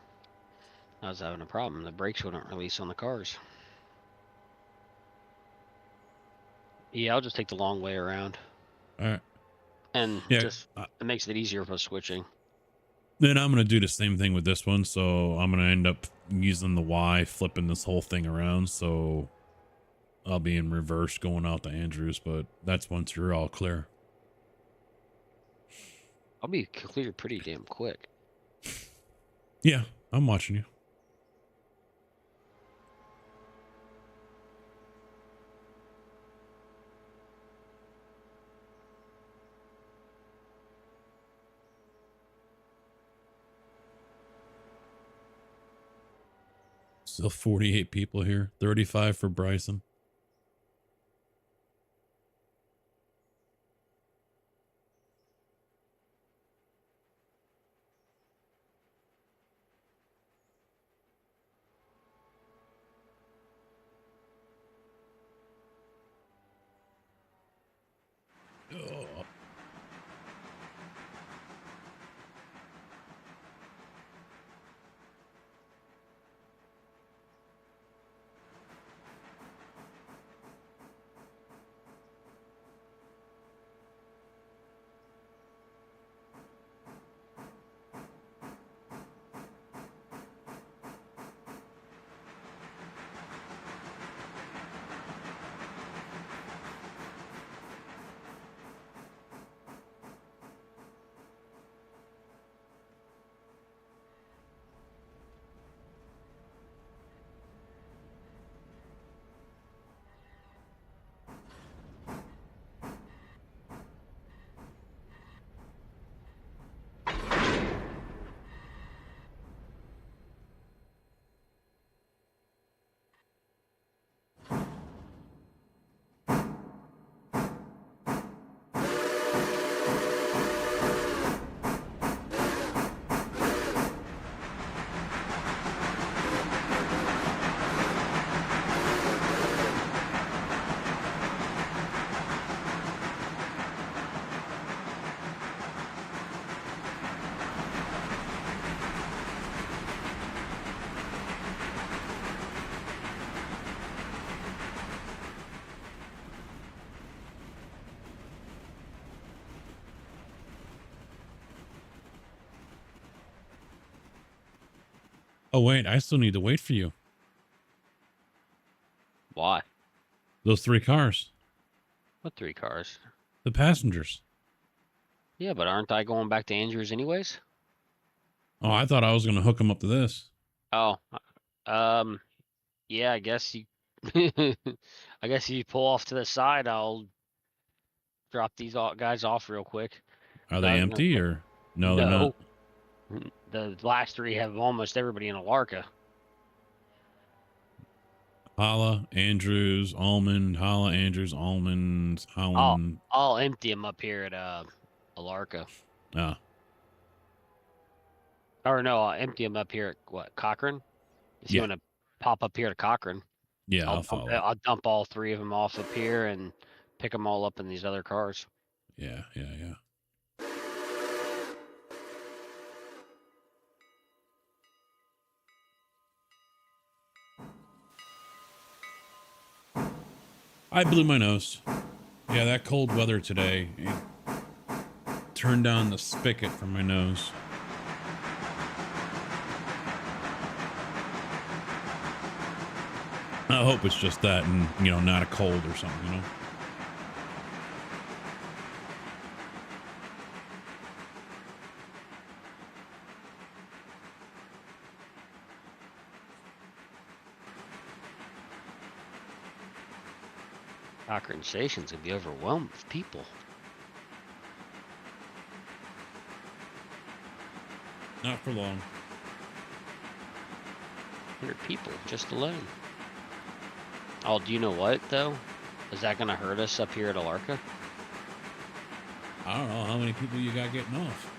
I was having a problem. The brakes wouldn't release on the cars. Yeah, I'll just take the long way around. All right. And Yeah. just, it makes it easier for switching. Then I'm going to do the same thing with this one. So I'm going to end up using the Y, flipping this whole thing around. So I'll be in reverse going out to Andrews, but that's once you're all clear. I'll be clear pretty damn quick. Yeah, I'm watching you. Still 48 people here. 35 for Bryson. Oh. Oh, wait, I still need to wait for you. Why? Those 3 cars. What 3 cars? The passengers. Yeah, but aren't I going back to Andrews anyways? Oh, I thought I was going to hook them up to this. Oh, yeah, I guess you, I guess if you pull off to the side, I'll drop these guys off real quick. Are they empty or? No, they're not. The last 3 have almost everybody in Alarka. Holla, Andrews, Almond, Holla, Andrews, Almond, Holland. I'll empty them up here at Alarka. Ah. Or no, I'll empty them up here at what, Cochrane? If you want to pop up here to Cochrane. Yeah, I'll follow. I'll dump all 3 of them off up here and pick them all up in these other cars. Yeah. I blew my nose. Yeah, that cold weather today turned down the spigot from my nose. I hope it's just that and, not a cold or something, Cochrane Station's gonna be overwhelmed with people. Not for long. 100 people just alone. Oh, do you know what though? Is that gonna hurt us up here at Alarka? I don't know how many people you got getting off.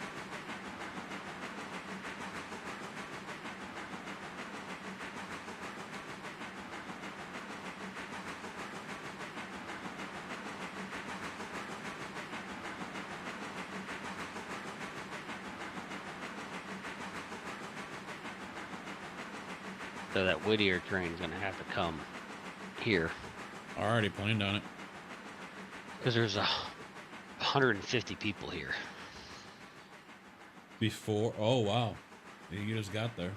So that Whittier train's gonna have to come here Already planned on it. because there's 150 people here. Before, oh wow, you just got there.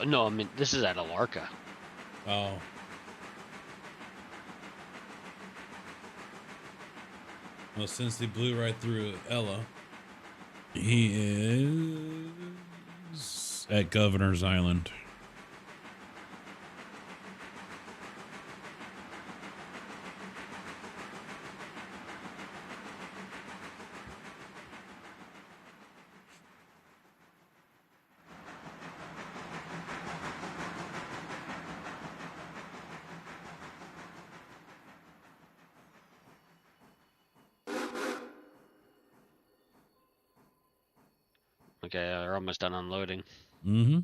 No, I mean this is at Alarka. Oh. Well, since he blew right through Ella, he is at Governor's Island. Okay, they're almost done unloading. Mm-hmm.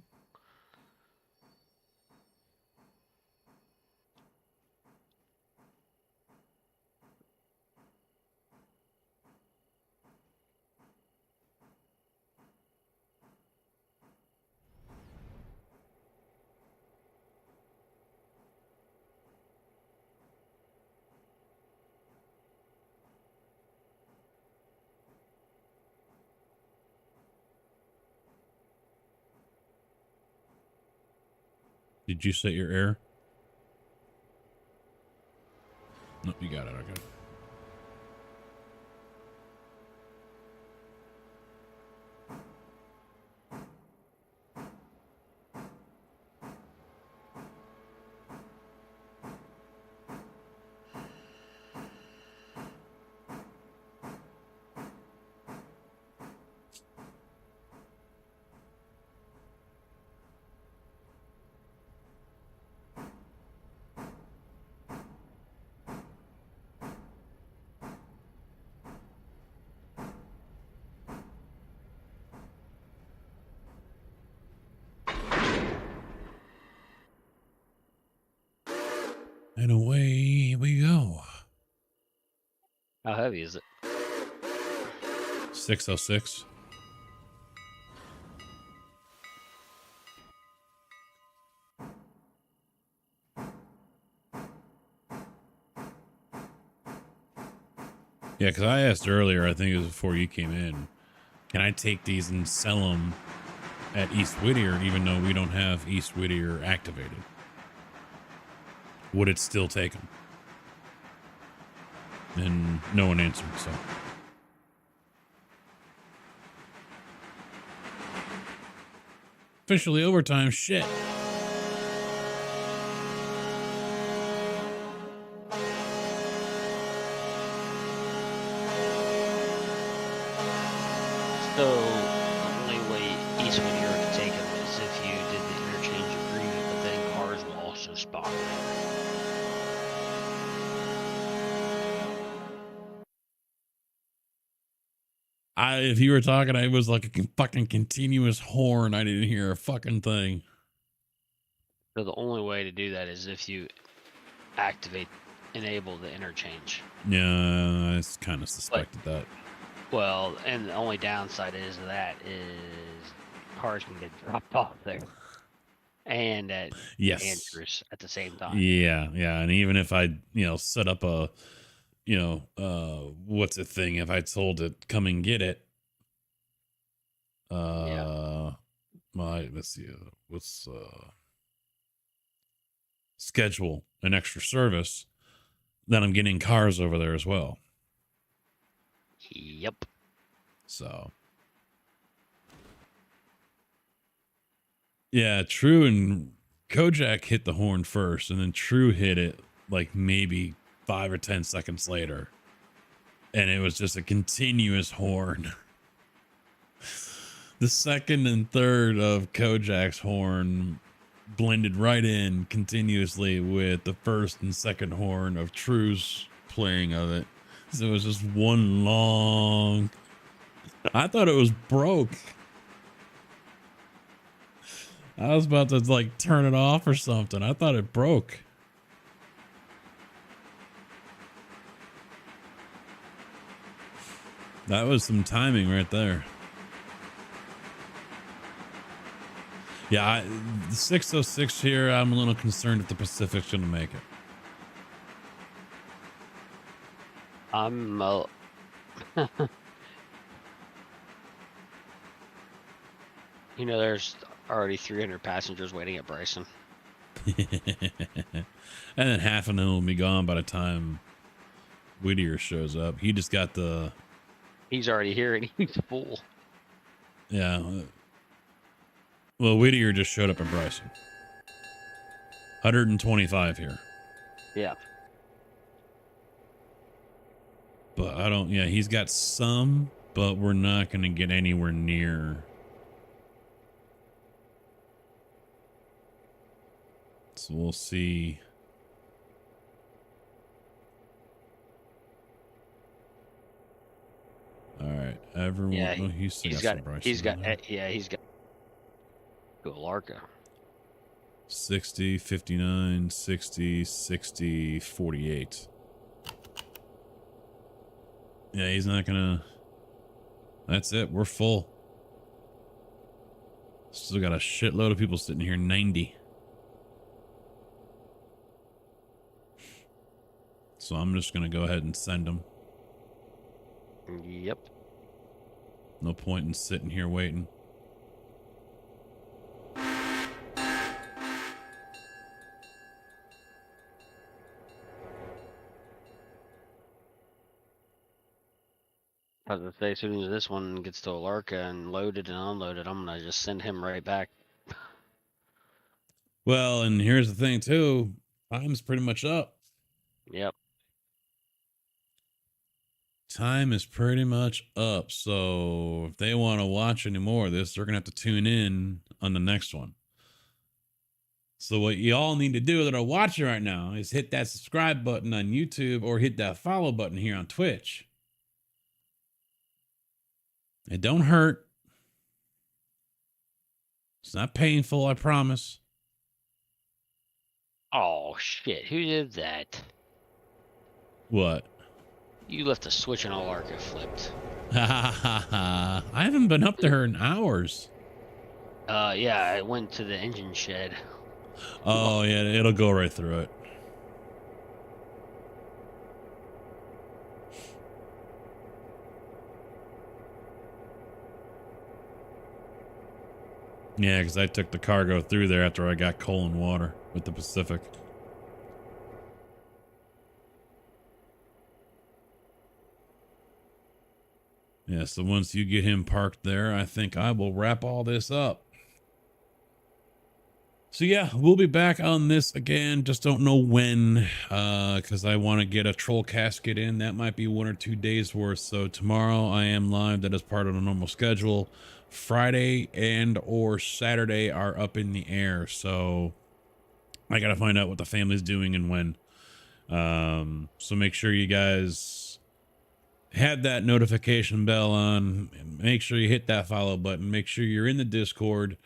Did you set your air? Nope, you got it. Okay. And away we go. How heavy is it? 606. Yeah, because I asked earlier, I think it was before you came in, can I take these and sell them at East Whittier even though we don't have East Whittier activated? Would it still take them? And no one answered, so. Officially overtime, shit. So the only way East Whittier could take them is if you did the interchange agreement, but then cars will also spawn there. If you were talking, it was like a fucking continuous horn. I didn't hear a fucking thing. So the only way to do that is if you enable the interchange. Yeah, I kind of suspected that. Well, and the only downside is cars can get dropped off there. And at Yes. Andrews at the same time. Yeah, yeah. And even if I, set up a, what's the thing? If I told it, come and get it. Let's see, what's schedule an extra service, then I'm getting cars over there as well. Yep. So. Yeah, True and Kojak hit the horn first, and then True hit it like maybe 5 or 10 seconds later. And it was just a continuous horn. The second and third of Kojak's horn blended right in continuously with the first and second horn of True's playing of it. So it was just one long... I thought it was broke. I was about to like turn it off or something. I thought it broke. That was some timing right there. Yeah, the 606 here, I'm a little concerned if the Pacific's going to make it. I'm you know, there's already 300 passengers waiting at Bryson. And then half of them will be gone by the time Whittier shows up. He just got the... He's already here and he's full. Yeah. Well, Whittier just showed up in Bryson. 125 here. Yeah. But I don't... Yeah, he's got some, but we're not going to get anywhere near... So we'll see. All right, everyone. Yeah, oh, he's got some he's got go Larka. 60, 59, 60, 60, 48. Yeah, he's not gonna. That's it. We're full. Still got a shitload of people sitting here. 90. So I'm just gonna go ahead and send them. Yep. No point in sitting here waiting. I was gonna say, as soon as this one gets to Alarka and loaded and unloaded, I'm gonna just send him right back. Well, and here's the thing too. Time's pretty much up. Yep. Time is pretty much up. So if they want to watch any more of this, they're going to have to tune in on the next one. So what you all need to do that are watching right now is hit that subscribe button on YouTube or hit that follow button here on Twitch. It don't hurt. It's not painful, I promise. Oh shit! Who did that? What? You left the switch on Alarka flipped. I haven't been up there in hours. Yeah, I went to the engine shed. Oh, yeah, it'll go right through it. Yeah, because I took the cargo through there after I got coal and water with the Pacific. Yeah, so once you get him parked there, I think I will wrap all this up. So yeah, we'll be back on this again. Just don't know when, because I want to get a troll casket in. That might be 1 or 2 days worth. So tomorrow I am live. That is part of the normal schedule. Friday and or Saturday are up in the air. So I got to find out what the family's doing and when. So make sure you guys had that notification bell on. Make sure you hit that follow button. Make sure you're in the Discord.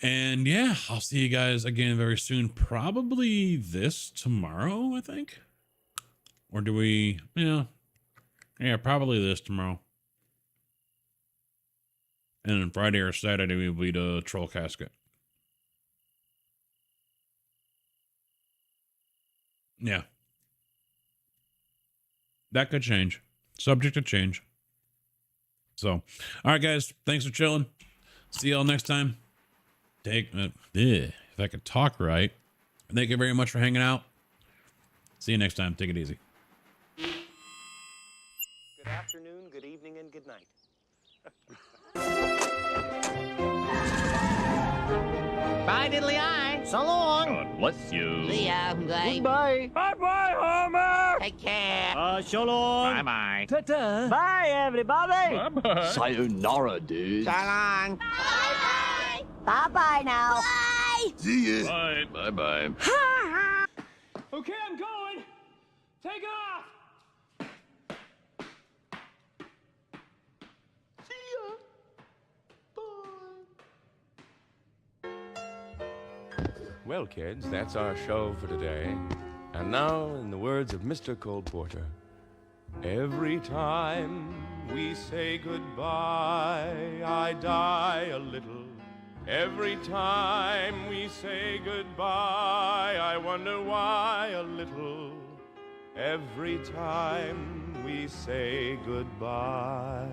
And yeah, I'll see you guys again very soon. Probably this tomorrow, I think. Or do we, yeah, probably this tomorrow. And then Friday or Saturday will be the troll casket. Yeah. That could change. Subject to change. So, all right, guys. Thanks for chilling. See y'all next time. If I could talk right. Thank you very much for hanging out. See you next time. Take it easy. Good afternoon, good evening, and good night. Bye, diddly-eye. So long. God bless you. See ya. Bye. Goodbye. Bye-bye, Homer. Take care. So long. Bye-bye. Ta-ta. Bye, everybody. Bye-bye. Sayonara, dude. So long. Bye-bye. Bye-bye now. Bye. See ya. Bye. Bye-bye. Okay, I'm going. Take off. Well, kids, that's our show for today. And now, in the words of Mr. Cole Porter, every time we say goodbye, I die a little Every time we say goodbye, I wonder why a little. Every time we say goodbye.